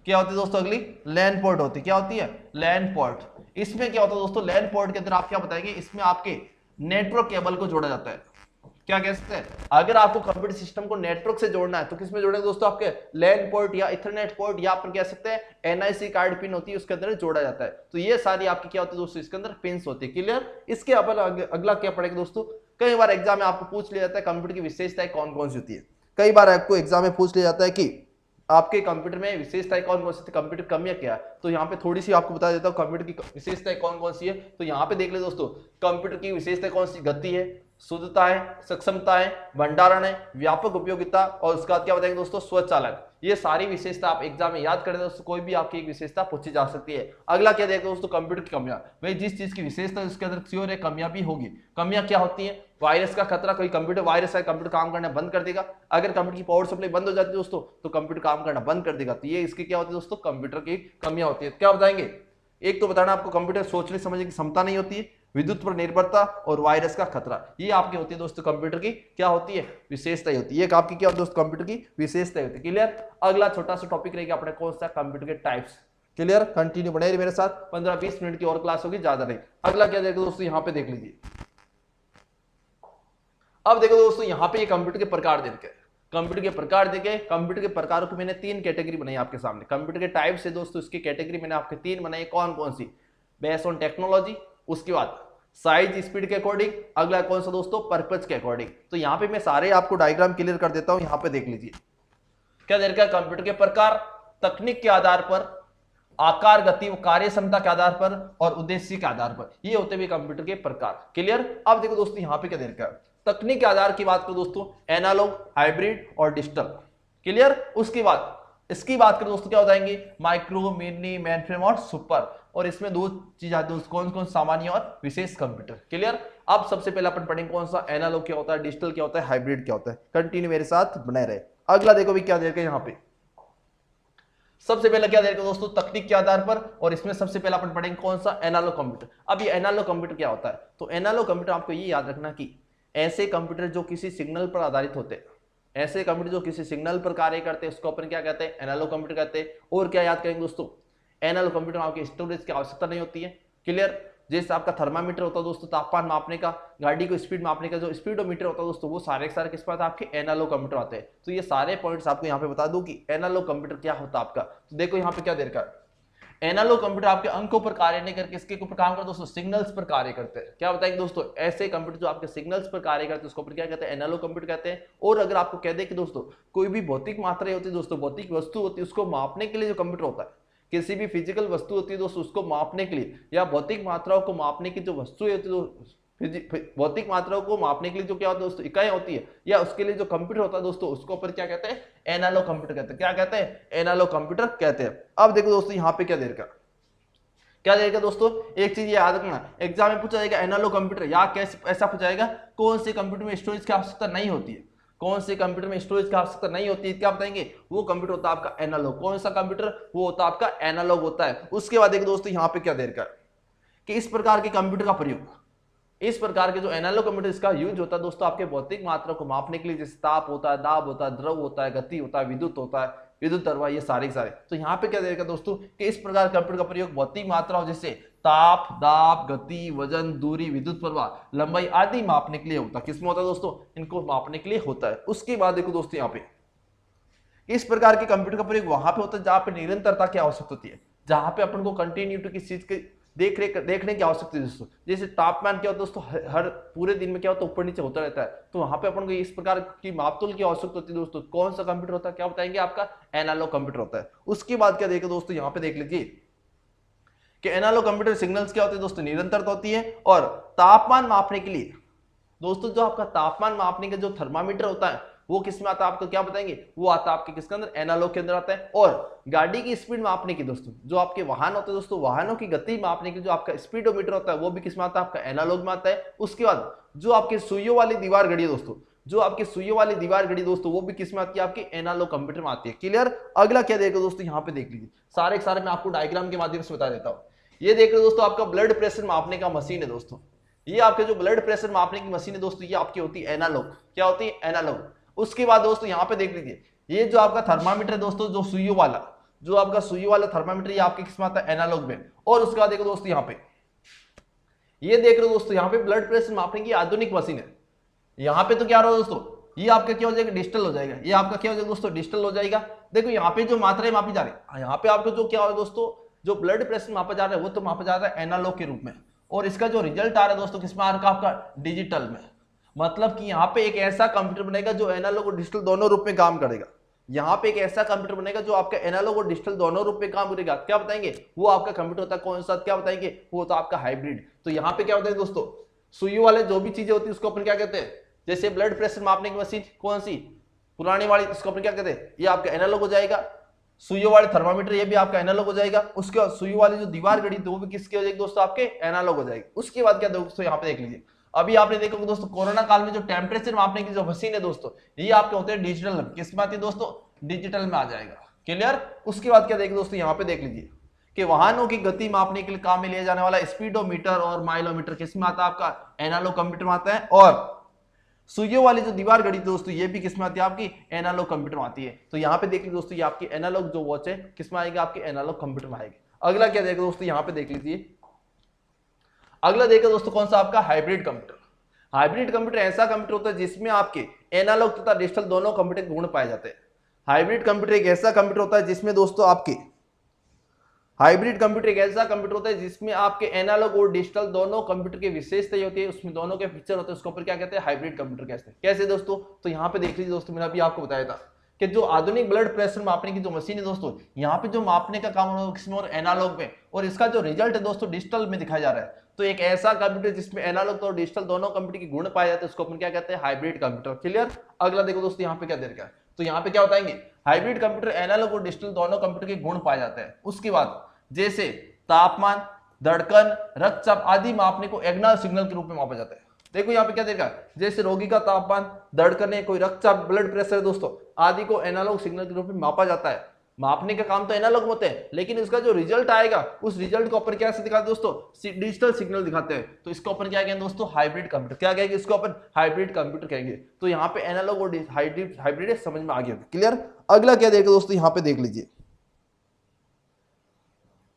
क्या होती है दोस्तों, अगली लैन पोर्ट होती है। क्या होती है, लैन पोर्ट। इसमें क्या होता है दोस्तों, लैन पोर्ट के अंदर आप क्या बताएंगे, इसमें आपके नेटवर्क केबल को जोड़ा जाता है। क्या कह सकते हैं, अगर आपको कंप्यूटर सिस्टम को नेटवर्क से जोड़ना है तो किसमें जोड़ेंगे दोस्तों, आपके लैन पोर्ट या इथरनेट पोर्ट या आप कह सकते हैं NIC कार्ड पिन होती है, उसके अंदर जोड़ा जाता है। तो ये सारी आपकी क्या होती है दोस्तों, इसके अंदर पिन्स होती है। क्लियर। इसके अगला क्या पड़ेगा दोस्तों, कई बार एग्जाम में आपको पूछ लिया जाता है कंप्यूटर की विशेषताएं कौन कौन सी होती है। कई बार आपको एग्जाम में पूछ लिया जाता है कि आपके कंप्यूटर में विशेषताएं कौन कौन सी थी, कंप्यूटर कमियां क्या है। तो यहाँ पे थोड़ी सी आपको बता देता हूँ कंप्यूटर की विशेषताएं कौन कौन सी है। तो यहाँ पे देख ले दोस्तों, कंप्यूटर की विशेषताएं कौन सी, गति है, शुद्धता है, सक्षमता है, भंडारण है, व्यापक उपयोगिता, और उसका क्या बताएंगे दोस्तों, स्वचालन। ये सारी विशेषता आप एग्जाम में याद करें दोस्तों, कोई भी आपकी एक विशेषता पूछी जा सकती है। अगला क्या देखते दोस्तों, कंप्यूटर की कमियां। भाई जिस चीज की विशेषता है उसके अंदर श्योर है कमियां भी होगी। कमियां क्या होती है, वायरस का खतरा, कोई कंप्यूटर वायरस है, कंप्यूटर काम करना बंद कर देगा। अगर कंप्यूटर की पावर सप्लाई बंद हो जाती है दोस्तों, तो कंप्यूटर काम करना बंद कर देगा। तो ये इसकी क्या होती है दोस्तों, कंप्यूटर की कमियां होती है। क्या बताएंगे, एक तो बताना आपको कंप्यूटर सोचने समझने की क्षमता नहीं होती है, विद्युत पर निर्भरता और वायरस का खतरा। ये आपकी होती है दोस्तों कंप्यूटर की क्या होती है, विशेषताएं होती है। एक आपकी क्या होती है दोस्तों, कंप्यूटर की विशेषताएं होती है। क्लियर। अगला छोटा सा टॉपिक रहेगा अपने कौन सा, कंप्यूटर के टाइप्स। क्लियर। कंटिन्यू बने रहिए मेरे साथ, 15-20 मिनट की और क्लास होगी, ज्यादा नहीं। अगला क्या देखो दोस्तों, यहाँ पे देख लीजिए। अब देखो दोस्तों, यहाँ पे ये कंप्यूटर के प्रकार देखे, कंप्यूटर के प्रकार देखे। कंप्यूटर के प्रकारों को मैंने 3 कैटेगरी बनाई आपके सामने। कंप्यूटर के टाइप से दोस्तों इसकी कैटेगरी मैंने आपके 3 बनाई। कौन कौन सी, बेस्ड ऑन टेक्नोलॉजी, उसके बाद साइज स्पीड के अकॉर्डिंग, अगला कौन सा दोस्तों, पर्पज के अकॉर्डिंग। तो यहाँ पे मैं सारे आपको डायग्राम क्लियर कर देता हूँ। यहाँ पे देख लीजिए क्या दे रखा है, कंप्यूटर के प्रकार तकनीक के आधार पर, आकार, गति व कार्य क्षमता के आधार पर, और उद्देश्य के आधार पर, ये होते हुए कंप्यूटर के प्रकार। क्लियर। अब देखो दोस्तों यहाँ पे क्या दे रखा है, तकनीक के आधार की बात करो दोस्तों, एनालॉग, हाइब्रिड और डिजिटल। क्लियर। उसके बाद इसकी बात करें दोस्तों, क्या बताएंगे, माइक्रो, मिनी, मेनफ्रेम और सुपर। और इसमें 2 चीज आती है, कौन कौन, सामान्य और विशेष कंप्यूटर। क्लियर। अब सबसे पहले अपन पढ़ेंगे कौन सा, एनालॉग क्या होता है, डिजिटल क्या होता है, हाइब्रिड क्या होता है। कंटिन्यू मेरे साथ बने रहे। अगला देखो भी क्या देगा यहाँ पे, सबसे पहले क्या देगा दोस्तों, तकनीक के आधार पर। और इसमें सबसे पहले अपन पढ़ेंगे कौन सा, एनालॉग कंप्यूटर। अब ये एनालॉग कंप्यूटर क्या होता है, तो एनालॉग कंप्यूटर आपको ये याद रखना कि ऐसे कंप्यूटर जो किसी सिग्नल पर आधारित होते हैं, ऐसे कंप्यूटर जो किसी सिग्नल पर कार्य करते हैं, उसको अपन क्या कहते हैं, एनालॉग कंप्यूटर कहते हैं। और क्या याद करेंगे दोस्तों, एनालॉग कंप्यूटर में आपके स्टोरेज की आवश्यकता नहीं होती है। क्लियर। जैसे आपका थर्मामीटर होता है दोस्तों, तापमान मापने का, गाड़ी को स्पीड मापने का जो स्पीडोमीटर होता है दोस्तों, वो सारे के सारे किस पास आपके एनालॉग कंप्यूटर आते हैं। तो ये सारे पॉइंट्स आपको यहाँ पे बता दूं कि एनालॉग कंप्यूटर क्या होता है आपका। तो देखो यहाँ पे क्या दे रखा है, एनालॉग कंप्यूटर आपके अंकों पर कार्य नहीं करके इसके ऊपर काम करते दोस्तों, सिग्नल्स पर कार्य करते हैं। क्या बताएंगे दोस्तों, ऐसे कंप्यूटर जो आपके सिग्नल्स पर कार्य करते हैं उसको क्या कहते हैं, एनालॉग कंप्यूटर कहते हैं। और अगर आपको कह दे कि दोस्तों कोई भी भौतिक मात्राएं होती है दोस्तों, भौतिक वस्तु होती है, उसको मापने के लिए जो कंप्यूटर होता है, किसी भी फिजिकल वस्तु होती है दोस्तों उसको मापने के लिए, या भौतिक मात्राओं को मापने की जो वस्तुएं होती है, भौतिक मात्राओं को मापने के लिए जो क्या होता है दोस्तों, इकाई होती है, या उसके लिए जो कंप्यूटर होता है दोस्तों, उसको ऊपर क्या कहते हैं, एनालॉग कंप्यूटर कहते हैं। क्या कहते हैं, एनालॉग कंप्यूटर कहते हैं। अब देखो दोस्तों यहाँ पे क्या दे रखा, क्या देगा दोस्तों, एक चीज याद रखना, एग्जाम में पूछा जाएगा एनालॉग कंप्यूटर, या कैसे ऐसा पूछा जाएगा, कौन से कंप्यूटर में स्टोरेज की आवश्यकता नहीं होती है, कौन से कंप्यूटर में स्टोरेज की आवश्यकता नहीं होती है, क्या बताएंगे, वो कंप्यूटर होता है आपका एनालॉग। कौन सा कंप्यूटर, वो होता है आपका एनालॉग होता है। उसके बाद देखो दोस्तों यहाँ पे क्या दे रखा है कि इस प्रकार के कंप्यूटर का प्रयोग, इस प्रकार के जो एनालॉग कंप्यूटर इसका यूज होता है दोस्तों आपके भौतिक मात्रा को मापने के लिए, जैसे ताप होता है, दाब होता है, द्रव होता है, गति होता है, विद्युत होता है, विद्युत प्रवाह, ये सारे तो यहाँ पे क्या देगा दोस्तों कि इस प्रकार कंप्यूटर का प्रयोग भौतिक मात्राओं जैसे ताप, दाब, गति, वजन, दूरी, विद्युत प्रवाह, लंबाई आदि मापने के लिए होता है। किसमें होता है दोस्तों, इनको मापने के लिए होता है। उसके बाद देखो दोस्तों यहाँ पे इस प्रकार के कंप्यूटर का प्रयोग वहां पे होता है जहां पे निरंतरता की आवश्यकता होती है, जहां पे अपन को कंटिन्यूटी की चीज की देखने की आवश्यकता है दोस्तों। जैसे तापमान क्या होता है दोस्तों, हर पूरे दिन में क्या होता है, ऊपर नीचे होता रहता है, तो वहां पे अपन को इस प्रकार की मापतोल की आवश्यकता होती है दोस्तों। कौन सा कंप्यूटर होता है, क्या बताएंगे, आपका एनालॉग कंप्यूटर होता है। उसके बाद क्या देखें दोस्तों, यहाँ पे देख लीजिए कि एनालॉग कंप्यूटर सिग्नल्स क्या होते हैं दोस्तों, निरंतरता होती है। और तापमान मापने के लिए दोस्तों, जो आपका तापमान मापने का जो थर्मामीटर होता है वो किसमें आता है, आपको क्या बताएंगे, वो आता है आपके किसके अंदर, एनालॉग के अंदर आता है। और गाड़ी की स्पीड मापने की दोस्तों, जो आपके वाहन होते हैं दोस्तों, वाहनों की गति मापने की जो आपका स्पीडोमीटर होता है वो भी किसमें आता है, आपका एनालॉग में आता है। उसके बाद जो आपकी सुइयों वाली दीवार घड़ी है दोस्तों, जो आपकी सुइयों वाली दीवार घड़ी दोस्तों वो भी किस में आती है, आपकी एनालॉग कंप्यूटर में आती है। क्लियर। अगला क्या देखो दोस्तों, यहाँ पे देख लीजिए, सारे के सारे मैं आपको डायग्राम के माध्यम से बता देता हूँ। ये देख रहे हो दोस्तों, आपका ब्लड प्रेशर मापने का मशीन है दोस्तों। ये आपके जो ब्लड प्रेशर मापने की मशीन है दोस्तों, ये आपकी होती है एनालॉग। क्या होती है, एनालॉग। उसके बाद दोस्तों यहाँ पे देख लीजिए, ये जो आपका थर्मामीटर है दोस्तों, जो सुइयों वाला, जो आपका सुइयों वाला थर्मामीटर, ये आपके किस में आता है, एनालॉग में। और उसके बाद देखो दोस्तों, यहाँ पे ये देख रहे हो दोस्तों, यहाँ पे ब्लड प्रेशर मापने की आधुनिक मशीन है। यहाँ पे तो क्या हो रहा है दोस्तों, ये आपका क्या हो जाएगा, डिजिटल हो जाएगा। ये आपका क्या हो जाएगा दोस्तों, डिजिटल हो जाएगा। देखो यहाँ पे जो मात्राएं मापी जा रही है, यहाँ पे आपको जो क्या हो रहा है दोस्तों, जो ब्लड प्रेशर मापा जा रहा है वो तो मापा जा रहा है एनालॉग के रूप में, और इसका जो रिजल्ट आ रहा है दोस्तों किसमें आ रहा है, आपका डिजिटल में। मतलब कि यहाँ पे एक ऐसा कंप्यूटर बनेगा जो एनालॉग और डिजिटल दोनों रूप में काम करेगा। यहाँ पे एक ऐसा कंप्यूटर बनेगा जो आपका एनालॉग और डिजिटल दोनों रूप में काम करेगा। क्या बताएंगे, वो आपका कंप्यूटर होता है कौन सा, क्या बताएंगे, वो होता है आपका हाइब्रिड। तो यहाँ पे क्या होता है दोस्तों, सुइयों वाले जो भी चीजें होती है उसको अपन क्या कहते हैं, जैसे ब्लड प्रेशर मापने की मशीन कौन सी, पुरानी वाली, उसको अपन क्या कहते हैं, ये आपका एनालॉग हो जाएगा। सुइयों वाले थर्मामीटर ये भी आपका एनालॉग हो जाएगा। उसके बाद सुइयों वाली जो दीवार घड़ी वो भी किसकी हो जाएगी दोस्तों, आपके एनालॉग हो जाएगी। उसके बाद क्या दोस्तों, यहाँ पे देख लीजिए, अभी आपने देखा दोस्तों कोरोना काल में जो टेम्परेचर मापने की जो मशीन है दोस्तों, ये आपके होते हैं डिजिटल। किस में आती है दोस्तों, डिजिटल में आ जाएगा। क्लियर। उसके बाद क्या देखें दोस्तों, यहाँ पे देख लीजिए कि वाहनों की गति मापने के लिए काम में लिया जाने वाला स्पीडोमीटर और माइलोमीटर किस में आता है, आपका एनालॉग कंप्यूटर में आता है। और सुइयों वाली जो दीवार घड़ी दोस्तों ये भी किस में आती है, आपकी एनालॉग कंप्यूटर में आती है। तो यहाँ पे देख लीजिए दोस्तों, ये आपकी एनालॉग जो वॉच है किस में आएगी, आपके एनालॉग कंप्यूटर में आएगी। अगला क्या देखें दोस्तों, यहाँ पे देख लीजिए, अगला देखो दोस्तों कौन सा, आपका हाइब्रिड कंप्यूटर। हाइब्रिड कंप्यूटर ऐसा कंप्यूटर होता है जिसमें आपके एनालॉग तथा डिजिटल दोनों कंप्यूटर के गुण पाए जाते हैं। हाइब्रिड कंप्यूटर एक ऐसा कंप्यूटर होता है जिसमें दोस्तों आपके हाइब्रिड कंप्यूटर एक ऐसा कंप्यूटर होता है जिसमें आपके एनालॉग और डिजिटल दोनों कंप्यूटर की विशेषता होती है, उसमें दोनों के फीचर होते हैं, उसके ऊपर क्या कहते हैं, हाइब्रिड कंप्यूटर कहते हैं। कैसे दोस्तों, तो यहाँ पे देख लीजिए दोस्तों, मैंने अभी आपको बताया था कि जो आधुनिक ब्लड प्रेशर मापने की जो मशीन है दोस्तों, यहाँ पे जो मापने का काम हो किसमें, और एनालॉग में, और इसका जो रिजल्ट है दोस्तों डिजिटल में दिखाया जा रहा है। तो एक ऐसा कंप्यूटर जिसमें एनालॉग और डिजिटल दोनों कंप्यूटर के गुण पाए जाते हैं, उसको अपन क्या कहते हैं, हाइब्रिड कंप्यूटर। क्लियर। अगला देखो दोस्तों, यहाँ पे क्या दे रखा है, तो यहाँ पे क्या बताएंगे, हाइब्रिड कंप्यूटर एनालॉग और डिजिटल दोनों कंप्यूटर के गुण पाए जाते हैं। उसके बाद जैसे तापमान, धड़कन, रक्तचाप आदि मापने को एग्नल सिग्नल के रूप में मापा जाता है। देखो यहाँ पे क्या देखा, जैसे रोगी का तापमान, धड़कन है, कोई रक्तचाप, ब्लड प्रेशर है दोस्तों, आदि को एनालॉग सिग्नल के रूप में मापा जाता है। मापने का काम तो एनालॉग होते हैं, लेकिन इसका जो रिजल्ट आएगा उस रिजल्ट को अपन क्या से दिखाते हैं दोस्तों, डिजिटल सिग्नल दिखाते हैं। तो इसको अपन क्या कहेंगे दोस्तों, हाइब्रिड कंप्यूटर। क्या कहेंगे, इसको अपन हाइब्रिड कंप्यूटर कहेंगे। तो यहाँ पे एनालॉग और हाइब्रिड समझ में आ गया। क्लियर। अगला क्या देखो दोस्तों, यहाँ पे देख लीजिए,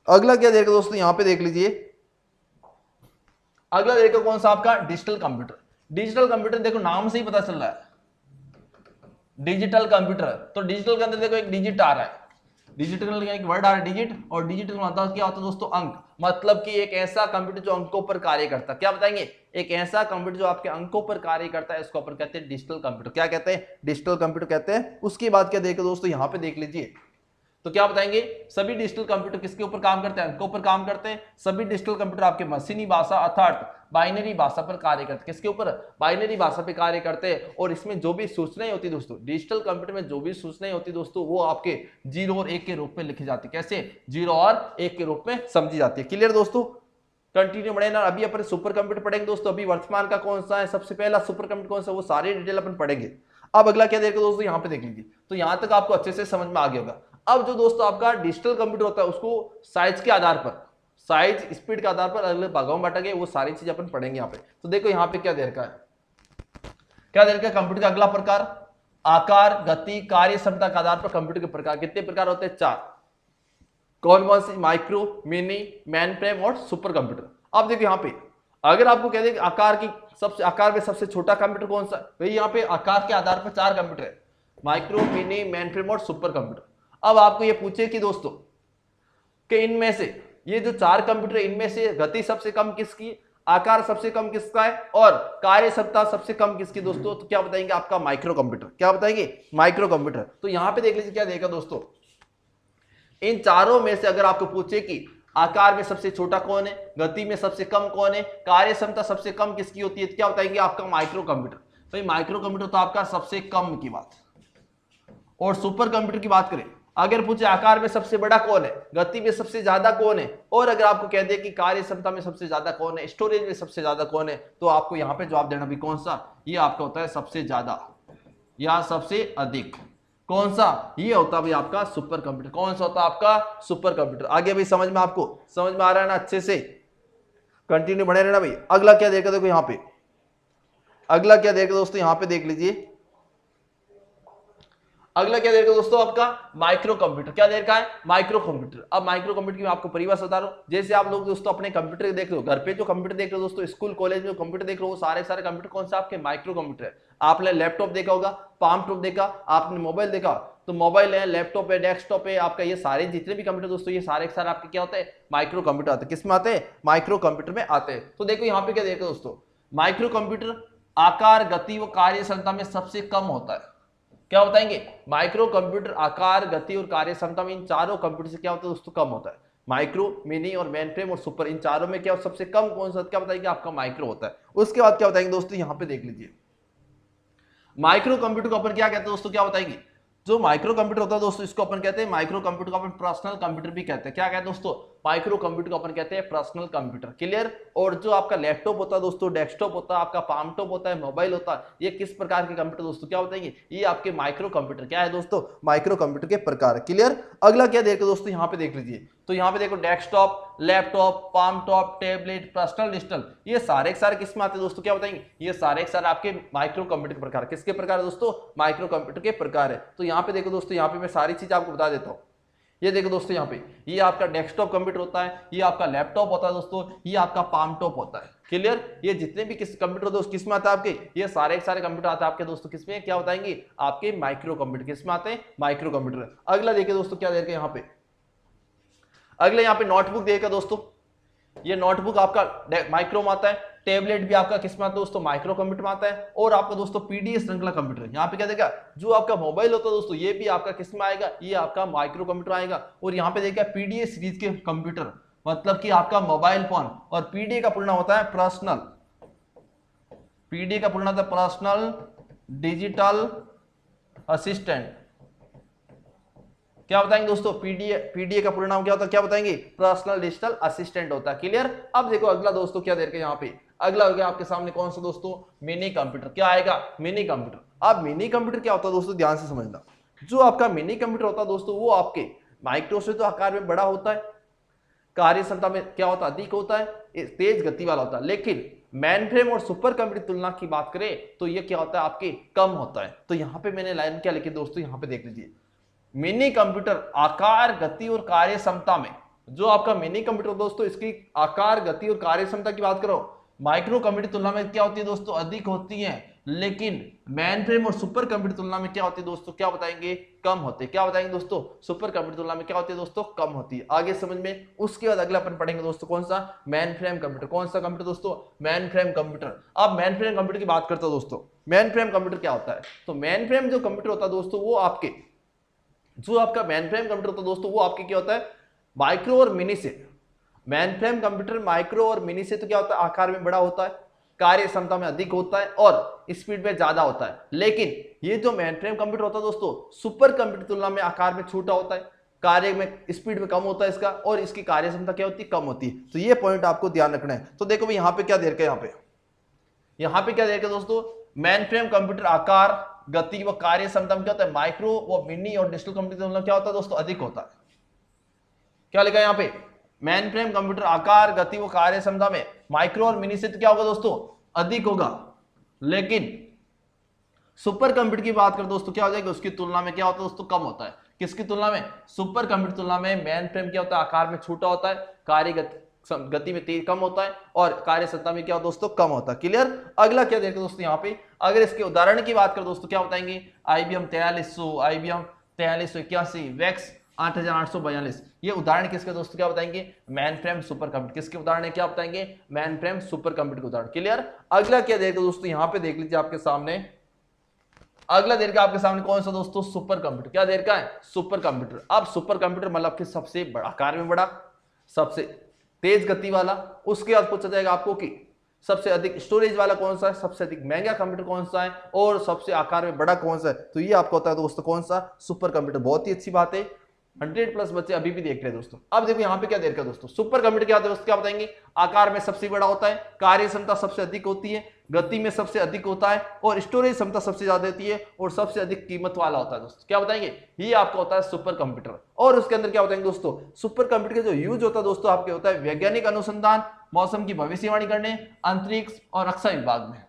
अगला क्या देखो दोस्तों, यहाँ पे देख लीजिए, अगला देखो कौन सा, आपका डिजिटल कंप्यूटर। डिजिटल कंप्यूटर देखो नाम से ही पता चल रहा है डिजिटल कंप्यूटर। तो डिजिटल के अंदर देखो एक डिजिट आ रहा है, डिजिटल का एक वर्ड आ रहा है डिजिट, और डिजिटल मतलब क्या होता है दोस्तों, अंक। मतलब कि एक ऐसा कंप्यूटर जो अंकों पर कार्य करता है। क्या बताएंगे, एक ऐसा कंप्यूटर जो आपके अंकों पर कार्य करता है, इसको अपन कहते हैं डिजिटल कंप्यूटर। क्या कहते हैं, डिजिटल कंप्यूटर कहते हैं। उसके बाद क्या देखो दोस्तों, यहाँ पे देख लीजिए, तो क्या बताएंगे, सभी डिजिटल कंप्यूटर किसके ऊपर काम करते हैं, अंकों पर काम करते हैं। सभी डिजिटल कंप्यूटर आपके मशीनी भाषा अर्थात बाइनरी भाषा पर कार्य करते हैं। किसके ऊपर, बाइनरी भाषा पे कार्य करते हैं। और इसमें जो भी सूचनाएं होती है दोस्तों, डिजिटल कंप्यूटर में जो भी सूचनाएं होती है दोस्तों, वो आपके 0 और 1 के रूप में लिखी जाती है। कैसे, 0 और 1 के रूप में समझी जाती है। क्लियर दोस्तों। कंटिन्यू बढ़े ना, अभी अपन सुपर कंप्यूटर पढ़ेंगे दोस्तों। अभी वर्तमान का कौन सा है, सबसे पहला सुपर कंप्यूटर कौन सा, वो सारी डिटेल अपन पढ़ेंगे। अब अगला क्या देखो दोस्तों, यहाँ पे देख लीजिए, तो यहां तक आपको अच्छे से समझ में आ गया होगा। अब जो दोस्तों आपका डिजिटल कंप्यूटर होता है, उसको साइज के आधार पर, साइज स्पीड के आधार पर अलग अलग भागों में बांटा गया, वो सारी चीज अपन पढ़ेंगे यहाँ पे। तो देखो यहाँ पे क्या दे रखा है, क्या दे रखा है, कंप्यूटर का अगला प्रकार, आकार, गति, कार्य क्षमता के आधार पर कंप्यूटर के प्रकार। कितने प्रकार होते हैं, 4। कौन कौन से, माइक्रो, मिनी, मेन फ्रेम और सुपर कंप्यूटर। अब देखो यहाँ पे अगर आपको कह दें आकार की सबसे, आकार में सबसे छोटा कंप्यूटर कौन सा, भाई यहाँ पे आकार के आधार पर 4 कंप्यूटर है, माइक्रो, मिनी, मेन फ्रेम और सुपर कंप्यूटर। अब आपको ये पूछे कि दोस्तों कि इनमें से ये जो 4 कंप्यूटर, इनमें से गति सबसे कम किसकी, आकार सबसे कम किसका है, और कार्य क्षमता सबसे कम किसकी दोस्तों, तो क्या बताएंगे, आपका माइक्रो कंप्यूटर। क्या बताएंगे, माइक्रो कंप्यूटर। तो यहां पे देख लीजिए क्या देगा दोस्तों, इन चारों में से अगर आपको पूछे कि आकार में सबसे छोटा कौन है, गति में सबसे कम कौन है, कार्य क्षमता सबसे कम किसकी होती है, तो क्या बताएंगे, आपका माइक्रो कंप्यूटर। तो माइक्रो कंप्यूटर तो आपका सबसे कम की बात। और सुपर कंप्यूटर की बात करें, अगर पूछे आकार में सबसे बड़ा कौन है, गति में सबसे ज्यादा कौन है, और अगर आपको कह दे कि कार्य क्षमता में सबसे ज्यादा कौन है, स्टोरेज में सबसे ज्यादा कौन है, तो आपको यहाँ पे जवाब देना भी कौन सा, ये आपका होता है सबसे ज्यादा या सबसे अधिक। कौन सा, ये होता है भाई आपका सुपर कंप्यूटर। कौन सा होता है आपका सुपर कंप्यूटर। आगे भाई समझ में, आपको समझ में आ रहा है ना, अच्छे से कंटिन्यू बने रहना भाई। अगला क्या देखा, देखो यहाँ पे अगला क्या देखा दोस्तों, यहाँ पे देख लीजिए अगला क्या देखा दोस्तों, आपका माइक्रो कंप्यूटर। क्या देखा है, माइक्रो कंप्यूटर। अब माइक्रो कंप्यूटर की मैं आपको परिभाषा बता रहा हूं। जैसे आप लोग दोस्तों अपने कंप्यूटर देख रहे हो, घर पे जो कंप्यूटर देख रहे हो दोस्तों, स्कूल कॉलेज में कंप्यूटर देख रहे हो, सारे कंप्यूटर कौन सा आपके माइक्रो कंप्यूटर है। आपने लैपटॉप देखा होगा, पाम टॉप देखा, आपने मोबाइल देखा, तो मोबाइल है, लैपटॉप है, डेस्कटॉप है आपका, ये सारे जितने भी कंप्यूटर दोस्तों, ये सारे आपके क्या होते हैं, माइक्रो कंप्यूटर आते हैं। किसमें आते हैं, माइक्रो कंप्यूटर में आते हैं। तो देखो यहाँ पे क्या देखो दोस्तों, माइक्रो कंप्यूटर आकार, गति व कार्य क्षमता में सबसे कम होता है। क्या बताएंगे, माइक्रो कंप्यूटर आकार, गति और कार्य क्षमता में इन चारों कंप्यूटर से क्या होता है दोस्तों, कम होता है। माइक्रो, मिनी और मेन फ्रेम और सुपर, इन चारों में क्या सबसे कम कौन सा, क्या बताएंगे, आपका माइक्रो होता है। उसके बाद क्या बताएंगे दोस्तों, यहां पे देख लीजिए माइक्रो कंप्यूटर को अपन क्या कहते हैं दोस्तों, क्या बताएंगे, जो माइक्रो कंप्यूटर होता है दोस्तों, इसको अपन कहते हैं माइक्रो कंप्यूटर को अपन पर्सनल कंप्यूटर भी कहते हैं। क्या कहते हैं दोस्तों, माइक्रो कंप्यूटर को अपन कहते हैं पर्सनल कंप्यूटर। क्लियर। और जो आपका लैपटॉप होता है दोस्तों, डेस्कटॉप होता है, आपका पाम टॉप होता है, मोबाइल होता है, ये किस प्रकार के कंप्यूटर दोस्तों, क्या बताएंगे, ये आपके माइक्रो कंप्यूटर। क्या है दोस्तों, माइक्रो कंप्यूटर के प्रकार। क्लियर। अगला क्या देखो दोस्तों, यहाँ पे देख लीजिए, तो यहाँ पे देखो desktop, laptop, palm top, tablet, personal, digital, ये सारे किस में आते हैं दोस्तों, क्या बताएंगे, ये सारे आपके माइक्रो कंप्यूटर के प्रकार। किसके प्रकार है दोस्तों, माइक्रो कंप्यूटर के प्रकार है। तो यहाँ पे देखो दोस्तों, यहाँ पे मैं सारी चीज आपको बता देता हूँ। ये देखो दोस्तों, यहाँ पे ये आपका डेस्कटॉप कंप्यूटर होता है, ये आपका लैपटॉप होता है दोस्तों, ये आपका पाम टॉप होता है। क्लियर। ये जितने भी किस कंप्यूटर दोस्तों किसमें आता है आपके, ये सारे कंप्यूटर आते हैं आपके दोस्तों किसमें, क्या बताएंगे, आपके माइक्रो कंप्यूटर। किसमें आते हैं, माइक्रो कंप्यूटर। अगला देखिए दोस्तों, क्या देखिए यहाँ पे, अगले यहाँ पे नोटबुक देखा दोस्तों, ये नोटबुक आपका माइक्रो में आता है। टैबलेट भी आपका किसमें आता है दोस्तों, माइक्रो कंप्यूटर में आता है। और आपका दोस्तों पीडीए श्रृंखला कंप्यूटर, यहाँ पे क्या देखा, जो आपका मोबाइल होता है दोस्तों, ये भी आपका किसमें आएगा, ये आपका माइक्रो कंप्यूटर आएगा। और यहाँ पे देखा पीडीए सीरीज के कंप्यूटर, मतलब कि आपका मोबाइल फोन। और पीडीए का पूर्ण नाम होता है पर्सनल, पीडीए का पूर्ण नाम होता है पर्सनल डिजिटल असिस्टेंट। क्या बताएंगे दोस्तों, पीडीए का पूर्ण नाम क्या होता है, क्या बताएंगे, पर्सनल डिजिटल असिस्टेंट होता है। क्लियर। अब देखो अगला दोस्तों, क्या देख के यहाँ पे अगला हो गया आपके सामने कौन सा दोस्तों, मिनी कंप्यूटर। क्या आएगा, मिनी कंप्यूटर। अब मिनी कंप्यूटर क्या होता है दोस्तों, ध्यान से समझना। जो आपका मिनी कंप्यूटर होता है दोस्तों, वो आपके माइक्रो से तो आकार में बड़ा होता है, कार्य क्षमता में क्या होता है, अधिक होता है, तेज गति वाला होता है। लेकिन मेन फ्रेम और सुपर कंप्यूटर तुलना की बात करें तो ये क्या होता है, आपके कम होता है। तो यहाँ पे मैंने लाइन क्या लिखी दोस्तों, यहाँ पे देख लीजिए, मिनी कंप्यूटर आकार, गति और कार्य क्षमता में, जो आपका मिनी कंप्यूटर दोस्तों, इसकी आकार, गति और कार्य क्षमता की बात करो, माइक्रो कंप्यूटर तुलना में क्या होती है दोस्तों, अधिक होती है। लेकिन मेन फ्रेम और सुपर कंप्यूटर तुलना में क्या होती है दोस्तों, क्या बताएंगे, कम होते हैं। क्या बताएंगे दोस्तों, सुपर कंप्यूटर तुलना में क्या होती है दोस्तों, कम होती है। आगे समझ में। उसके बाद अगला अपन पढ़ेंगे दोस्तों, कौन सा, मेन फ्रेम कंप्यूटर। कौन सा कंप्यूटर दोस्तों, मेन फ्रेम कंप्यूटर। अब मेन फ्रेम कंप्यूटर की बात करते हो दोस्तों, मेन फ्रेम कंप्यूटर क्या होता है, तो मेन फ्रेम जो कंप्यूटर होता है दोस्तों, वो आपके जो आपका मेन फ्रेम कंप्यूटर होता है दोस्तों, वो आपके क्या होता है, माइक्रो और मिनी से। मेन फ्रेम कंप्यूटर माइक्रो और मिनी से तो क्या होता है, आकार में बड़ा होता है, कार्य क्षमता में अधिक होता है और स्पीड में ज्यादा होता है। लेकिन ये जो मेन फ्रेम कंप्यूटर होता है दोस्तों, सुपर कंप्यूटर तुलना में आकार में छोटा होता है, कार्य में स्पीड में कम होता है इसका, और इसकी कार्य क्षमता क्या होती है, कम होती है। तो ये पॉइंट आपको ध्यान रखना है। तो देखो भाई यहाँ पे क्या दे रखा है, यहाँ पे क्या दे रखा है दोस्तों, मेन फ्रेम कंप्यूटर आकार, गति व कार्य क्षमता में क्या होता है, माइक्रो व मिनी और डिजिटल कंप्यूटर क्या होता है दोस्तों, अधिक होता है। क्या लिखा है यहाँ पे, मेन फ्रेम कंप्यूटर आकार, गति व कार्य क्षमता में माइक्रो और मिनी से तो क्या होगा दोस्तों, अधिक होगा। लेकिन सुपर कंप्यूटर की बात करें दोस्तों, क्या हो जाएगा, उसकी तुलना में क्या होता है दोस्तों, कम होता है। किसकी तुलना में, सुपर कंप्यूटर तुलना में मेन फ्रेम क्या होता है, आकार में छोटा होता है, कार्य गति में तेज कम होता है, और कार्य क्षमता में क्या होता है दोस्तों, कम होता है। क्लियर। अगला क्या देखो दोस्तों, यहाँ पे अगर इसके उदाहरण की बात करें दोस्तों, क्या बताएंगे, IBM 4300, IBM 4381, वेक्स 8842, ये उदाहरण किसके दोस्तों, क्या बताएंगे, मेन फ्रेम सुपर कंप्यूटर। किसके उदाहरण है, क्या बताएंगे, मेन फ्रेम सुपर कंप्यूटर के उदाहरण। क्लियर। अगला क्या देखो दोस्तों, यहाँ पे देख लीजिए आपके सामने, अगला देर का आपके सामने कौन सा दोस्तों, सुपर कंप्यूटर। क्या देर का है, सुपर कंप्यूटर। अब सुपर कंप्यूटर मतलब कि सबसे बड़ा, आकार में बड़ा, सबसे तेज गति वाला। उसके बाद पूछा जाएगा आपको कि सबसे अधिक स्टोरेज वाला कौन सा है, सबसे अधिक महंगा कंप्यूटर कौन सा है, और सबसे आकार में बड़ा कौन सा है। तो ये आपका होता है दोस्तों कौन सा, सुपर कंप्यूटर। बहुत ही अच्छी बात है। 100+ बच्चे अभी भी देख रहे हैं दोस्तों। अब देखो यहाँ पे क्या दे रखा है दोस्तों, सुपर कंप्यूटर क्या दोस्तों क्या बताएंगे, आकार में सबसे बड़ा होता है, कार्य क्षमता सबसे अधिक होती है, गति में सबसे अधिक होता है और स्टोरेज क्षमता सबसे ज्यादा होती है और सबसे अधिक कीमत वाला होता है दोस्तों। क्या बताएंगे, ये आपका होता है सुपर कंप्यूटर। और उसके अंदर क्या बताएंगे दोस्तों, सुपर कंप्यूटर का जो यूज होता है दोस्तों आपके होता है वैज्ञानिक अनुसंधान, मौसम की भविष्यवाणी करने, अंतरिक्ष और रक्षा विभाग में।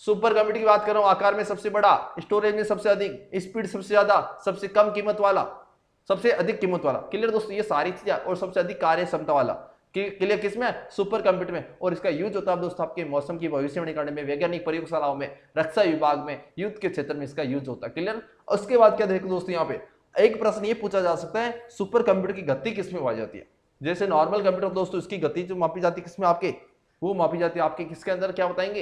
सुपर कंप्यूटर की बात कर रहा हूं, आकार में सबसे बड़ा, स्टोरेज में सबसे अधिक, स्पीड सबसे ज्यादा, सबसे कम कीमत वाला, सबसे अधिक कीमत वाला। क्लियर दोस्तों, ये सारी चीजें और सबसे अधिक कार्य क्षमता वाला। क्लियर किसमें, सुपर कंप्यूटर में। और इसका यूज होता है दोस्तों आपके मौसम की भविष्यवाणी करने में, वैज्ञानिक प्रयोगशालाओं में, रक्षा विभाग में, युद्ध के क्षेत्र में इसका यूज होता है। क्लियर। उसके बाद क्या देखो दोस्तों, यहाँ पे एक प्रश्न ये पूछा जा सकता है, सुपर कंप्यूटर की गति किसमें पाई जाती है। जैसे नॉर्मल कंप्यूटर दोस्तों इसकी गति जो मापी जाती है किसमें, आपके वो मापी जाती है आपके किसके अंदर, क्या बताएंगे,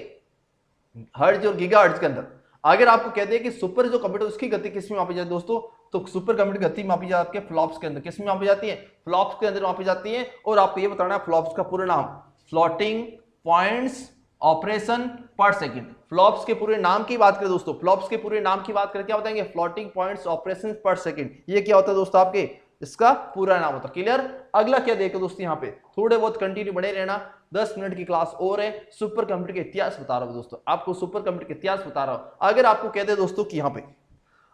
हर्ट्ज और गीगाहर्ट्ज के अंदर। अगर आपको कहते हैं कि सुपर जो कंप्यूटर उसकी गति किसमें मापी जाती है दोस्तों, तो सुपर कंप्यूटर गति मापी जाती है फ्लॉप्स के अंदर। किसमें मापी जाती है, फ्लॉप्स के अंदर मापी जाती है। और आपको ये बताना है फ्लॉप्स का पूरा नाम, फ्लोटिंग पॉइंट्स ऑपरेशन पर सेकंड। फ्लॉप्स के पूरे नाम की बात करें दोस्तों, फ्लॉप्स के पूरे नाम की बात करें क्या बताएंगे, फ्लोटिंग पॉइंट्स ऑपरेशन पर सेकंड। ये क्या होता है दोस्तों आपके, इसका पूरा नाम होता है। क्लियर। अगला क्या देखो दोस्तों, यहाँ पे थोड़े बहुत कंटिन्यू बने रहना, 10 मिनट की क्लास और है। सुपर कंप्यूटर के इतिहास बता रहा हूं दोस्तों, आपको सुपर कंप्यूटर के इतिहास बता रहा हूं। अगर आपको कहते हैं दोस्तों कि यहाँ पे,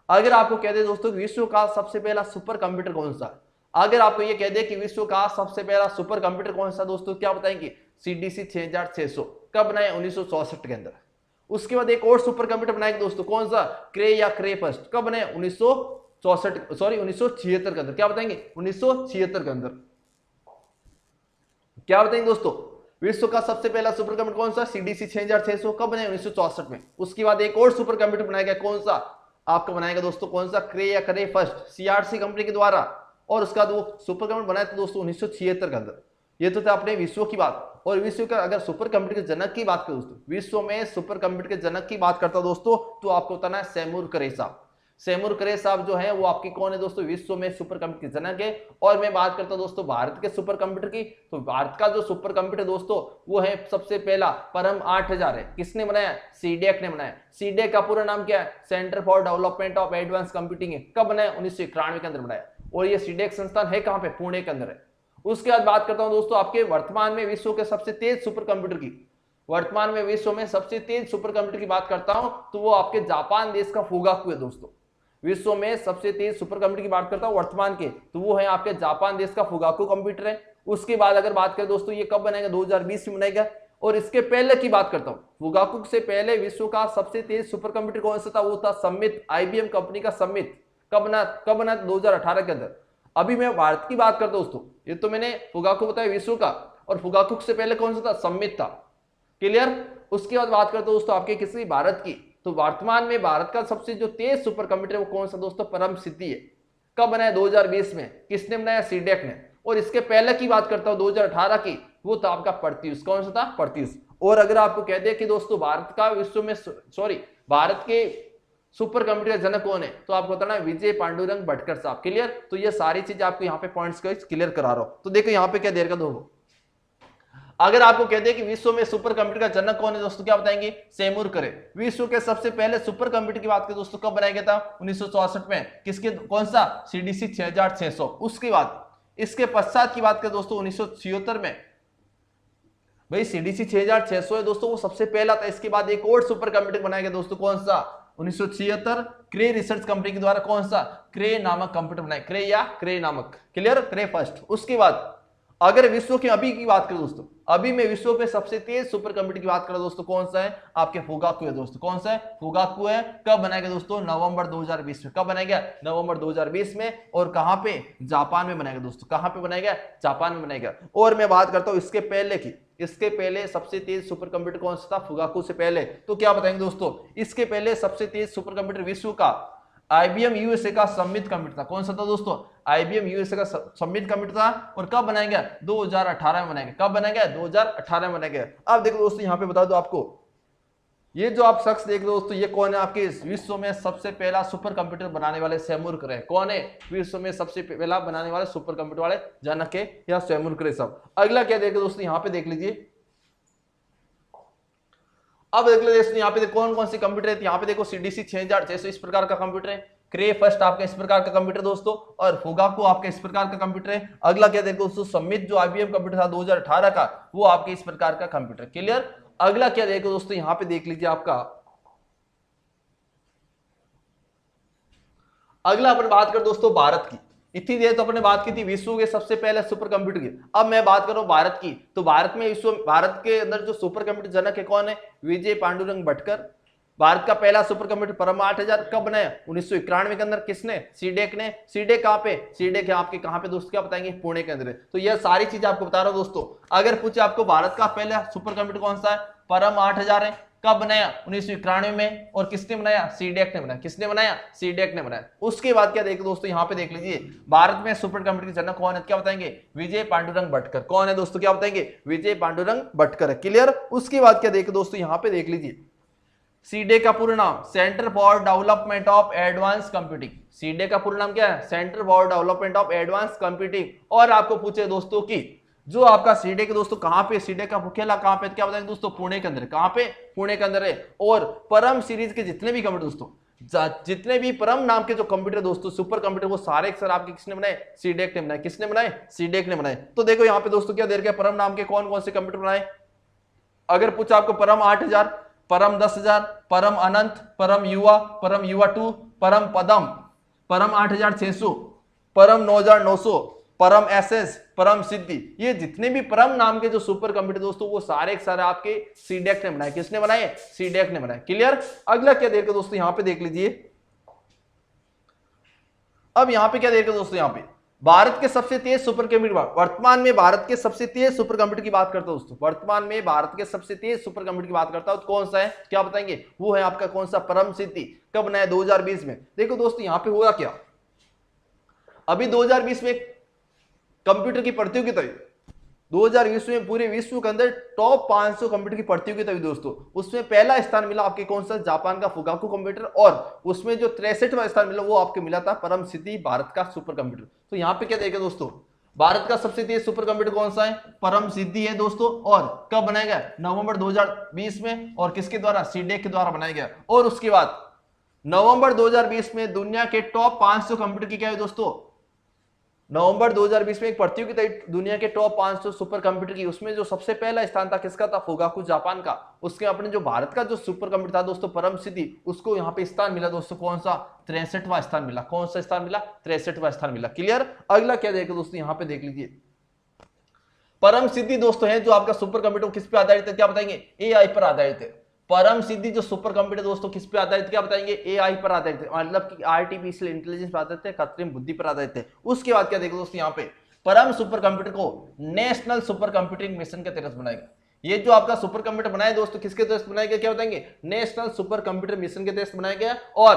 अगर आपको कहते हैं दोस्तों विश्व का सबसे पहला सुपर कंप्यूटर कौन सा, अगर आपको ये कह दे कि विश्व का सबसे पहला सुपर कंप्यूटर कौन सा दोस्तों, क्या बताएंगे, CDC 6600। कब बनाया, 1964 के अंदर। उसके बाद एक और सुपर कंप्यूटर बनाएंगे दोस्तों, कौन सा, क्रे या क्रे फर्स्ट। कब बनाया, 1976 के अंदर। क्या बताएंगे, 1976 के अंदर। क्या बताएंगे दोस्तों, विश्व का सबसे पहला सुपर कंप्यूटर कौन सा, CDC 6600। कब बनाया, 1964 में। उसके बाद एक और सुपर कंप्यूटर बनाया गया, कौन सा आपका बनाएगा दोस्तों, कौन सा, क्रे या क्रे फर्स्ट, CRC कंपनी के द्वारा। और उसका वो सुपर कंप्यूटर बनाया था दोस्तों 1976 के अंदर। ये तो था अपने विश्व की बात। और विश्व का अगर सुपर कंप्यूटर के जनक की बात करें दोस्तों, विश्व में सुपर कंप्यूटर के जनक की बात करता दोस्तों, तो आपको बताना है सेमूर करे साहब। सेमूर करे साहब जो है वो आपकी कौन है दोस्तों, विश्व में सुपर कंप्यूटर के जनक है। और मैं बात करता हूं दोस्तों भारत के सुपर कंप्यूटर की, तो भारत का जो सुपर कंप्यूटर दोस्तों वो है सबसे पहला परम 8000 है। किसने बनाया, सीडेक ने बनाया। सीडेक का पूरा नाम क्या है, centre for development of advance computing है। कब बनाया, 1991 के अंदर बनाया। और ये सीडेक संस्थान है कहां पे, पुणे के अंदर है। उसके बाद बात करता हूं दोस्तों आपके वर्तमान में विश्व के सबसे तेज सुपर कंप्यूटर की, वर्तमान में विश्व में सबसे तेज सुपर कंप्यूटर की बात करता हूं तो वो आपके जापान देश का फुगाकू है दोस्तों। विश्व में सबसे तेज सुपर कंप्यूटर की बात करता हूं वर्तमान के, तो वो है आपके जापान देश का फुगाकू कंप्यूटर है। उसके बाद अगर बात करें दोस्तों ये कब बनाएगा, 2020 में बनाएगा। और इसके पहले की बात करता हूं, फुगाकू से पहले विश्व का सबसे तेज सुपर कंप्यूटर कौन सा था, वो था समिट, IBM कंपनी का समिट। कब बना 2018 के अंदर। अभी मैं भारत की बात करता हूं दोस्तों, ये तो मैंने फुगाकू बताया विश्व का, और फुगाकू से पहले कौन सा था, समिट था। क्लियर। उसके बाद बात करते हो दोस्तों आपके किसी भारत की, तो वर्तमान में भारत का सबसे जो तेज सुपर कंप्यूटर वो कौन सा दोस्तों, परम सिद्धि है। कब बनाया, 2020 में। किसने बनाया, सीडेक ने। और इसके पहले की बात करता हूं 2018 की, वो था आपका प्रत्यूष। कौन सा था, प्रत्यूष। और अगर आपको कह दे कि दोस्तों भारत का विश्व में भारत के सुपर कंप्यूटर जनक कौन है, तो आपको बताना विजय पांडुरंग भटकर साहब। क्लियर। तो ये सारी चीजें आपको यहाँ पे पॉइंट्स क्लियर करा रहा हूं। तो देखो यहाँ पे क्या देर का दो, अगर आपको कहते हैं कि विश्व में सुपर कंप्यूटर का जनक कौन है दोस्तों, क्या बताएंगे, सेमूर करे। विश्व के सबसे पहले सुपर कंप्यूटर की बात करें दोस्तों, कब बनाया गया था, 1964 में। किसके, कौन सा, CDC 6600। उसके बाद इसके पश्चात की बात करें दोस्तों 1976 में, भाई CDC 6600 है दोस्तों, वो सबसे पहला था। इसके बाद एक और सुपर कंप्यूटर बनाया गया दोस्तों, कौन सा, 1976 क्रे रिसर्च कंपनी के द्वारा। कौन सा, क्रे नामक कंप्यूटर बनाया, क्रे या क्रे नामक। क्लियर, क्रे फर्स्ट। उसके बाद अगर विश्व की अभी की बात करें दोस्तों, अभी मैं विश्व पे सबसे तेज सुपर कंप्यूटर की बात करें दोस्तों, कौन सा है, आपके फुगाकू है दोस्तों। कौन सा है, फुगाकू है। कब बनाया गया दोस्तों, नवंबर 2020 में। कब बनाया गया, नवंबर 2020 में। और कहां पे, जापान में बनाया गया दोस्तों। कहां पे बनाया गया, जापान में बनाया गया। और मैं बात करता हूं इसके पहले की, इसके पहले सबसे तेज सुपर कंप्यूटर कौन सा था, फुगाकू से पहले। तो क्या बताएंगे दोस्तों, इसके पहले सबसे तेज सुपर कंप्यूटर विश्व का IBM USA का समिट कंप्यूटर था। कौन सा था दोस्तों, IBM USA का समिट कंप्यूटर था। और कब बनाया गया, 2018 में बनाया गया। कब बनाया गया, 2018 में बनाया गया। अब देखो दोस्तों यहाँ पे बता दो आपको, ये जो आप शख्स देख रहे हो दोस्तों, ये कौन है, आपके विश्व में सबसे पहला सुपर कंप्यूटर बनाने वाले सेमूर करे। कौन है, विश्व में सबसे पहला बनाने वाले सुपर कंप्यूटर वाले जनक है या सेमूर करे साहब। अगला क्या देख दोस्तों, यहाँ पे देख लीजिए। अब देख लीजिए यहाँ पे कौन कौन से कंप्यूटर है, यहाँ पे देखो CDC 6600 इस प्रकार का कंप्यूटर है। क्रे फर्स्ट आपका इस प्रकार का कंप्यूटर दोस्तों, और फुगाकू आपका इस प्रकार का कंप्यूटर है। अगला क्या देखो दोस्तों, समिट जो IBM कंप्यूटर था 2018 का, वो आपके इस प्रकार का कंप्यूटर। क्लियर। अगला क्या देखो दोस्तों, यहां पे देख लीजिए आपका अगला अपन बात कर दोस्तों भारत की। इतनी देर तो अपने बात की थी विश्व के सबसे पहले सुपर कंप्यूटर की, अब मैं बात कर रहा हूं भारत की। तो भारत के अंदर जो सुपर कंप्यूटर जनक है कौन है, विजय पांडुरंग भटकर। भारत का पहला सुपर कंप्यूटर परम 8000 कब बनाया, 1991 के अंदर। किसने, सीडेक ने। सीडेक कहां पे, सीडेक आपके कहां पे दोस्तों, क्या बताएंगे, पुणे के अंदर। तो यह सारी चीजें आपको बता रहा हूं दोस्तों। अगर पूछे आपको भारत का पहला सुपर कंप्यूटर कौन सा है, परम 8000 है। कब बनाया, 1991 में। और किसने बनाया, सीडेक ने बनाया। किसने बनाया, सीडेक ने बनाया। उसके बाद क्या देखो दोस्तों, यहां पे देख लीजिए भारत में सुपर कंप्यूटर के जनक कौन है, क्या बताएंगे, विजय पांडुरंग भटकर। कौन है दोस्तों, क्या बताएंगे, विजय पांडुरंग भटकर है। क्लियर। उसके बाद क्या देखो दोस्तों, यहां पे देख लीजिए सीडे का पूर्ण नाम centre for development of advance computing. CDAC का पूर्ण नाम क्या है, centre for development of advance computing. और आपको पूछे दोस्तों कि जो आपका सीडे के दोस्तों कहां पे, सीडे का मुख्यालय कहां पे, क्या बताएंगे दोस्तों, पुणे के अंदर। कहां पे, पुणे के अंदर है। और परम सीरीज के जितने भी कंप्यूटर दोस्तों, जितने भी परम नाम के जो कंप्यूटर दोस्तों, सुपर कंप्यूटर, वो सारे सर आपके किसने बनाए, सीडेक ने बनाए। किसने बनाए, सीडेक ने बनाए। तो देखो यहां पे दोस्तों क्या दे रखा है, परम नाम के कौन कौन से कंप्यूटर बनाए। अगर पूछा आपको परम 8000, परम 10,000, परम अनंत, परम युवा, परम युवा 2, परम पदम, परम 8600, परम 9900, परम एसएस, परम सिद्धि। ये जितने भी परम नाम के जो सुपर कंप्यूटर दोस्तों, वो सारे के सारे आपके सीडेक ने बनाए। किसने बनाए, सीडेक ने बनाए। क्लियर। अगला क्या देखो दोस्तों, यहां पे देख लीजिए। अब यहां पे क्या देखो दोस्तों, यहां पे भारत के सबसे तेज सुपर कंप्यूटर, वर्तमान में भारत के सबसे तेज सुपर कंप्यूटर की बात करता हूं दोस्तों। वर्तमान में भारत के सबसे तेज सुपर कंप्यूटर की बात करता हूं, तो कौन सा है, क्या बताएंगे, वो है आपका कौन सा, परम सिद्धि। कब बनाया, 2020 में। देखो दोस्तों यहां पे हुआ क्या, अभी 2020 में कंप्यूटर की प्रतियोगिता हुई। 2020 में पूरे विश्व के अंदर टॉप 500 कंप्यूटर की प्रतियोगिता हुई दोस्तों। उसमें पहला स्थान मिला आपके कौन सा, जापान का फुगाकू कंप्यूटर। और उसमें जो 63वां स्थान मिला वो आपके मिला था परम सिद्धि, भारत का सुपर कंप्यूटर। तो यहां पे क्या देखें दोस्तों, भारत का सबसे तेज सुपर कंप्यूटर कौन सा है, परम सिद्धि है दोस्तों। और कब बनाया गया, नवंबर 2020 में। और किसके द्वारा, सीडेक के द्वारा बनाया गया। और उसके बाद नवंबर 2020 में दुनिया के टॉप 500 कंप्यूटर की क्या है दोस्तों, नवंबर 2020 में एक प्रतियोगिता दुनिया के टॉप 500 सुपर कंप्यूटर की। उसमें जो सबसे पहला स्थान था किसका था, फुगाकू जापान का। उसके अपने जो भारत का जो सुपर कंप्यूटर था दोस्तों, परम सिद्धि, उसको यहां पे स्थान मिला दोस्तों, कौन सा, 63वां स्थान मिला। कौन सा स्थान मिला, 63वां स्थान मिला। क्लियर। अगला क्या देखो दोस्तों, यहां पे देख लीजिए परम सिद्धि दोस्तों है जो आपका सुपर कंप्यूटर किस पे आधारित है, क्या बताएंगे, AI पर आधारित है। परम सिद्धि जो सुपर कंप्यूटर दोस्तों किस पे आधारित, क्या बताएंगे, AI पर आधारित है, मतलब कि आर्टिफिशियल इंटेलिजेंस पर आधारित है, कृत्रिम बुद्धि पर आधारित है। उसके बाद क्या देखो दोस्तों, यहाँ पे परम सुपर कंप्यूटर को नेशनल सुपर कंप्यूटिंग मिशन के तहत बनाएगा। ये जो आपका सुपर कंप्यूटर बनाया दोस्तों किसके तहत बनाया गया, क्या बताएंगे, नेशनल सुपर कंप्यूटर मिशन के तहत बनाया गया। और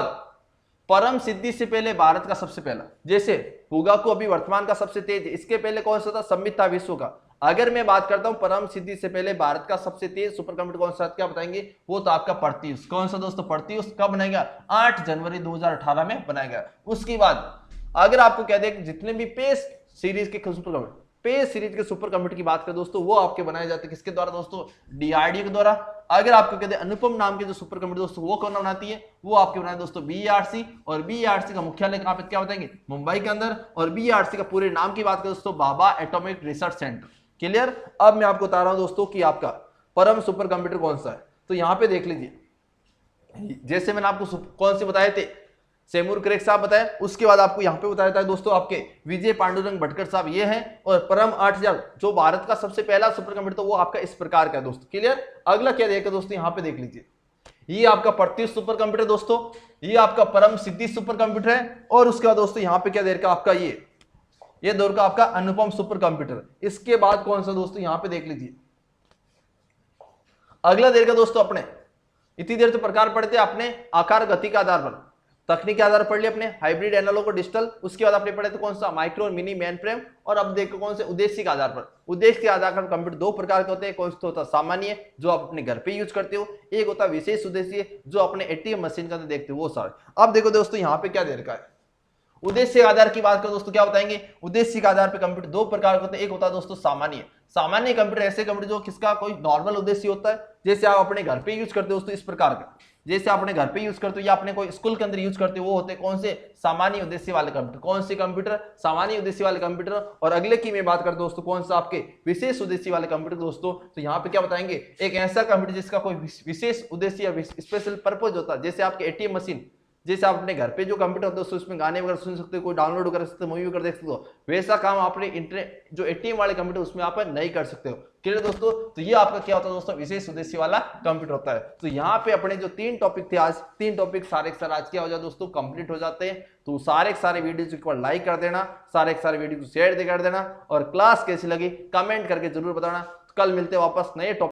परम सिद्धि से पहले भारत का सबसे पहला, जैसे फुगाकू अभी वर्तमान का सबसे तेज, इसके पहले कौन सा था, समिट था विश्व का। अगर मैं बात करता हूं परम सिद्धि से पहले भारत का सबसे तेज सुपर कंप्यूटर कौन सा, क्या बताएंगे, वो तो आपका प्रत्यूष। कौन सा दोस्तों, प्रत्यूष। कब बनाया गया, 8 जनवरी 2018 में बनाया गया। उसके बाद अगर आपको कह दें जितने भी पेस सीरीज के सुपर कंप्यूटर, पेस सीरीज के सुपर कंप्यूटर की बात करें दोस्तों, वो आपके बनाए जाते हैं किसके द्वारा दोस्तों, DRDO के द्वारा। अगर आपको कहते हैं अनुपम नाम के जो सुपर कंप्यूटर दोस्तों, वो कौन बनाती है, वो आपके बनाए दोस्तों BRC। और BRC का मुख्यालय कहां पे, क्या बताएंगे, मुंबई के अंदर। और BRC का पूरे नाम की बात करें दोस्तों, Bhabha atomic research centre. Clear. अब मैं आपको बता रहा हूं दोस्तों कि आपका परम सुपर कंप्यूटर कौन सा है। तो यहां पे देख लीजिए, जैसे मैंने आपको कौन से बताए थे, सेमूर क्रेक साहब बताए। उसके बाद आपको यहां पे बताया था दोस्तों आपके विजय पांडुरंग भटकर साहब, ये हैं। और परम 8000 जो भारत का सबसे पहला सुपर कंप्यूटर, वो आपका इस प्रकार का है दोस्तों। क्लियर। अगला क्या देखा दोस्तों, यहां पे देख लीजिए, ये आपका प्रत्युष सुपर कंप्यूटर दोस्तों, ये आपका परम सिद्धि सुपर कंप्यूटर है। और उसके बाद दोस्तों यहां पे क्या देखा आपका, ये दौर का आपका अनुपम सुपर कंप्यूटर। इसके बाद कौन सा दोस्तों, यहां पे देख लीजिए, अगला देर का दोस्तों अपने इतनी देर तो प्रकार पढ़ते हैं अपने आकार गति के आधार पर, तकनीक के आधार पर पढ़ लिया अपने, हाइब्रिड एनालॉग और डिजिटल। उसके बाद आपने पढ़े तो कौन सा, माइक्रो और मिनी मेन फ्रेम। और अब देखो कौन से, उद्देश्य के आधार पर। उद्देश्य के आधार पर कंप्यूटर दो प्रकार के होते हैं, कौन सा होता है सामान्य, जो आप अपने घर पे यूज करते हो, एक होता है विशेष उद्देश्य, जो अपने ATM मशीन के अंदर देखते हो, वो सारे। अब देखो दोस्तों यहाँ पे क्या दे रखा है, उद्देश्य के आधार की बात करें दोस्तों, क्या बताएंगे, उद्देश्य के आधार पर कंप्यूटर दो प्रकार के होते हैं। एक होता है दोस्तों सामान्य। सामान्य कंप्यूटर ऐसे कंप्यूटर जो किसका कोई नॉर्मल उद्देश्य होता है, जैसे आप अपने घर पे यूज करते हो दोस्तों इस प्रकार का, जैसे अपने घर पे यूज करते हो या अपने कोई स्कूल के अंदर यूज करते हो, वो होते हैं कौन से, सामान्य उद्देश्य वाले कंप्यूटर। कौन से कंप्यूटर, सामान्य उद्देश्य वाले कंप्यूटर। और अगले की मैं बात करता हूं दोस्तों कौन सा, आपके विशेष उद्देश्य वाले कंप्यूटर दोस्तों। तो यहाँ पे क्या बताएंगे, एक ऐसा कंप्यूटर जिसका कोई विशेष उद्देश्य या स्पेशल पर्पज होता है, जैसे आपके एटीएम मशीन, जैसे आप अपने घर पे जो कंप्यूटर होता है दोस्तों उसमें गाने वगैरह सुन सकते हो, कोई डाउनलोड कर सकते हो, मूवी वगैरह देख सकते हो, वैसा काम आपने इंटरनेट जो एटीएम वाले कंप्यूटर उसमें आप नहीं कर सकते हो। क्लियर दोस्तों। तो ये आपका क्या होता है दोस्तों, विशेष उद्देश्य वाला कंप्यूटर होता है। तो यहाँ पे अपने जो 3 टॉपिक थे आज, 3 टॉपिक सारे के सारे आज क्या हो जाए दोस्तों, कंप्लीट हो जाते हैं। तो सारे के सारे वीडियो एक बार लाइक कर देना, सारे के सारे वीडियो को शेयर कर देना, और क्लास कैसी लगी कमेंट करके जरूर बताना। कल मिलते हैं वापस नए टॉपिक